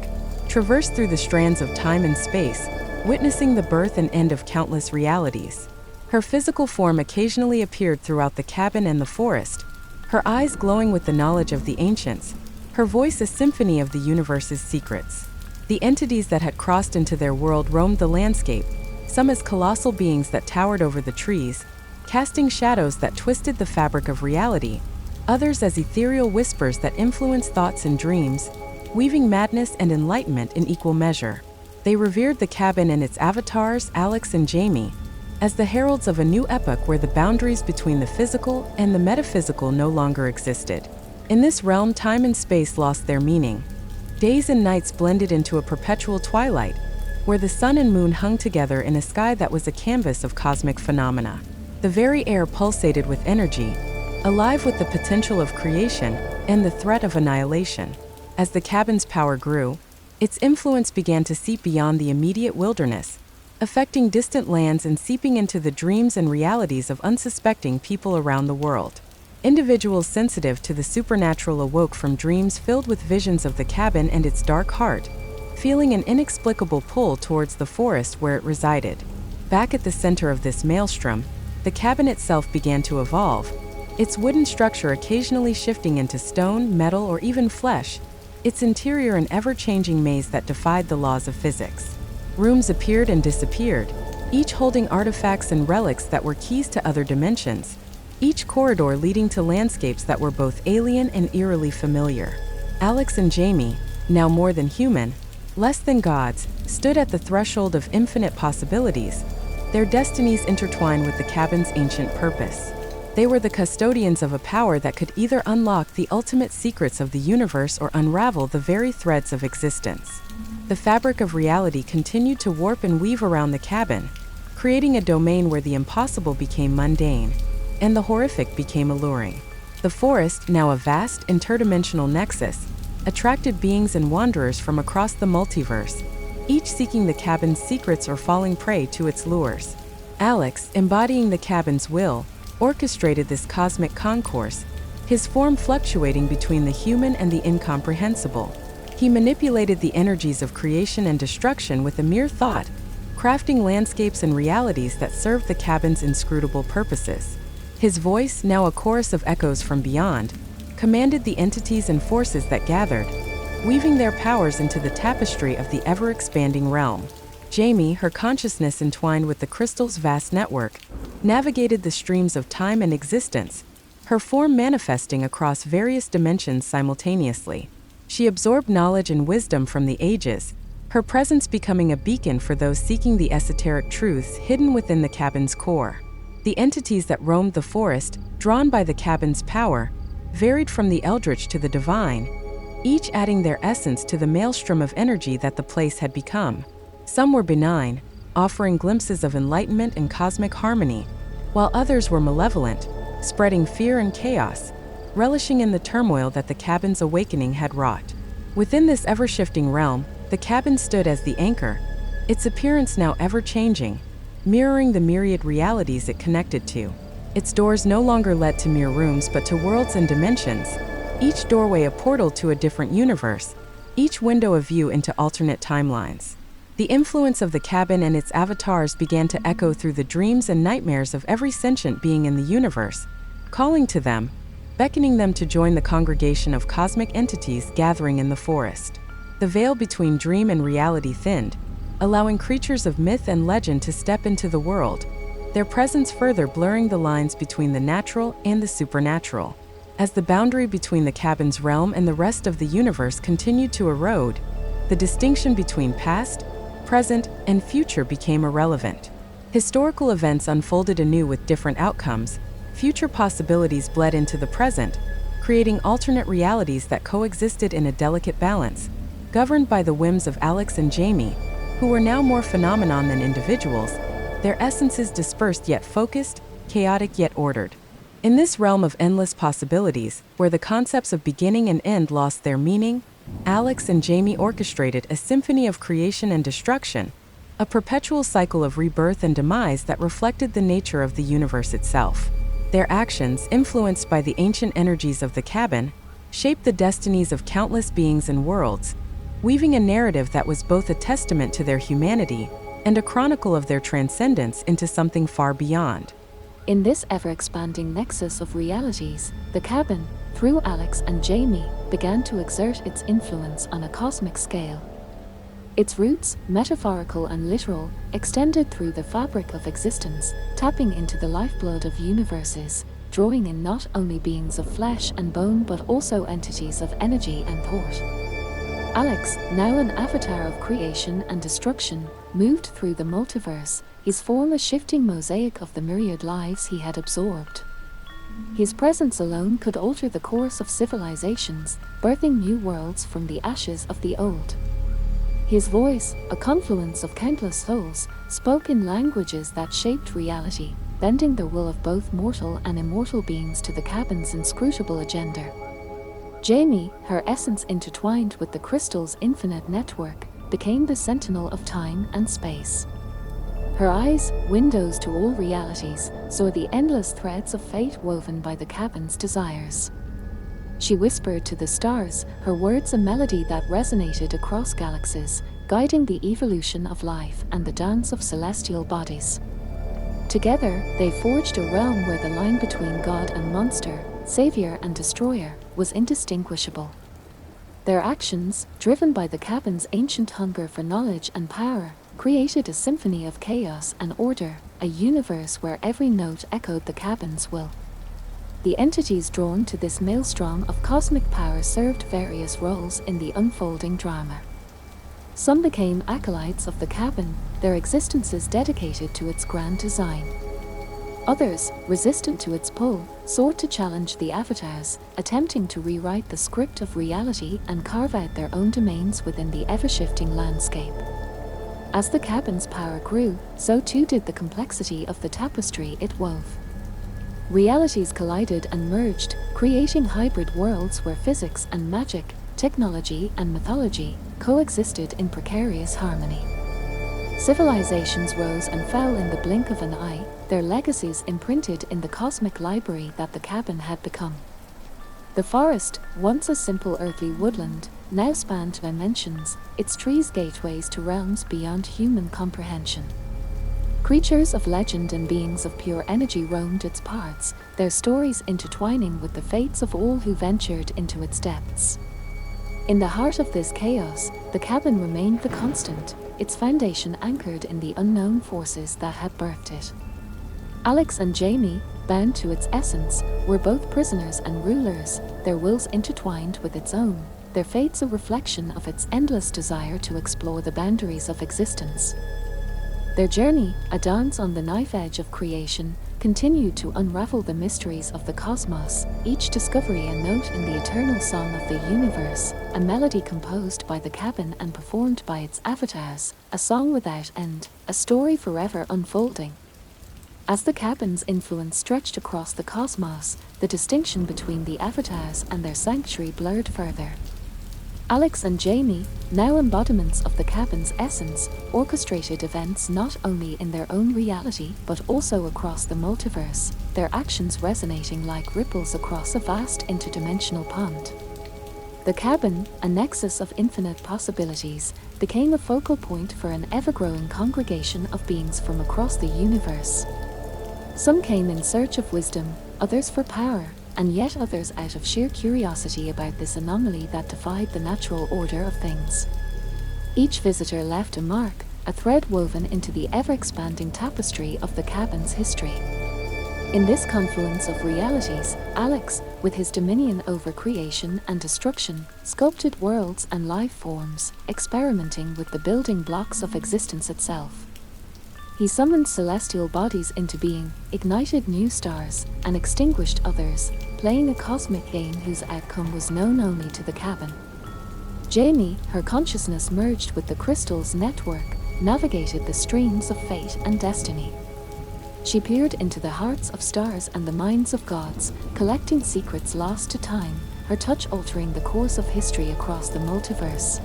traversed through the strands of time and space, witnessing the birth and end of countless realities. Her physical form occasionally appeared throughout the cabin and the forest, her eyes glowing with the knowledge of the ancients, her voice a symphony of the universe's secrets. The entities that had crossed into their world roamed the landscape, some as colossal beings that towered over the trees, casting shadows that twisted the fabric of reality, others as ethereal whispers that influenced thoughts and dreams, weaving madness and enlightenment in equal measure. They revered the cabin and its avatars, Alex and Jamie, as the heralds of a new epoch where the boundaries between the physical and the metaphysical no longer existed. In this realm, time and space lost their meaning. Days and nights blended into a perpetual twilight, where the sun and moon hung together in a sky that was a canvas of cosmic phenomena. The very air pulsated with energy, alive with the potential of creation and the threat of annihilation. As the cabin's power grew, its influence began to seep beyond the immediate wilderness, affecting distant lands and seeping into the dreams and realities of unsuspecting people around the world. Individuals sensitive to the supernatural awoke from dreams filled with visions of the cabin and its dark heart, feeling an inexplicable pull towards the forest where it resided. Back at the center of this maelstrom, the cabin itself began to evolve, its wooden structure occasionally shifting into stone, metal, or even flesh, its interior an ever-changing maze that defied the laws of physics. Rooms appeared and disappeared, each holding artifacts and relics that were keys to other dimensions, each corridor leading to landscapes that were both alien and eerily familiar. Alex and Jamie, now more than human, less than gods, stood at the threshold of infinite possibilities, their destinies intertwined with the cabin's ancient purpose. They were the custodians of a power that could either unlock the ultimate secrets of the universe or unravel the very threads of existence. The fabric of reality continued to warp and weave around the cabin, creating a domain where the impossible became mundane, and the horrific became alluring. The forest, now a vast, interdimensional nexus, attracted beings and wanderers from across the multiverse, each seeking the cabin's secrets or falling prey to its lures. Alex, embodying the cabin's will, orchestrated this cosmic concourse, his form fluctuating between the human and the incomprehensible. He manipulated the energies of creation and destruction with a mere thought, crafting landscapes and realities that served the cabin's inscrutable purposes. His voice, now a chorus of echoes from beyond, commanded the entities and forces that gathered, weaving their powers into the tapestry of the ever-expanding realm. Jamie, her consciousness entwined with the crystal's vast network, navigated the streams of time and existence, her form manifesting across various dimensions simultaneously. She absorbed knowledge and wisdom from the ages, her presence becoming a beacon for those seeking the esoteric truths hidden within the cabin's core. The entities that roamed the forest, drawn by the cabin's power, varied from the eldritch to the divine, each adding their essence to the maelstrom of energy that the place had become. Some were benign, offering glimpses of enlightenment and cosmic harmony, while others were malevolent, spreading fear and chaos, relishing in the turmoil that the cabin's awakening had wrought. Within this ever-shifting realm, the cabin stood as the anchor, its appearance now ever-changing, mirroring the myriad realities it connected to. Its doors no longer led to mere rooms but to worlds and dimensions, each doorway a portal to a different universe, each window a view into alternate timelines. The influence of the cabin and its avatars began to echo through the dreams and nightmares of every sentient being in the universe, calling to them, beckoning them to join the congregation of cosmic entities gathering in the forest. The veil between dream and reality thinned, allowing creatures of myth and legend to step into the world, their presence further blurring the lines between the natural and the supernatural. As the boundary between the cabin's realm and the rest of the universe continued to erode, the distinction between past, present, and future became irrelevant. Historical events unfolded anew with different outcomes, future possibilities bled into the present, creating alternate realities that coexisted in a delicate balance, governed by the whims of Alex and Jamie, who were now more phenomenon than individuals, their essences dispersed yet focused, chaotic yet ordered. In this realm of endless possibilities, where the concepts of beginning and end lost their meaning, Alex and Jamie orchestrated a symphony of creation and destruction, a perpetual cycle of rebirth and demise that reflected the nature of the universe itself. Their actions, influenced by the ancient energies of the cabin, shaped the destinies of countless beings and worlds, weaving a narrative that was both a testament to their humanity and a chronicle of their transcendence into something far beyond. In this ever-expanding nexus of realities, the cabin, through Alex and Jamie, began to exert its influence on a cosmic scale. Its roots, metaphorical and literal, extended through the fabric of existence, tapping into the lifeblood of universes, drawing in not only beings of flesh and bone but also entities of energy and thought. Alex, now an avatar of creation and destruction, moved through the multiverse, his form a shifting mosaic of the myriad lives he had absorbed. His presence alone could alter the course of civilizations, birthing new worlds from the ashes of the old. His voice, a confluence of countless souls, spoke in languages that shaped reality, bending the will of both mortal and immortal beings to the cabin's inscrutable agenda. Jamie, her essence intertwined with the crystal's infinite network, became the sentinel of time and space. Her eyes, windows to all realities, saw the endless threads of fate woven by the cabin's desires. She whispered to the stars, her words a melody that resonated across galaxies, guiding the evolution of life and the dance of celestial bodies. Together, they forged a realm where the line between God and monster, savior and destroyer, was indistinguishable. Their actions, driven by the cabin's ancient hunger for knowledge and power, created a symphony of chaos and order, a universe where every note echoed the cabin's will. The entities drawn to this maelstrom of cosmic power served various roles in the unfolding drama. Some became acolytes of the cabin, their existences dedicated to its grand design. Others, resistant to its pull, sought to challenge the avatars, attempting to rewrite the script of reality and carve out their own domains within the ever-shifting landscape. As the cabin's power grew, so too did the complexity of the tapestry it wove. Realities collided and merged, creating hybrid worlds where physics and magic, technology and mythology coexisted in precarious harmony. Civilizations rose and fell in the blink of an eye, their legacies imprinted in the cosmic library that the cabin had become. The forest, once a simple earthly woodland, now spanned dimensions, its trees gateways to realms beyond human comprehension. Creatures of legend and beings of pure energy roamed its paths, their stories intertwining with the fates of all who ventured into its depths. In the heart of this chaos, the cabin remained the constant, its foundation anchored in the unknown forces that had birthed it. Alex and Jamie, bound to its essence, were both prisoners and rulers, their wills intertwined with its own, their fates a reflection of its endless desire to explore the boundaries of existence. Their journey, a dance on the knife edge of creation, continued to unravel the mysteries of the cosmos, each discovery a note in the eternal song of the universe, a melody composed by the cabin and performed by its avatars, a song without end, a story forever unfolding. As the cabin's influence stretched across the cosmos, the distinction between the avatars and their sanctuary blurred further. Alex and Jamie, now embodiments of the cabin's essence, orchestrated events not only in their own reality but also across the multiverse, their actions resonating like ripples across a vast interdimensional pond. The cabin, a nexus of infinite possibilities, became a focal point for an ever-growing congregation of beings from across the universe. Some came in search of wisdom, others for power, and yet others out of sheer curiosity about this anomaly that defied the natural order of things. Each visitor left a mark, a thread woven into the ever-expanding tapestry of the cabin's history. In this confluence of realities, Alex, with his dominion over creation and destruction, sculpted worlds and life forms, experimenting with the building blocks of existence itself. He summoned celestial bodies into being, ignited new stars, and extinguished others, playing a cosmic game whose outcome was known only to the cabin. Jamie, her consciousness merged with the crystal's network, navigated the streams of fate and destiny. She peered into the hearts of stars and the minds of gods, collecting secrets lost to time, her touch altering the course of history across the multiverse.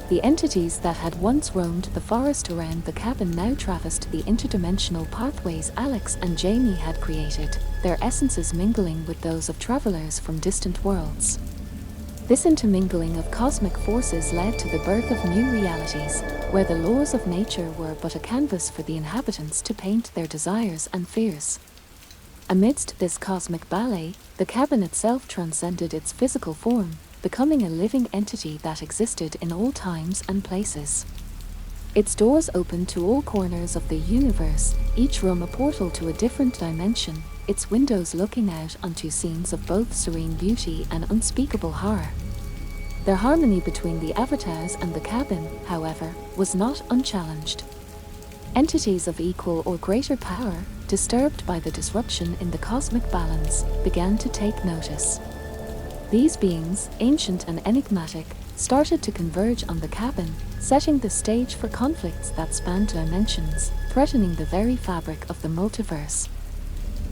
The entities that had once roamed the forest around the cabin now traversed the interdimensional pathways Alex and Jamie had created, their essences mingling with those of travelers from distant worlds. This intermingling of cosmic forces led to the birth of new realities, where the laws of nature were but a canvas for the inhabitants to paint their desires and fears. Amidst this cosmic ballet, the cabin itself transcended its physical form, becoming a living entity that existed in all times and places. Its doors opened to all corners of the universe, each room a portal to a different dimension, its windows looking out onto scenes of both serene beauty and unspeakable horror. Their harmony between the avatars and the cabin, however, was not unchallenged. Entities of equal or greater power, disturbed by the disruption in the cosmic balance, began to take notice. These beings, ancient and enigmatic, started to converge on the cabin, setting the stage for conflicts that spanned dimensions, threatening the very fabric of the multiverse.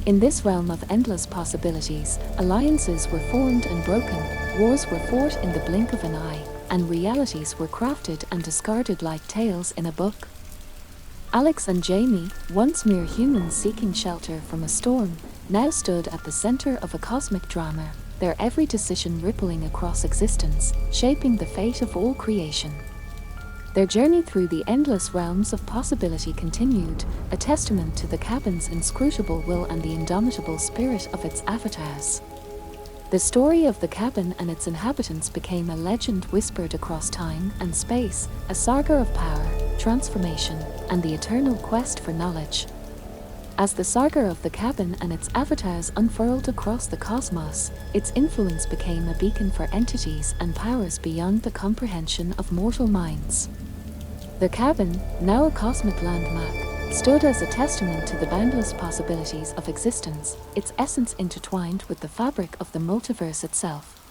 In this realm of endless possibilities, alliances were formed and broken, wars were fought in the blink of an eye, and realities were crafted and discarded like tales in a book. Alex and Jamie, once mere humans seeking shelter from a storm, now stood at the center of a cosmic drama, their every decision rippling across existence, shaping the fate of all creation. Their journey through the endless realms of possibility continued, a testament to the cabin's inscrutable will and the indomitable spirit of its avatars. The story of the cabin and its inhabitants became a legend whispered across time and space, a saga of power, transformation, and the eternal quest for knowledge. As the saga of the cabin and its avatars unfurled across the cosmos, its influence became a beacon for entities and powers beyond the comprehension of mortal minds. The cabin, now a cosmic landmark, stood as a testament to the boundless possibilities of existence, its essence intertwined with the fabric of the multiverse itself.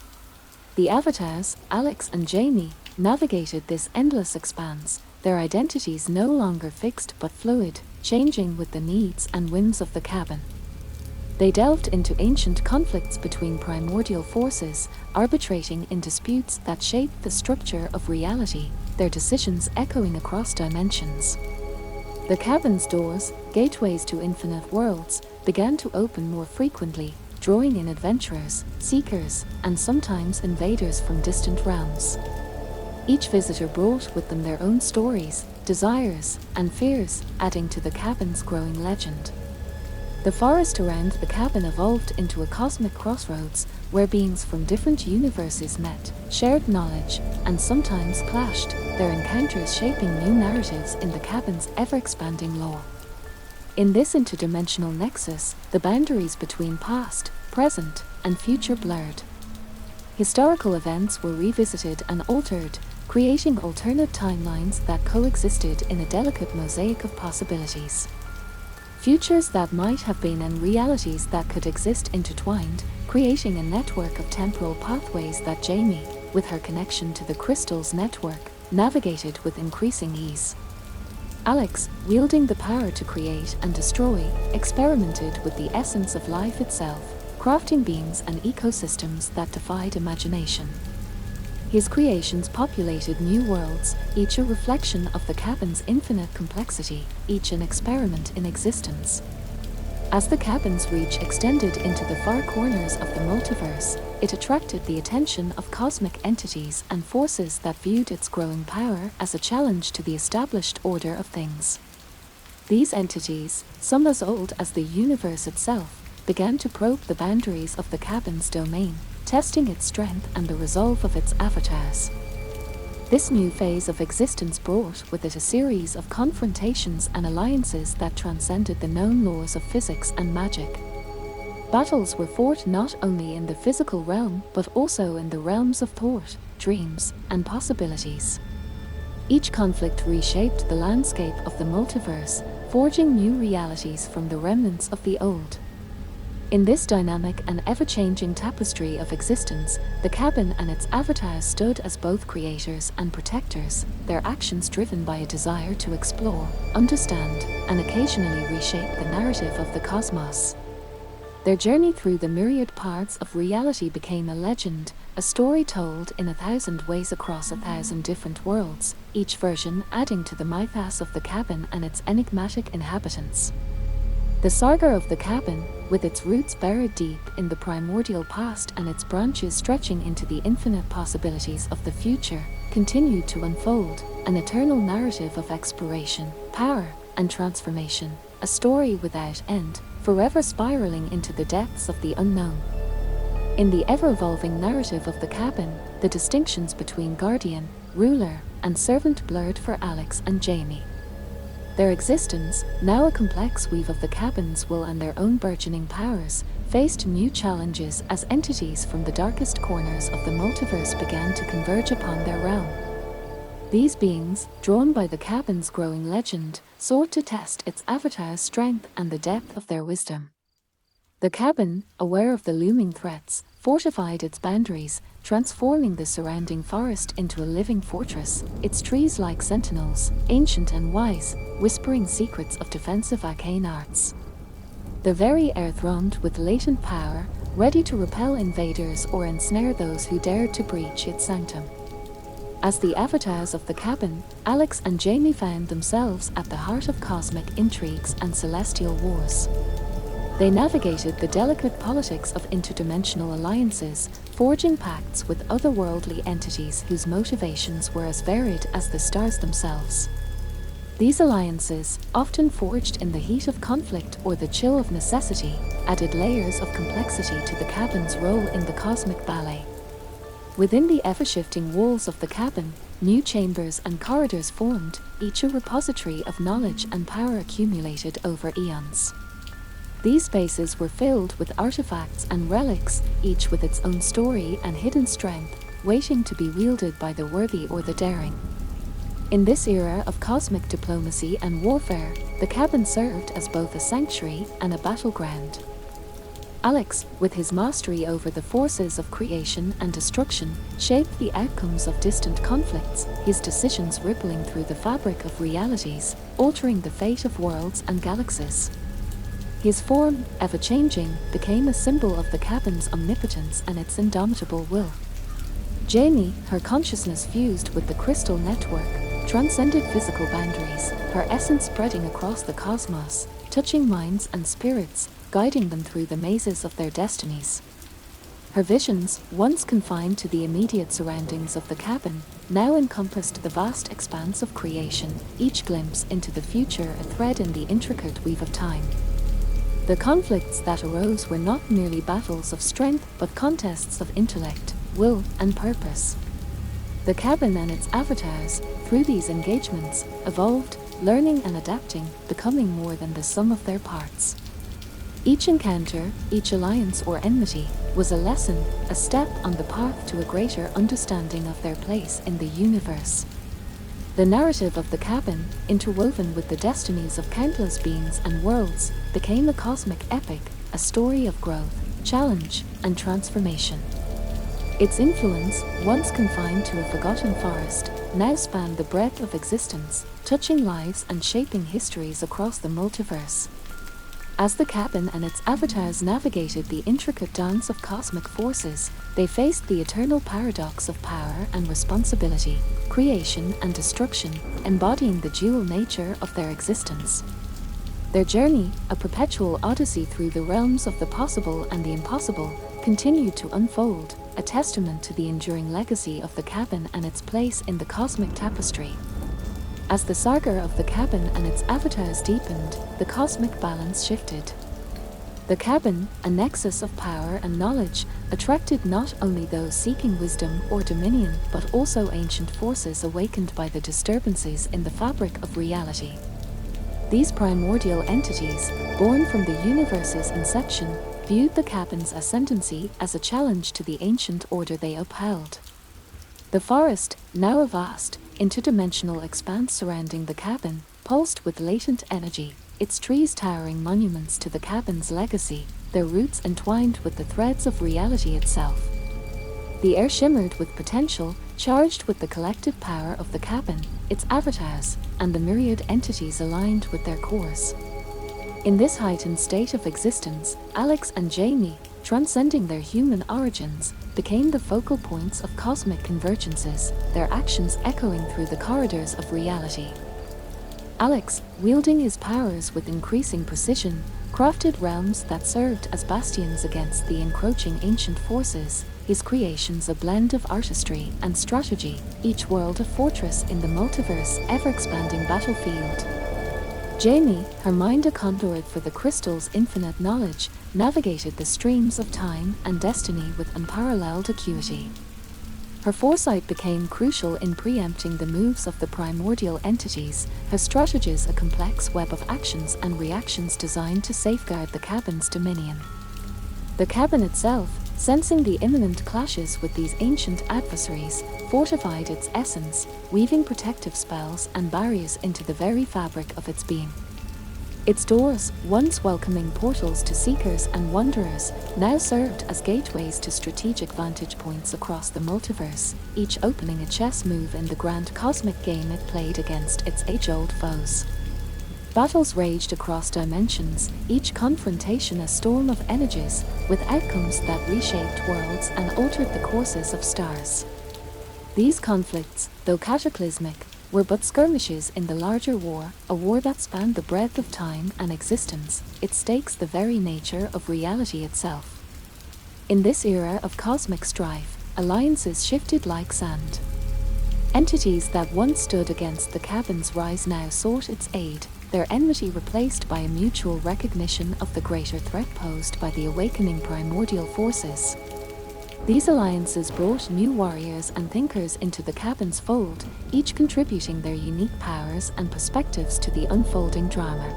The avatars, Alex and Jamie, navigated this endless expanse, their identities no longer fixed but fluid, changing with the needs and whims of the cabin. They delved into ancient conflicts between primordial forces, arbitrating in disputes that shaped the structure of reality, their decisions echoing across dimensions. The cabin's doors, gateways to infinite worlds, began to open more frequently, drawing in adventurers, seekers, and sometimes invaders from distant realms. Each visitor brought with them their own stories, desires, and fears, adding to the cabin's growing legend. The forest around the cabin evolved into a cosmic crossroads where beings from different universes met, shared knowledge, and sometimes clashed, their encounters shaping new narratives in the cabin's ever-expanding lore. In this interdimensional nexus, the boundaries between past, present, and future blurred. Historical events were revisited and altered, creating alternate timelines that coexisted in a delicate mosaic of possibilities. Futures that might have been and realities that could exist intertwined, creating a network of temporal pathways that Jamie, with her connection to the crystal's network, navigated with increasing ease. Alex, wielding the power to create and destroy, experimented with the essence of life itself, crafting beings and ecosystems that defied imagination. His creations populated new worlds, each a reflection of the cabin's infinite complexity, each an experiment in existence. As the cabin's reach extended into the far corners of the multiverse, it attracted the attention of cosmic entities and forces that viewed its growing power as a challenge to the established order of things. These entities, some as old as the universe itself, began to probe the boundaries of the cabin's domain, testing its strength and the resolve of its avatars. This new phase of existence brought with it a series of confrontations and alliances that transcended the known laws of physics and magic. Battles were fought not only in the physical realm but also in the realms of thought, dreams, and possibilities. Each conflict reshaped the landscape of the multiverse, forging new realities from the remnants of the old. In this dynamic and ever-changing tapestry of existence, the cabin and its avatars stood as both creators and protectors, their actions driven by a desire to explore, understand, and occasionally reshape the narrative of the cosmos. Their journey through the myriad paths of reality became a legend, a story told in 1,000 ways across 1,000 different worlds, each version adding to the mythos of the cabin and its enigmatic inhabitants. The saga of the cabin, with its roots buried deep in the primordial past and its branches stretching into the infinite possibilities of the future, continued to unfold, an eternal narrative of exploration, power, and transformation, a story without end, forever spiraling into the depths of the unknown. In the ever-evolving narrative of the cabin, the distinctions between guardian, ruler, and servant blurred for Alex and Jamie. Their existence, now a complex weave of the cabin's will and their own burgeoning powers, faced new challenges as entities from the darkest corners of the multiverse began to converge upon their realm. These beings, drawn by the cabin's growing legend, sought to test its avatar's strength and the depth of their wisdom. The cabin, aware of the looming threats, fortified its boundaries, transforming the surrounding forest into a living fortress, its trees like sentinels, ancient and wise, whispering secrets of defensive arcane arts. The very air thrummed with latent power, ready to repel invaders or ensnare those who dared to breach its sanctum. As the avatars of the cabin, Alex and Jamie found themselves at the heart of cosmic intrigues and celestial wars. They navigated the delicate politics of interdimensional alliances, forging pacts with otherworldly entities whose motivations were as varied as the stars themselves. These alliances, often forged in the heat of conflict or the chill of necessity, added layers of complexity to the cabin's role in the cosmic ballet. Within the ever-shifting walls of the cabin, new chambers and corridors formed, each a repository of knowledge and power accumulated over eons. These spaces were filled with artifacts and relics, each with its own story and hidden strength, waiting to be wielded by the worthy or the daring. In this era of cosmic diplomacy and warfare, the cabin served as both a sanctuary and a battleground. Alex, with his mastery over the forces of creation and destruction, shaped the outcomes of distant conflicts, his decisions rippling through the fabric of realities, altering the fate of worlds and galaxies. His form, ever-changing, became a symbol of the cabin's omnipotence and its indomitable will. Jamie, her consciousness fused with the crystal network, transcended physical boundaries, her essence spreading across the cosmos, touching minds and spirits, guiding them through the mazes of their destinies. Her visions, once confined to the immediate surroundings of the cabin, now encompassed the vast expanse of creation, each glimpse into the future a thread in the intricate weave of time. The conflicts that arose were not merely battles of strength, but contests of intellect, will, and purpose. The cabin and its avatars, through these engagements, evolved, learning and adapting, becoming more than the sum of their parts. Each encounter, each alliance or enmity, was a lesson, a step on the path to a greater understanding of their place in the universe. The narrative of the cabin, interwoven with the destinies of countless beings and worlds, became a cosmic epic, a story of growth, challenge, and transformation. Its influence, once confined to a forgotten forest, now spanned the breadth of existence, touching lives and shaping histories across the multiverse. As the cabin and its avatars navigated the intricate dance of cosmic forces, they faced the eternal paradox of power and responsibility, creation and destruction, embodying the dual nature of their existence. Their journey, a perpetual odyssey through the realms of the possible and the impossible, continued to unfold, a testament to the enduring legacy of the cabin and its place in the cosmic tapestry. As the saga of the cabin and its avatars deepened, the cosmic balance shifted. The cabin, a nexus of power and knowledge, attracted not only those seeking wisdom or dominion, but also ancient forces awakened by the disturbances in the fabric of reality. These primordial entities, born from the universe's inception, viewed the cabin's ascendancy as a challenge to the ancient order they upheld. The forest, now a vast, interdimensional expanse surrounding the cabin, pulsed with latent energy, its trees towering monuments to the cabin's legacy, their roots entwined with the threads of reality itself. The air shimmered with potential, charged with the collective power of the cabin, its avatars, and the myriad entities aligned with their cores. In this heightened state of existence, Alex and Jamie, transcending their human origins, became the focal points of cosmic convergences, their actions echoing through the corridors of reality. Alex, wielding his powers with increasing precision, crafted realms that served as bastions against the encroaching ancient forces, his creations a blend of artistry and strategy, each world a fortress in the multiverse ever-expanding battlefield. Jamie, her mind a conduit for the crystal's infinite knowledge, navigated the streams of time and destiny with unparalleled acuity. Her foresight became crucial in preempting the moves of the primordial entities, her strategies a complex web of actions and reactions designed to safeguard the cabin's dominion. The cabin itself, sensing the imminent clashes with these ancient adversaries, fortified its essence, weaving protective spells and barriers into the very fabric of its being. Its doors, once welcoming portals to seekers and wanderers, now served as gateways to strategic vantage points across the multiverse, each opening a chess move in the grand cosmic game it played against its age-old foes. Battles raged across dimensions, each confrontation a storm of energies, with outcomes that reshaped worlds and altered the courses of stars. These conflicts, though cataclysmic, were but skirmishes in the larger war, a war that spanned the breadth of time and existence, its stakes the very nature of reality itself. In this era of cosmic strife, alliances shifted like sand. Entities that once stood against the cabin's rise now sought its aid, their enmity replaced by a mutual recognition of the greater threat posed by the awakening primordial forces. These alliances brought new warriors and thinkers into the cabin's fold, each contributing their unique powers and perspectives to the unfolding drama.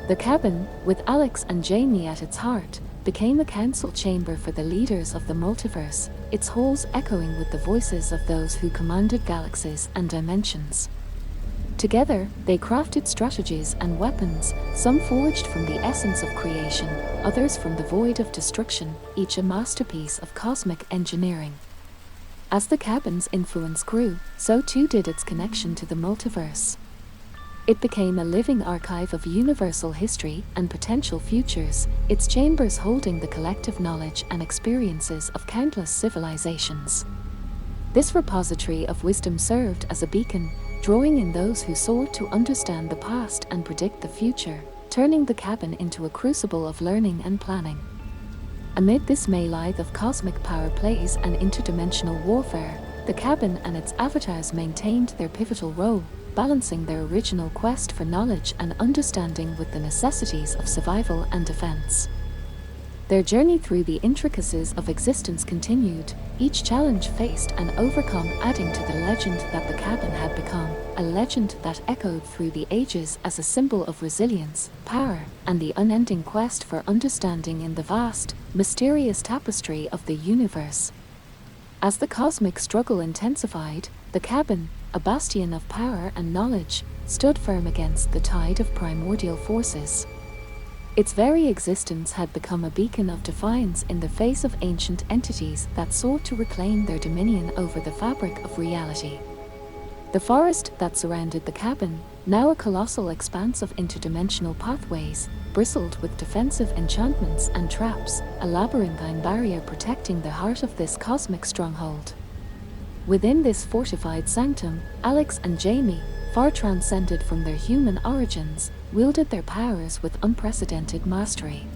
The cabin, with Alex and Jamie at its heart, became a council chamber for the leaders of the multiverse, its halls echoing with the voices of those who commanded galaxies and dimensions. Together, they crafted strategies and weapons, some forged from the essence of creation, others from the void of destruction, each a masterpiece of cosmic engineering. As the cabin's influence grew, so too did its connection to the multiverse. It became a living archive of universal history and potential futures, its chambers holding the collective knowledge and experiences of countless civilizations. This repository of wisdom served as a beacon, drawing in those who sought to understand the past and predict the future, turning the cabin into a crucible of learning and planning. Amid this melee of cosmic power plays and interdimensional warfare, the cabin and its avatars maintained their pivotal role, balancing their original quest for knowledge and understanding with the necessities of survival and defense. Their journey through the intricacies of existence continued, each challenge faced and overcome adding to the legend that the cabin had become, a legend that echoed through the ages as a symbol of resilience, power, and the unending quest for understanding in the vast, mysterious tapestry of the universe. As the cosmic struggle intensified, the cabin, a bastion of power and knowledge, stood firm against the tide of primordial forces. Its very existence had become a beacon of defiance in the face of ancient entities that sought to reclaim their dominion over the fabric of reality. The forest that surrounded the cabin, now a colossal expanse of interdimensional pathways, bristled with defensive enchantments and traps, a labyrinthine barrier protecting the heart of this cosmic stronghold. Within this fortified sanctum, Alex and Jamie, far transcended from their human origins, wielded their powers with unprecedented mastery.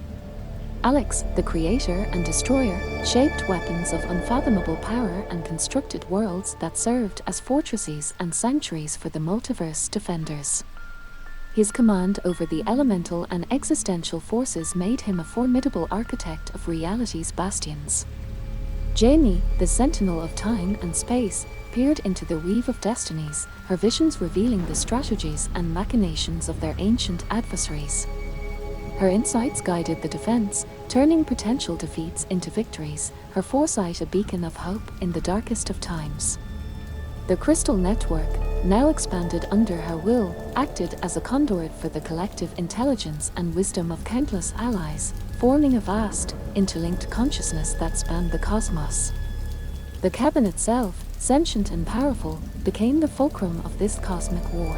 Alex, the creator and destroyer, shaped weapons of unfathomable power and constructed worlds that served as fortresses and sanctuaries for the multiverse defenders. His command over the elemental and existential forces made him a formidable architect of reality's bastions. Jamie, the sentinel of time and space, peered into the weave of destinies, her visions revealing the strategies and machinations of their ancient adversaries. Her insights guided the defense, turning potential defeats into victories, her foresight a beacon of hope in the darkest of times. The Crystal Network, now expanded under her will, acted as a conduit for the collective intelligence and wisdom of countless allies, forming a vast, interlinked consciousness that spanned the cosmos. The cabin itself, sentient and powerful, became the fulcrum of this cosmic war.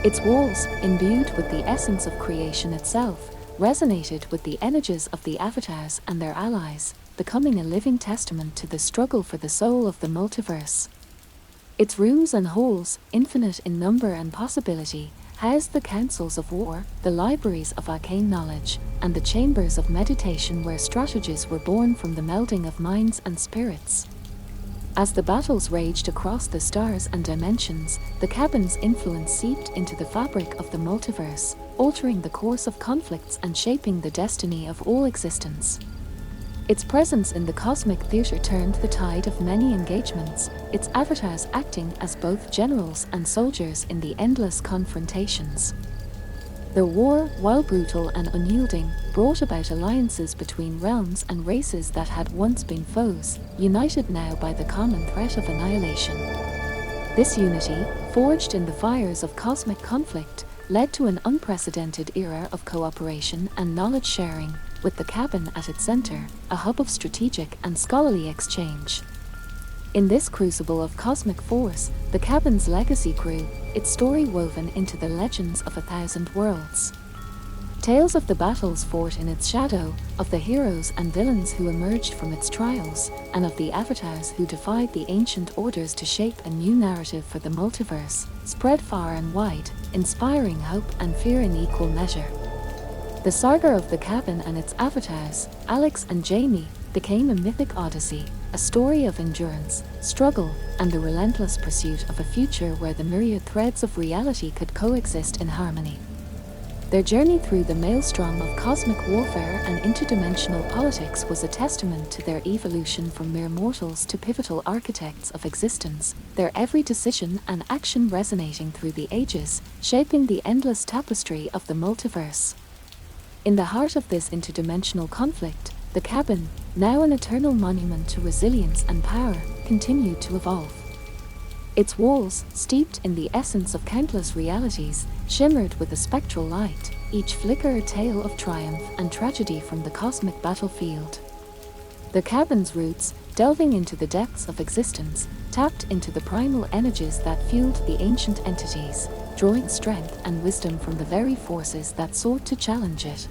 Its walls, imbued with the essence of creation itself, resonated with the energies of the avatars and their allies, becoming a living testament to the struggle for the soul of the multiverse. Its rooms and halls, infinite in number and possibility, housed the councils of war, the libraries of arcane knowledge, and the chambers of meditation where strategies were born from the melding of minds and spirits. As the battles raged across the stars and dimensions, the cabin's influence seeped into the fabric of the multiverse, altering the course of conflicts and shaping the destiny of all existence. Its presence in the cosmic theater turned the tide of many engagements, its avatars acting as both generals and soldiers in the endless confrontations. The war, while brutal and unyielding, brought about alliances between realms and races that had once been foes, united now by the common threat of annihilation. This unity, forged in the fires of cosmic conflict, led to an unprecedented era of cooperation and knowledge sharing, with the cabin at its center, a hub of strategic and scholarly exchange. In this crucible of cosmic force, the cabin's legacy grew, its story woven into the legends of 1,000 worlds. Tales of the battles fought in its shadow, of the heroes and villains who emerged from its trials, and of the avatars who defied the ancient orders to shape a new narrative for the multiverse, spread far and wide, inspiring hope and fear in equal measure. The saga of the cabin and its avatars, Alex and Jamie, became a mythic odyssey, a story of endurance, struggle, and the relentless pursuit of a future where the myriad threads of reality could coexist in harmony. Their journey through the maelstrom of cosmic warfare and interdimensional politics was a testament to their evolution from mere mortals to pivotal architects of existence, their every decision and action resonating through the ages, shaping the endless tapestry of the multiverse. In the heart of this interdimensional conflict, the cabin, now an eternal monument to resilience and power, continued to evolve. Its walls, steeped in the essence of countless realities, shimmered with a spectral light, each flicker a tale of triumph and tragedy from the cosmic battlefield. The cabin's roots, delving into the depths of existence, tapped into the primal energies that fueled the ancient entities, drawing strength and wisdom from the very forces that sought to challenge it.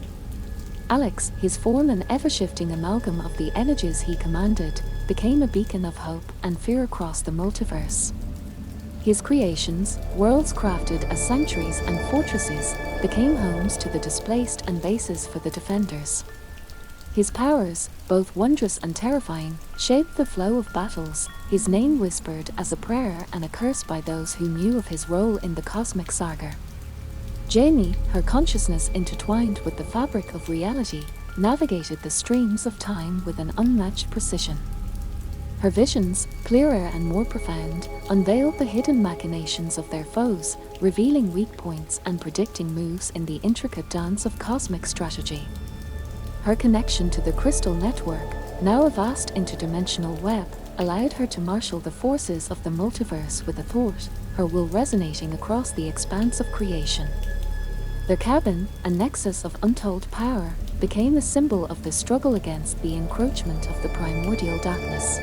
Alex, his form an ever-shifting amalgam of the energies he commanded, became a beacon of hope and fear across the multiverse. His creations, worlds crafted as sanctuaries and fortresses, became homes to the displaced and bases for the defenders. His powers, both wondrous and terrifying, shaped the flow of battles, his name whispered as a prayer and a curse by those who knew of his role in the cosmic saga. Jamie, her consciousness intertwined with the fabric of reality, navigated the streams of time with an unmatched precision. Her visions, clearer and more profound, unveiled the hidden machinations of their foes, revealing weak points and predicting moves in the intricate dance of cosmic strategy. Her connection to the crystal network, now a vast interdimensional web, allowed her to marshal the forces of the multiverse with a thought, her will resonating across the expanse of creation. The cabin, a nexus of untold power, became a symbol of the struggle against the encroachment of the primordial darkness.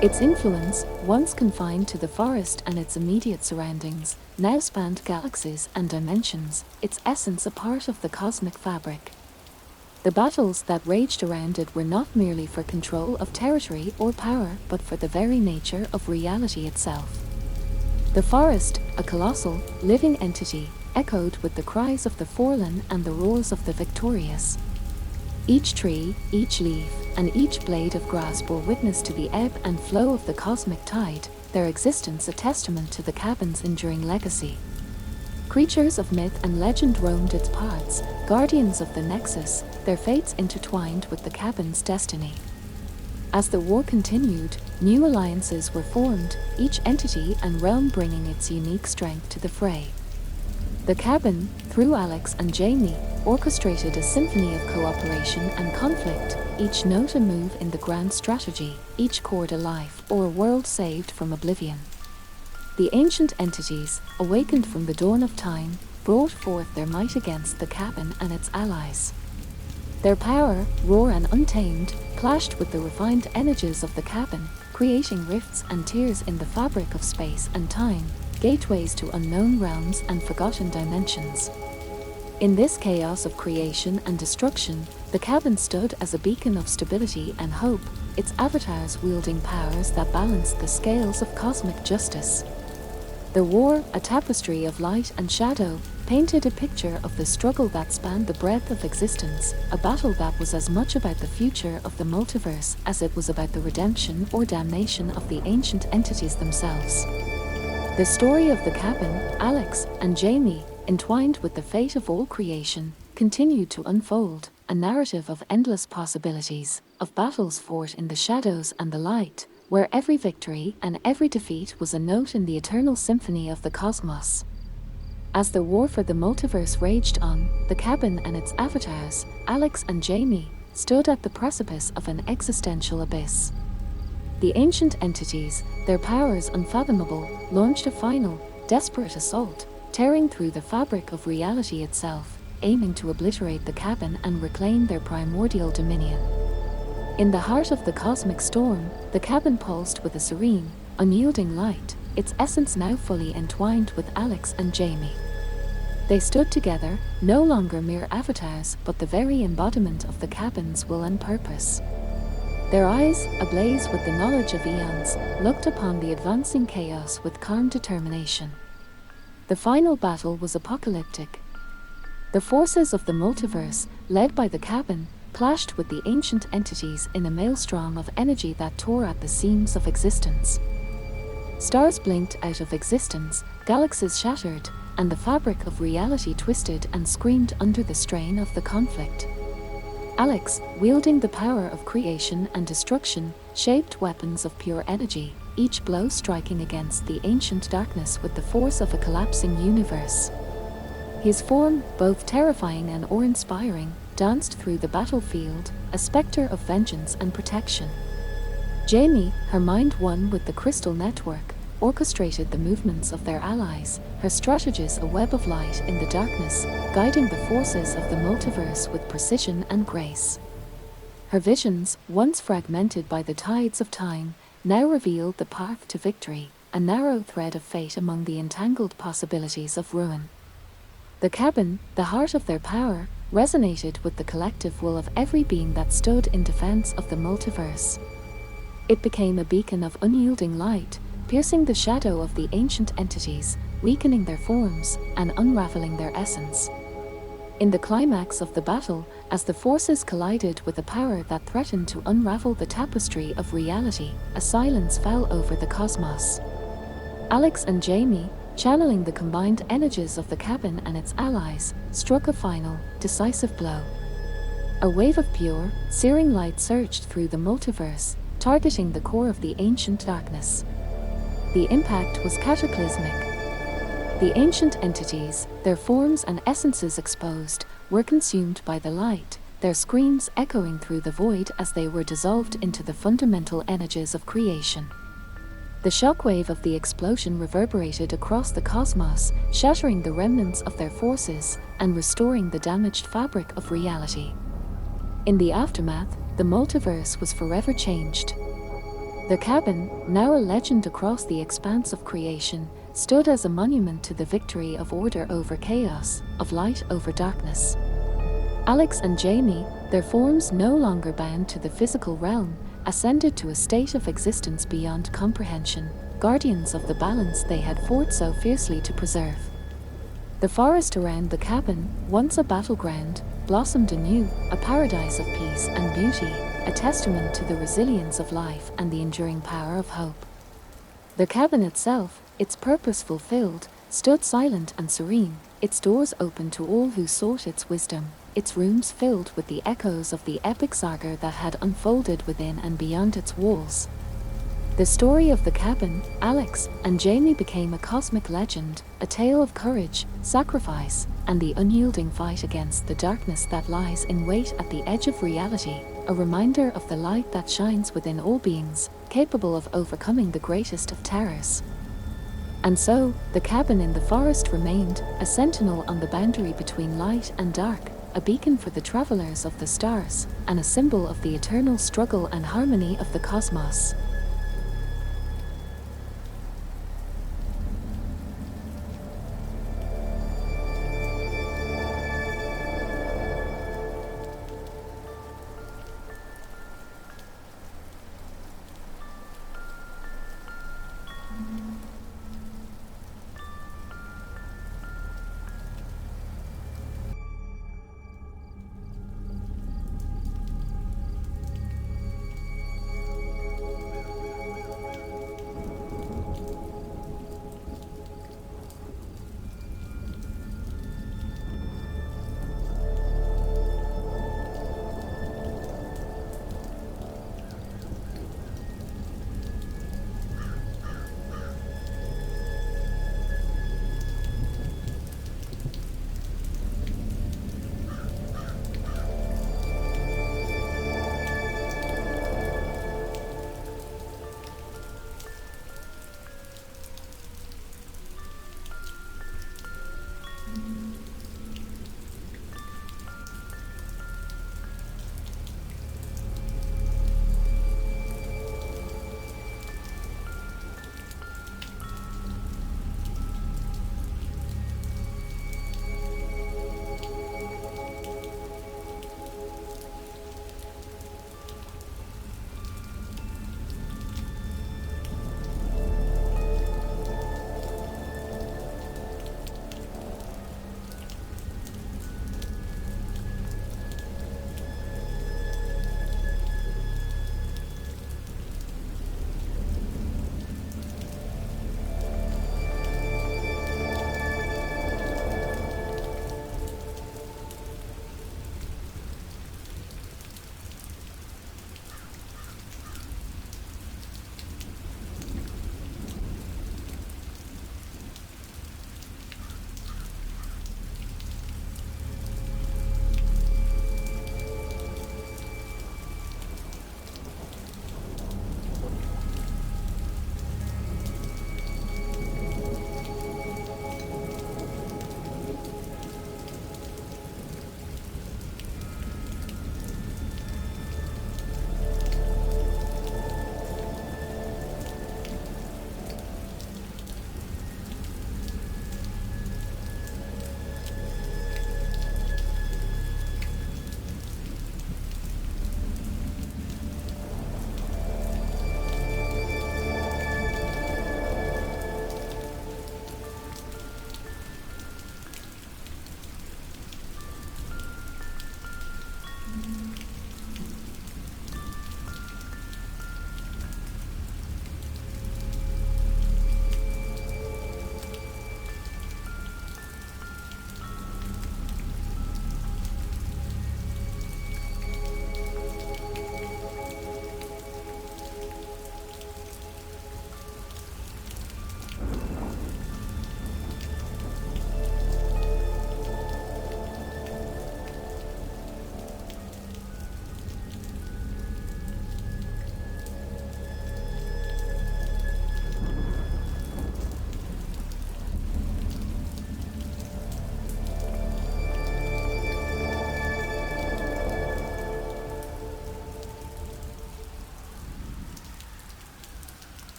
Its influence, once confined to the forest and its immediate surroundings, now spanned galaxies and dimensions, its essence a part of the cosmic fabric. The battles that raged around it were not merely for control of territory or power, but for the very nature of reality itself. The forest, a colossal, living entity, echoed with the cries of the fallen and the roars of the victorious. Each tree, each leaf, and each blade of grass bore witness to the ebb and flow of the cosmic tide, their existence a testament to the cabin's enduring legacy. Creatures of myth and legend roamed its paths, guardians of the Nexus, their fates intertwined with the cabin's destiny. As the war continued, new alliances were formed, each entity and realm bringing its unique strength to the fray. The cabin, through Alex and Jamie, orchestrated a symphony of cooperation and conflict, each note a move in the grand strategy, each chord a life or a world saved from oblivion. The ancient entities, awakened from the dawn of time, brought forth their might against the cabin and its allies. Their power, raw and untamed, clashed with the refined energies of the cabin, creating rifts and tears in the fabric of space and time, gateways to unknown realms and forgotten dimensions. In this chaos of creation and destruction, the cabin stood as a beacon of stability and hope, its avatars wielding powers that balanced the scales of cosmic justice. The war, a tapestry of light and shadow, painted a picture of the struggle that spanned the breadth of existence, a battle that was as much about the future of the multiverse as it was about the redemption or damnation of the ancient entities themselves. The story of the cabin, Alex, and Jamie, entwined with the fate of all creation, continued to unfold, a narrative of endless possibilities, of battles fought in the shadows and the light, where every victory and every defeat was a note in the eternal symphony of the cosmos. As the war for the multiverse raged on, the cabin and its avatars, Alex and Jamie, stood at the precipice of an existential abyss. The ancient entities, their powers unfathomable, launched a final, desperate assault, tearing through the fabric of reality itself, aiming to obliterate the cabin and reclaim their primordial dominion. In the heart of the cosmic storm, the cabin pulsed with a serene, unyielding light, its essence now fully entwined with Alex and Jamie. They stood together, no longer mere avatars, but the very embodiment of the cabin's will and purpose. Their eyes, ablaze with the knowledge of eons, looked upon the advancing chaos with calm determination. The final battle was apocalyptic. The forces of the multiverse, led by the cabin, clashed with the ancient entities in a maelstrom of energy that tore at the seams of existence. Stars blinked out of existence, galaxies shattered, and the fabric of reality twisted and screamed under the strain of the conflict. Alex, wielding the power of creation and destruction, shaped weapons of pure energy, each blow striking against the ancient darkness with the force of a collapsing universe. His form, both terrifying and awe-inspiring, danced through the battlefield, a spectre of vengeance and protection. Jamie, her mind one with the crystal network, orchestrated the movements of their allies, her strategies a web of light in the darkness, guiding the forces of the multiverse with precision and grace. Her visions, once fragmented by the tides of time, now revealed the path to victory, a narrow thread of fate among the entangled possibilities of ruin. The cabin, the heart of their power, resonated with the collective will of every being that stood in defense of the multiverse. It became a beacon of unyielding light, piercing the shadow of the ancient entities, weakening their forms, and unraveling their essence. In the climax of the battle, as the forces collided with a power that threatened to unravel the tapestry of reality, a silence fell over the cosmos. Alex and Jamie, channeling the combined energies of the cabin and its allies, struck a final, decisive blow. A wave of pure, searing light surged through the multiverse, targeting the core of the ancient darkness. The impact was cataclysmic. The ancient entities, their forms and essences exposed, were consumed by the light, their screams echoing through the void as they were dissolved into the fundamental energies of creation. The shockwave of the explosion reverberated across the cosmos, shattering the remnants of their forces and restoring the damaged fabric of reality. In the aftermath, the multiverse was forever changed. The cabin, now a legend across the expanse of creation, stood as a monument to the victory of order over chaos, of light over darkness. Alex and Jamie, their forms no longer bound to the physical realm, ascended to a state of existence beyond comprehension, guardians of the balance they had fought so fiercely to preserve. The forest around the cabin, once a battleground, blossomed anew, a paradise of peace and beauty, a testament to the resilience of life and the enduring power of hope. The cabin itself, its purpose fulfilled, stood silent and serene, its doors open to all who sought its wisdom, its rooms filled with the echoes of the epic saga that had unfolded within and beyond its walls. The story of the cabin, Alex, and Jamie became a cosmic legend, a tale of courage, sacrifice, and the unyielding fight against the darkness that lies in wait at the edge of reality, a reminder of the light that shines within all beings, capable of overcoming the greatest of terrors. And so, the cabin in the forest remained, a sentinel on the boundary between light and dark, a beacon for the travelers of the stars, and a symbol of the eternal struggle and harmony of the cosmos.